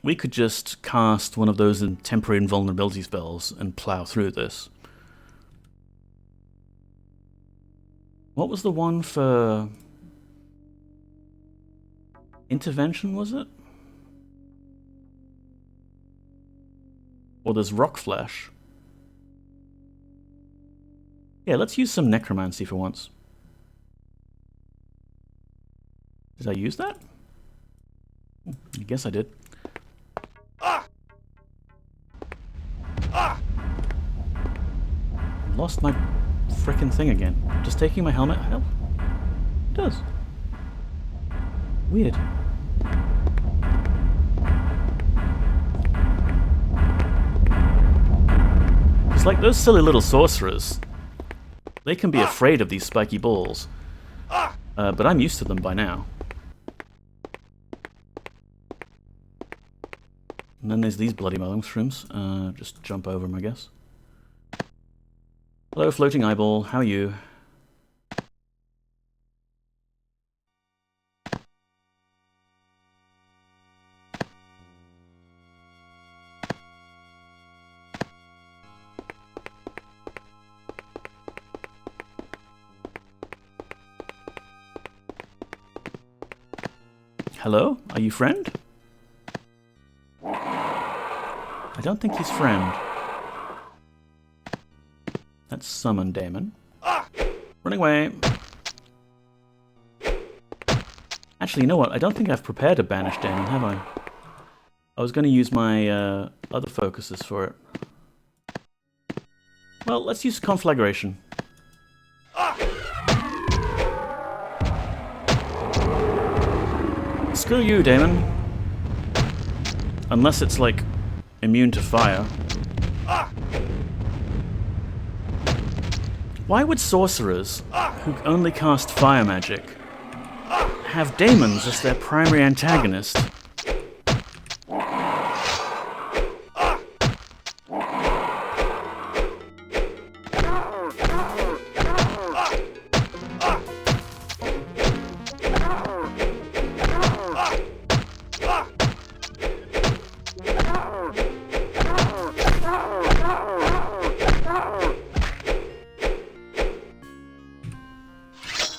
we could just cast one of those temporary invulnerability spells and plow through this. What was the one for... Intervention, was it? Or there's Rock Flesh. Yeah, let's use some Necromancy for once. Did I use that? I guess I did. Lost my frickin' thing again. Just taking my helmet help? It does. Weird. It's like those silly little sorcerers. They can be afraid of these spiky balls. But I'm used to them by now. And then there's these bloody mushrooms. Just jump over them, I guess. Hello, floating eyeball. How are you? Hello? Are you friend? I don't think he's friend. Let's summon Damon. Running away. Actually, you know what? I don't think I've prepared a Banish Damon, have I? I was going to use my other focuses for it. Well, let's use Conflagration. Screw you, Damon. Unless it's, like, immune to fire. Why would sorcerers, who only cast fire magic, have daemons as their primary antagonist?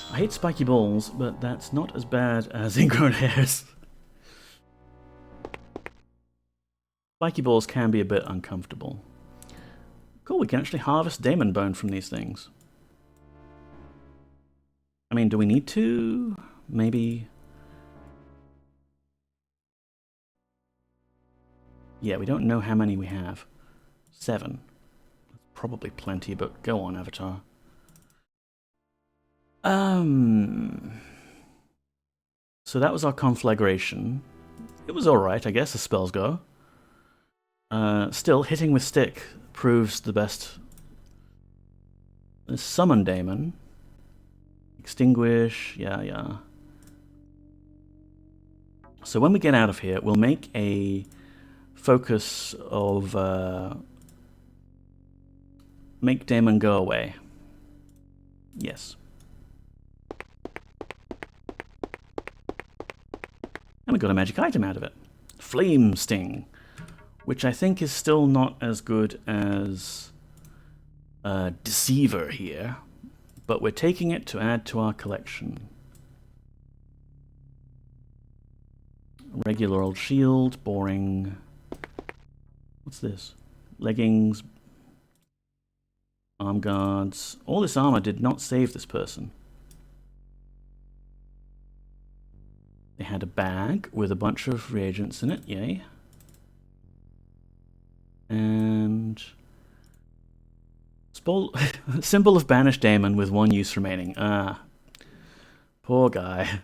I hate spiky balls, but that's not as bad as ingrown hairs. Spiky balls can be a bit uncomfortable. Cool, we can actually harvest Daemon Bone from these things. I mean, do we need to? Maybe... Yeah, we don't know how many we have. 7. That's probably plenty, but go on, Avatar. So that was our Conflagration. It was alright, I guess, as spells go. Still, hitting with stick proves the best. Let's summon Daemon. Extinguish, yeah. So when we get out of here, we'll make a focus of make Daemon go away. Yes. And we got a magic item out of it. Flame Sting, which I think is still not as good as Deceiver here, but we're taking it to add to our collection. Regular old shield, boring. What's this? Leggings, arm guards. All this armor did not save this person. They had a bag with a bunch of reagents in it, yay. And symbol of banished Daemon with 1 use remaining. Ah, poor guy.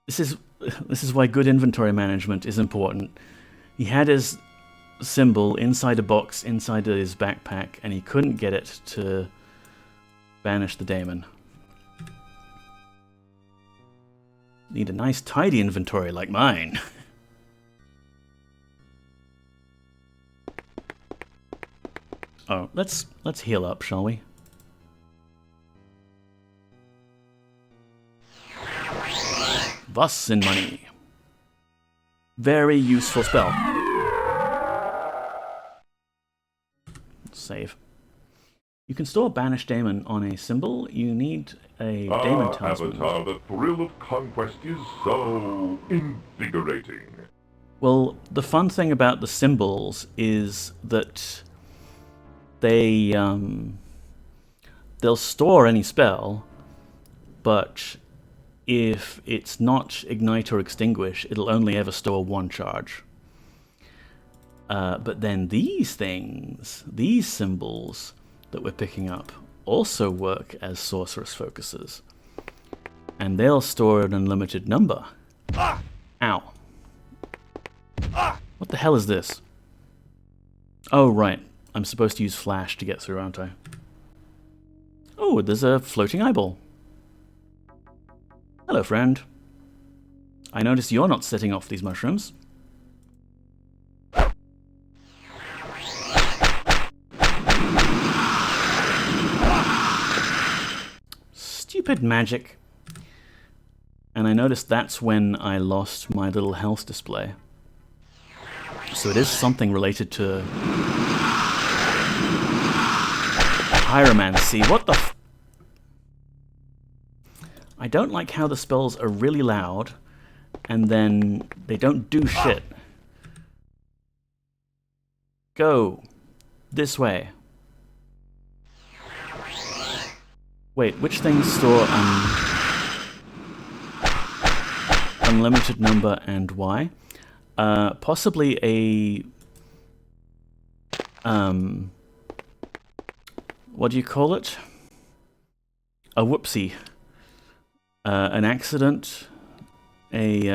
This is why good inventory management is important. He had his symbol inside a box inside his backpack, and he couldn't get it to banish the Daemon. Need a nice tidy inventory like mine. Oh, let's heal up, shall we? Bus in money. Very useful spell. Save. You can store Banished Daemon on a symbol. You need a Daemon Talisman.
Avatar, the thrill of conquest is so invigorating.
Well, the fun thing about the symbols is that they'll store any spell, but if it's not ignite or extinguish, it'll only ever store 1 charge. But then these things, these symbols that we're picking up, also work as sorceress focuses. And they'll store an unlimited number. Ow. What the hell is this? Oh, right. I'm supposed to use flash to get through, aren't I? Oh, there's a floating eyeball. Hello, friend. I notice you're not setting off these mushrooms. Stupid magic. And I noticed that's when I lost my little health display. So it is something related to pyromancy. What the f... I don't like how the spells are really loud and then they don't do shit. Go this way. Wait, which things store unlimited number and why? Possibly a... what do you call it? A whoopsie. An accident. A...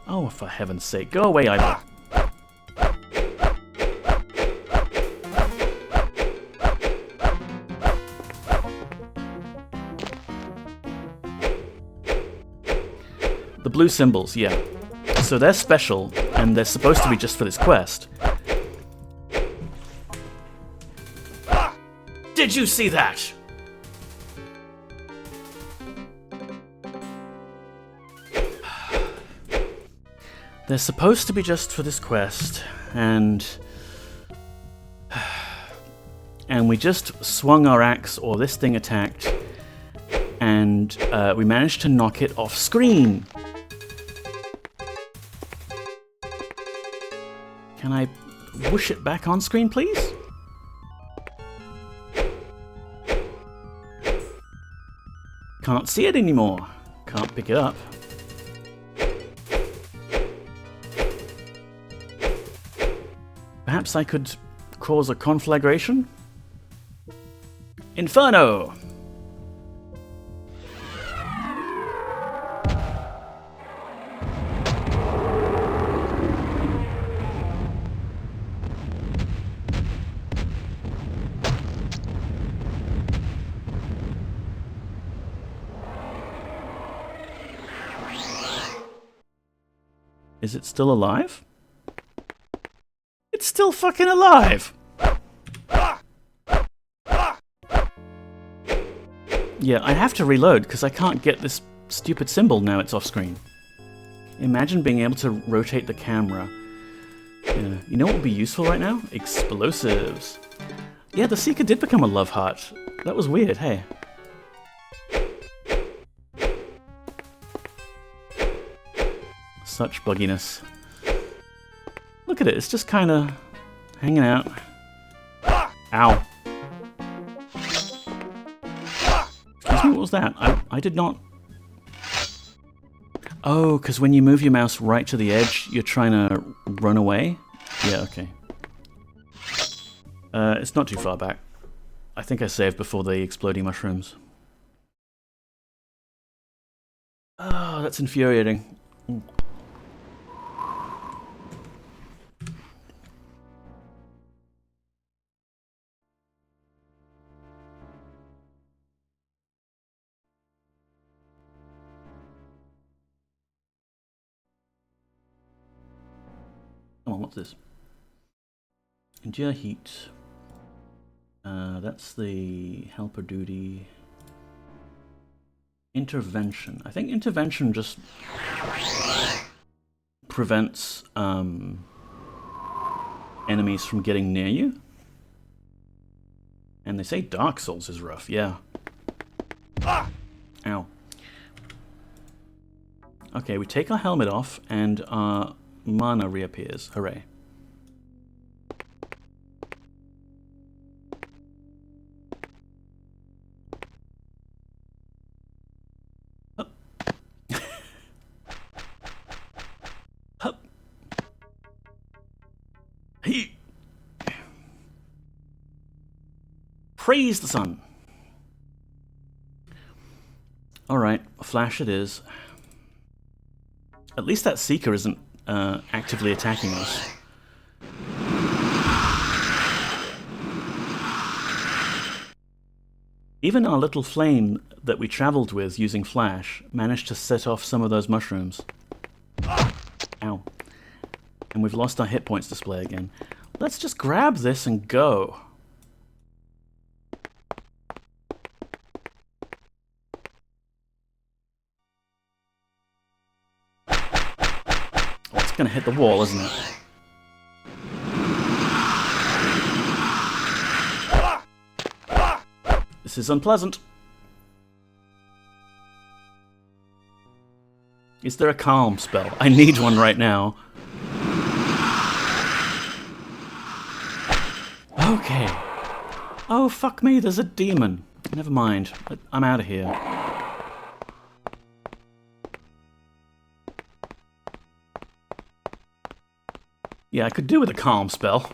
oh, for heaven's sake. Go away, Ivor. The blue symbols, yeah. So they're special, and they're supposed to be just for this quest. Did you see that? They're supposed to be just for this quest, and we just swung our axe, or this thing attacked, and we managed to knock it off screen. Can I whoosh it back on screen, please? Can't see it anymore. Can't pick it up. Perhaps I could cause a conflagration? Inferno! Is it still alive? It's still fucking alive! Yeah, I have to reload because I can't get this stupid symbol now it's off screen. Imagine being able to rotate the camera. Yeah. You know what would be useful right now? Explosives. Yeah, the Seeker did become a love heart. That was weird, hey. Such bugginess. Look at it, it's just kind of hanging out. Ow. Excuse me, what was that? I did not... Oh, because when you move your mouse right to the edge, you're trying to run away? Yeah, okay. It's not too far back. I think I saved before the exploding mushrooms. Oh, that's infuriating. Come on, what's this? Endure heat. That's the helper duty. Intervention. I think intervention just prevents enemies from getting near you. And they say Dark Souls is rough, yeah. Ow. Okay, we take our helmet off and our mana reappears. Hooray. Hup. Hup. Hey. Praise the sun. Alright, flash it is. At least that Seeker isn't actively attacking us. Even our little flame that we traveled with using flash managed to set off some of those mushrooms. Ow. And we've lost our hit points display again. Let's just grab this and go. Gonna hit the wall, isn't it? This is unpleasant. Is there a calm spell? I need one right now. Okay. Oh, fuck me, there's a demon. Never mind. I'm out of here. Yeah, I could do with a calm spell.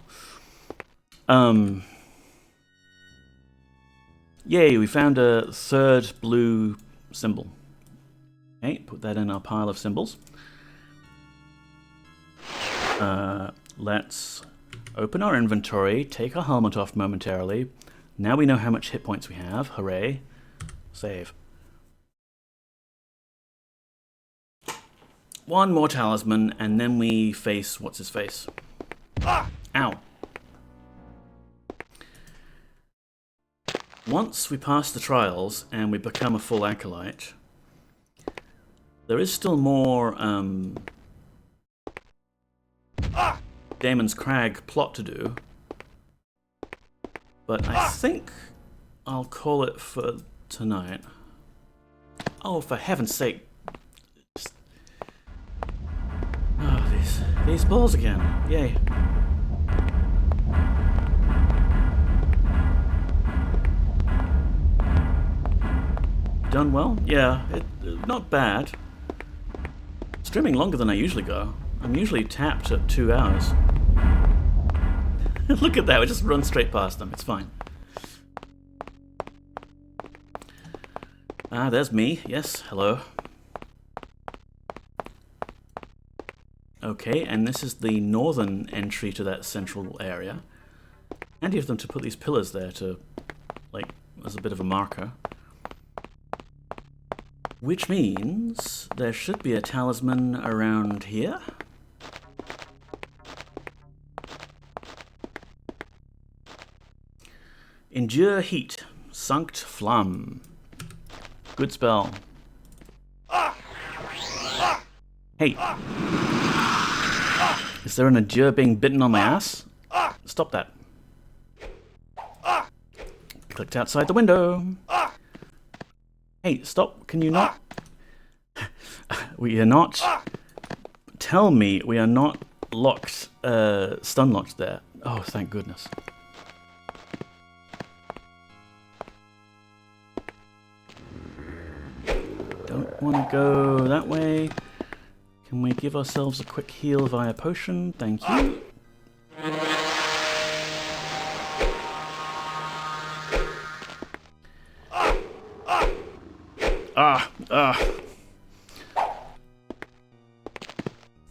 Yay, we found a third blue symbol. Okay, put that in our pile of symbols. Let's open our inventory, take our helmet off momentarily. Now we know how much hit points we have. Hooray. Save. One more talisman, and then we face what's-his-face. Ow. Once we pass the trials and we become a full acolyte, there is still more Daemon's Crag plot to do, but I think I'll call it for tonight. Oh, for heaven's sake. Oh, these balls again. Yay. Done well? Yeah, not bad. Streaming longer than I usually go. I'm usually tapped at 2 hours. Look at that, we just run straight past them. It's fine. Ah, there's me. Yes, hello. Okay, and this is the northern entry to that central area. Handy of them to put these pillars there to, like, as a bit of a marker. Which means there should be a talisman around here. Endure Heat. Sanct Flamme. Good spell. Hey. Is there an endure being bitten on my ass? Stop that. Clicked outside the window. Hey, stop. Can you not? We are not... Tell me we are not locked, stun locked there. Oh, thank goodness. Don't want to go that way. Can we give ourselves a quick heal via potion? Thank you.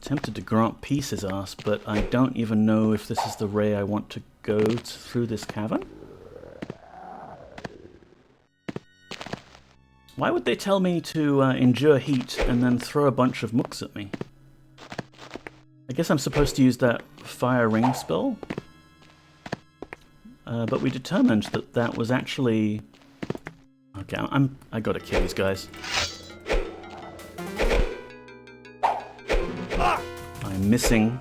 Tempted to grant peace his ass, but I don't even know if this is the way I want to go through this cavern. Why would they tell me to endure heat and then throw a bunch of mooks at me? I guess I'm supposed to use that fire ring spell? But we determined that that was actually... Okay, I gotta kill these guys. I'm missing...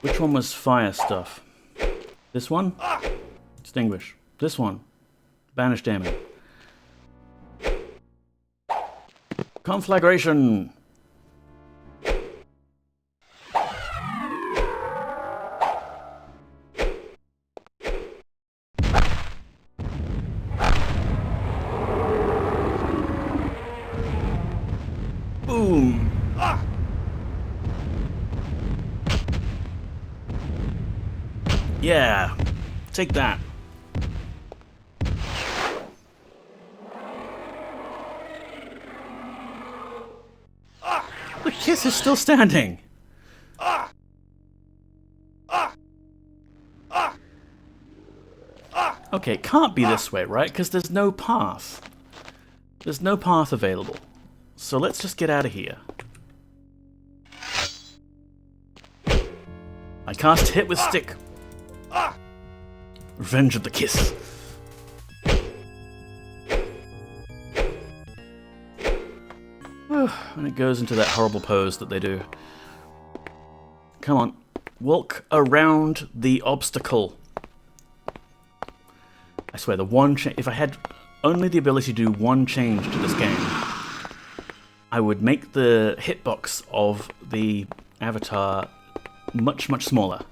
Which one was fire stuff? This one? Extinguish. This one? Banish Daemon. Conflagration! Boom! Yeah! Take that! The kiss is still standing! Okay, it can't be this way, right? Because there's no path. There's no path available. So let's just get out of here. I cast hit with stick. Revenge of the kiss. And it goes into that horrible pose that they do. Come on. Walk around the obstacle. I swear, the one if I had only the ability to do one change to this game, I would make the hitbox of the avatar much, much smaller.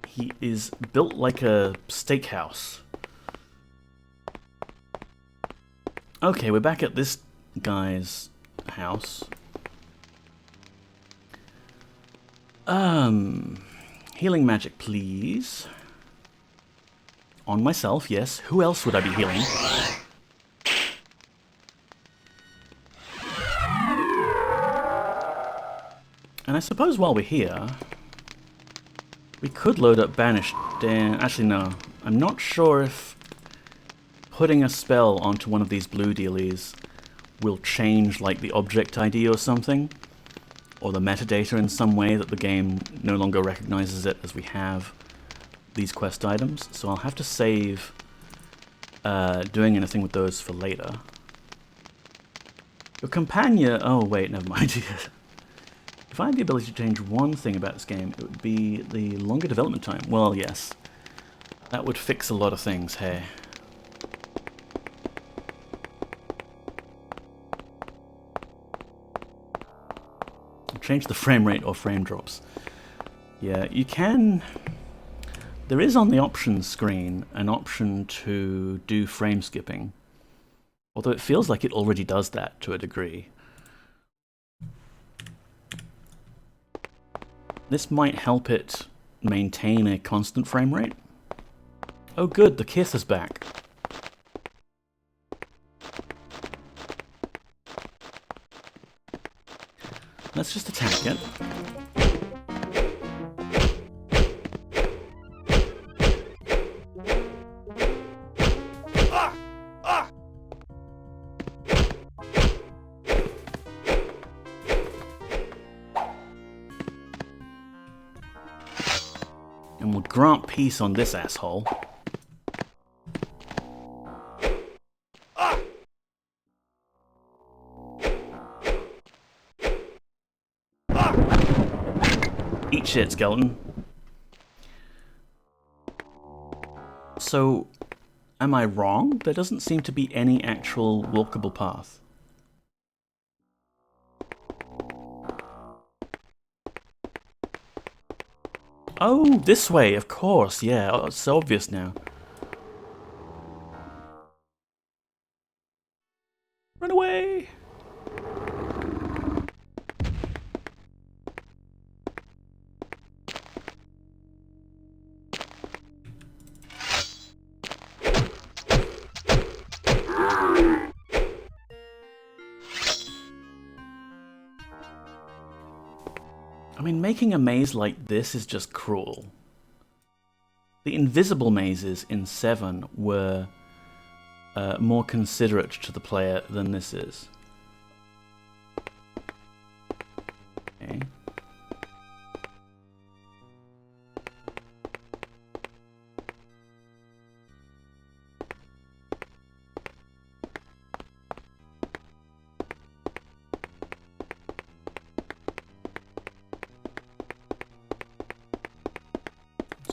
He is built like a steakhouse. Okay, we're back at this guy's house. Healing magic, please. On myself, yes. Who else would I be healing? And I suppose while we're here, we could load up Banished. Actually, no. I'm not sure if putting a spell onto one of these blue dealies will change, like, the object ID or something, or the metadata in some way that the game no longer recognizes it as we have these quest items. So I'll have to save doing anything with those for later. Your companion... Oh, wait, never mind. If I had the ability to change one thing about this game, it would be the longer development time. Well, yes. That would fix a lot of things, hey. Change the frame rate or frame drops. Yeah, you can... There is on the options screen an option to do frame skipping. Although it feels like it already does that to a degree. This might help it maintain a constant frame rate. Oh good, the kiss is back. Let's just attack it. And we'll grant peace on this asshole. Eat shit, skeleton. So, am I wrong? There doesn't seem to be any actual walkable path. Oh, this way, of course, yeah. Oh, it's so obvious now. Run away! I mean, making a maze like this is just cruel. The invisible mazes in 7 were more considerate to the player than this is. Okay.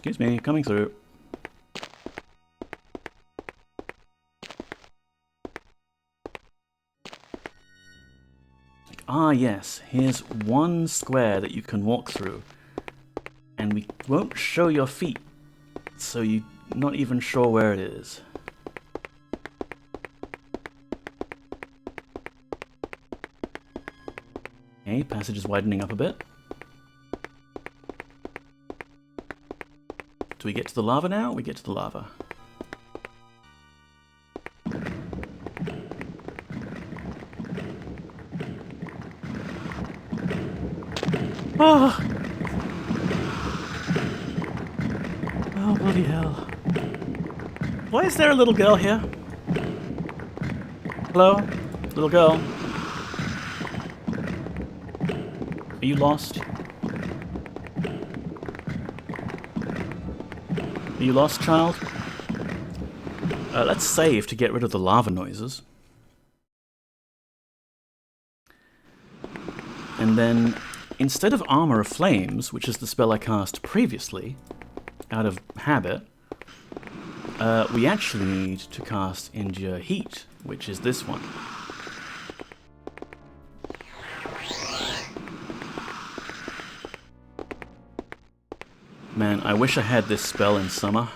Excuse me, coming through. Ah yes, here's one square that you can walk through. And we won't show your feet, so you're not even sure where it is. Okay, passage is widening up a bit. Do we get to the lava now? We get to the lava. Oh! Oh, bloody hell. Why is there a little girl here? Hello? Little girl? Are you lost? Are you lost, child? Let's save to get rid of the lava noises. And then, instead of Armor of Flames, which is the spell I cast previously, out of habit, we actually need to cast Endure Heat, which is this one. Man, I wish I had this spell in summer.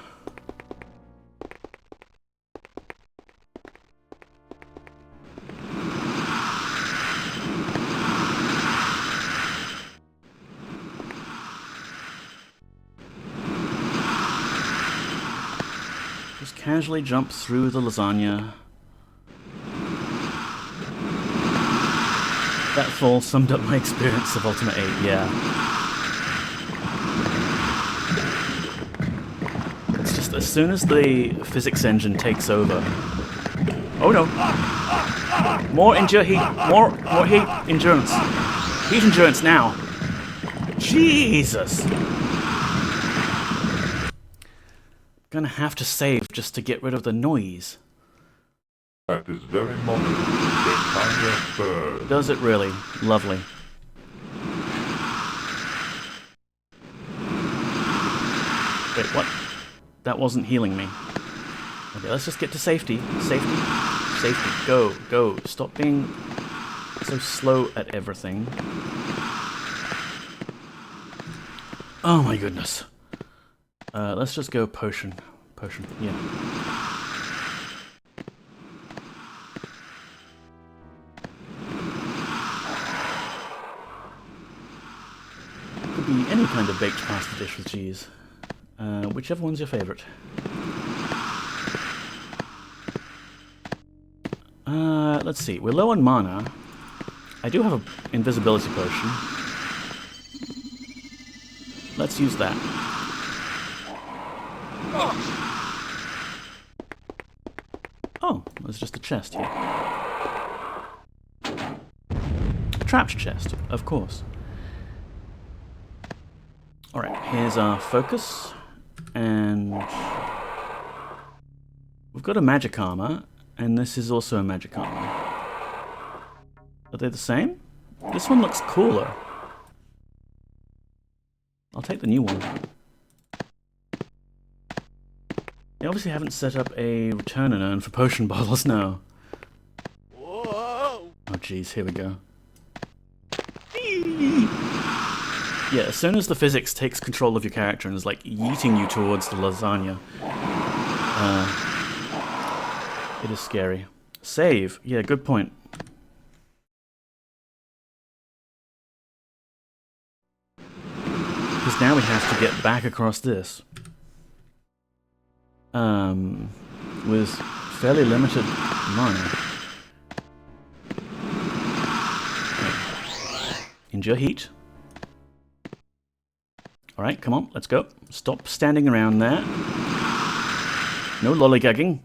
casually jump through the lasagna. That fall summed up my experience of Ultima VIII, yeah. It's just as soon as the physics engine takes over... Oh no! More endure heat! More heat endurance! Heat endurance now! Jesus! Gonna have to save just to get rid of the noise.
At this very moment, the tiniest bird.
Does it really? Lovely. Wait, what? That wasn't healing me. Okay, let's just get to safety. Safety. Safety. Go. Go. Stop being so slow at everything. Oh my goodness. Let's just go potion. Potion, yeah. Could be any kind of baked pasta dish with cheese. Whichever one's your favorite. Let's see. We're low on mana. I do have an invisibility potion. Let's use that. Oh, there's just a chest here. A trapped chest, of course. Alright, here's our focus. And we've got a magic armor, and this is also a magic armor. Are they the same? This one looks cooler. I'll take the new one. They obviously haven't set up a return and earn for potion bottles now. Whoa. Oh jeez, here we go. Yeah, as soon as the physics takes control of your character and is like yeeting you towards the lasagna, it is scary. Save. Yeah, good point. Because now we have to get back across this. With fairly limited mana. Endure heat. Alright, come on, let's go. Stop standing around there. No lollygagging.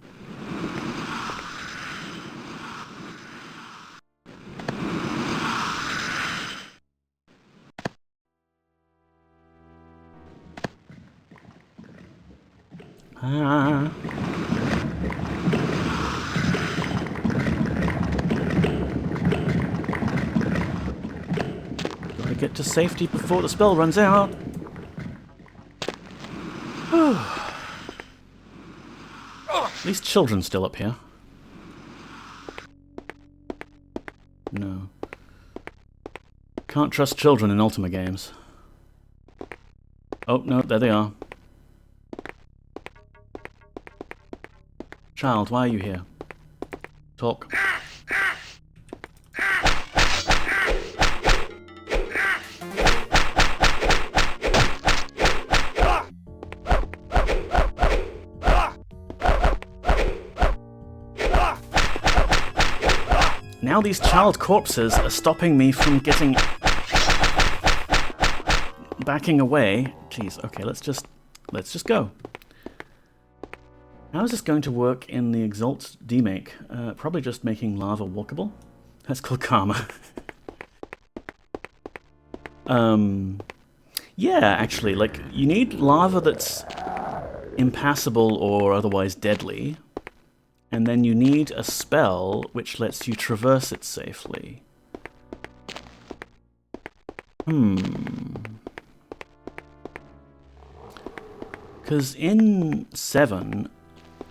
Ah. Gotta get to safety before the spell runs out. At least children's still up here. No. Can't trust children in Ultima games. Oh, no, there they are. Child, why are you here? Talk. Now these child corpses are stopping me from getting... backing away. Jeez, okay, let's just go. How is this going to work in the Exalt demake? Probably just making lava walkable. That's called karma. Yeah, actually, like, you need lava that's impassable or otherwise deadly. And then you need a spell which lets you traverse it safely. Because in 7,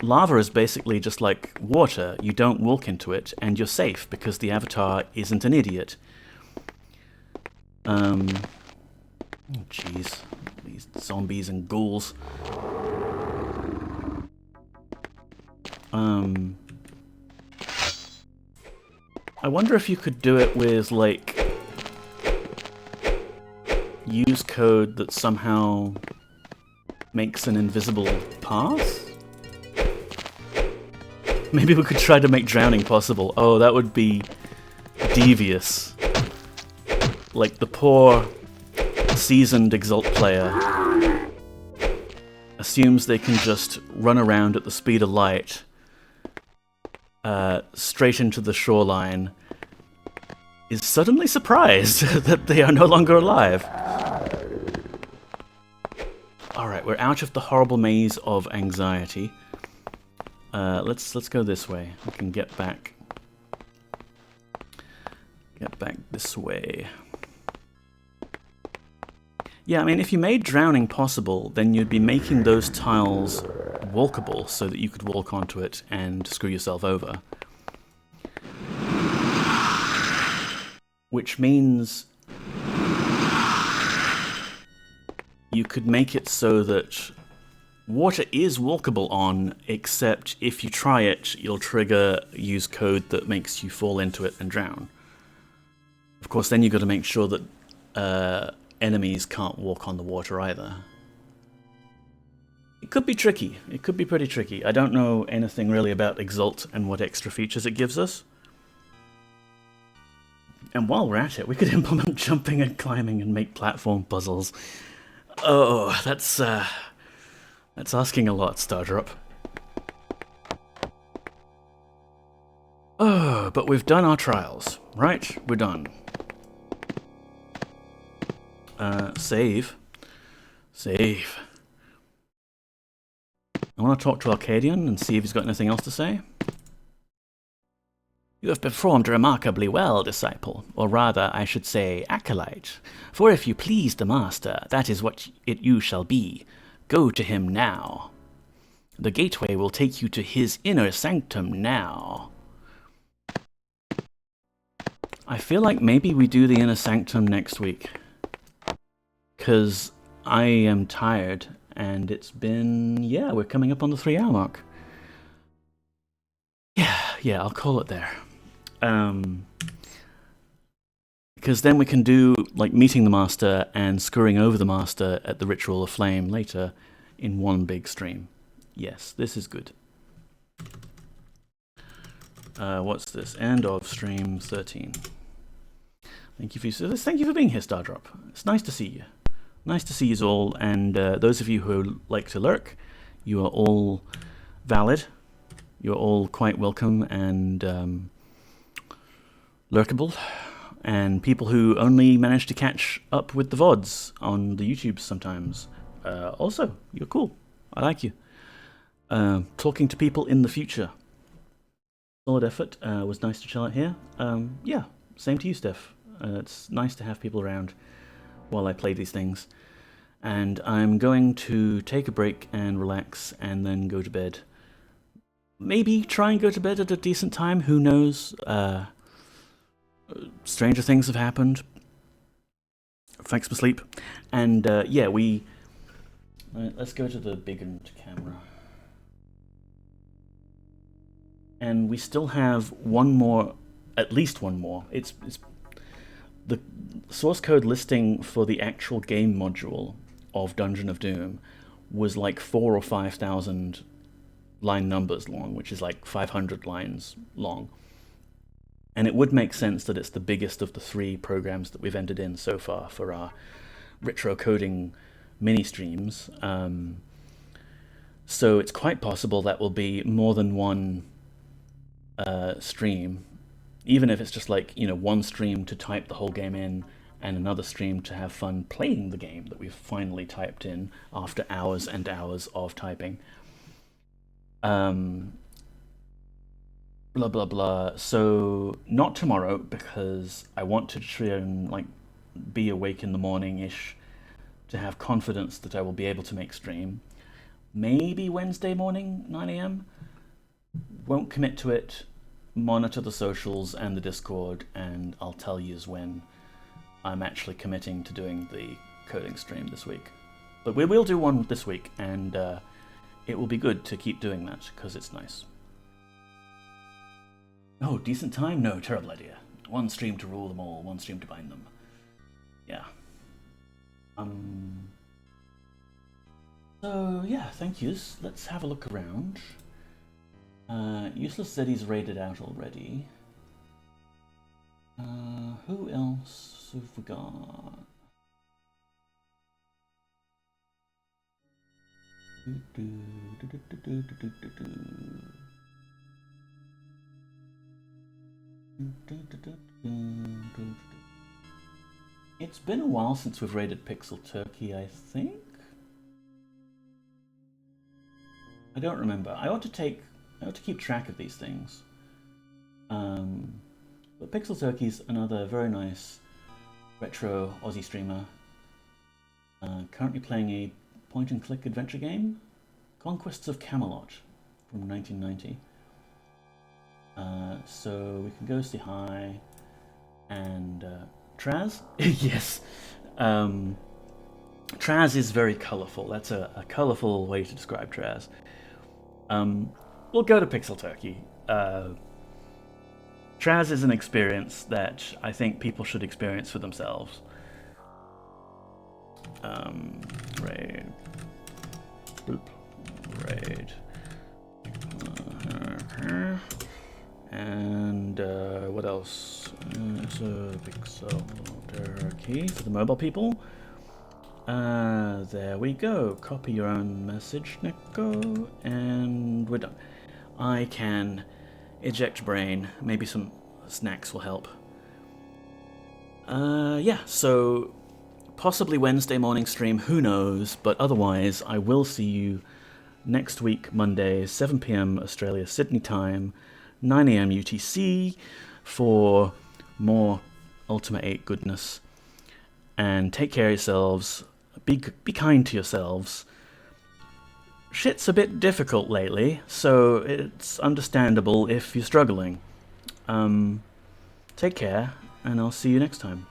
lava is basically just like water. You don't walk into it, and you're safe because the avatar isn't an idiot. Oh, jeez. These zombies and ghouls. I wonder if you could do it with, like, use code that somehow makes an invisible path? Maybe we could try to make drowning possible. Oh, that would be devious. Like the poor seasoned Exalt player assumes they can just run around at the speed of light straight into the shoreline, is suddenly surprised that they are no longer alive. Alright, we're out of the horrible maze of anxiety. Let's go this way. We can get back this way. Yeah, I mean, if you made drowning possible, then you'd be making those tiles walkable so that you could walk onto it and screw yourself over. Which means you could make it so that water is walkable on, except if you try it, you'll use code that makes you fall into it and drown. Of course, then you've got to make sure that enemies can't walk on the water either. It could be tricky. It could be pretty tricky. I don't know anything really about Exalt and what extra features it gives us. And while we're at it, we could implement jumping and climbing and make platform puzzles. Oh, that's asking a lot, Stardrop. Oh, but we've done our trials, right? We're done. Save. Save. I want to talk to Arcadion and see if he's got anything else to say. You have performed remarkably well, disciple, or rather, I should say, acolyte. For if you please the master, that is what you shall be. Go to him now. The gateway will take you to his inner sanctum now. I feel like maybe we do the inner sanctum next week. Because I am tired, and it's been... yeah, we're coming up on the 3-hour mark. Yeah, I'll call it there. Because then we can do, like, meeting the Master and screwing over the Master at the Ritual of Flame later in one big stream. Yes, this is good. What's this? End of stream 13. Thank you for being here, Stardrop. It's nice to see you. Nice to see you all, and those of you who like to lurk, you are all valid. You're all quite welcome and lurkable. And people who only manage to catch up with the VODs on the YouTube sometimes. Also, you're cool. I like you. Talking to people in the future. Solid effort. Was nice to chill out here. Yeah, same to you, Steph. It's nice to have people around while I play these things. And I'm going to take a break and relax and then go to bed. Maybe try and go to bed at a decent time. Who knows? Stranger things have happened. Thanks for sleep. And yeah, let's go to the bigger camera. And we still have one more, at least one more. It's the source code listing for the actual game module of Dungeon of Doom was like 4,000 or 5,000 line numbers long, which is like 500 lines long. And it would make sense that it's the biggest of the 3 programs that we've entered in so far for our retro coding mini streams. So it's quite possible that will be more than one stream, even if it's just like, you know, one stream to type the whole game in and another stream to have fun playing the game that we've finally typed in after hours and hours of typing. Blah blah blah. So not tomorrow, because I want to try and like be awake in the morning-ish to have confidence that I will be able to make stream. Maybe Wednesday morning, 9 AM. Won't commit to it. Monitor the socials and the Discord, and I'll tell you when I'm actually committing to doing the coding stream this week. But we will do one this week, and it will be good to keep doing that, because it's nice. Oh, decent time? No, terrible idea. One stream to rule them all, one stream to bind them. Yeah. So, yeah, thank yous. Let's have a look around. Useless Zeddy's raided out already. Who else have we got? It's been a while since we've raided Pixel Turkey, I think. I don't remember. I ought to keep track of these things. But Pixel Turkey's another very nice retro Aussie streamer. Currently playing a point-and-click adventure game, Conquests of Camelot, from 1990. So we can go say hi, and Traz? Yes. Traz is very colourful. That's a colourful way to describe Traz. We'll go to Pixel Turkey. Traz is an experience that I think people should experience for themselves. Raid. Boop. Raid. And what else? So Pixel Turkey for the mobile people. There we go. Copy your own message, Nico, and we're done. I can eject brain. Maybe some snacks will help. Yeah, so possibly Wednesday morning stream, who knows, but otherwise I will see you next week, Monday, 7 p.m. Australia Sydney time, 9 a.m. UTC, for more Ultima VIII goodness. And take care of yourselves. Be kind to yourselves. Shit's a bit difficult lately, so it's understandable if you're struggling. Take care, and I'll see you next time.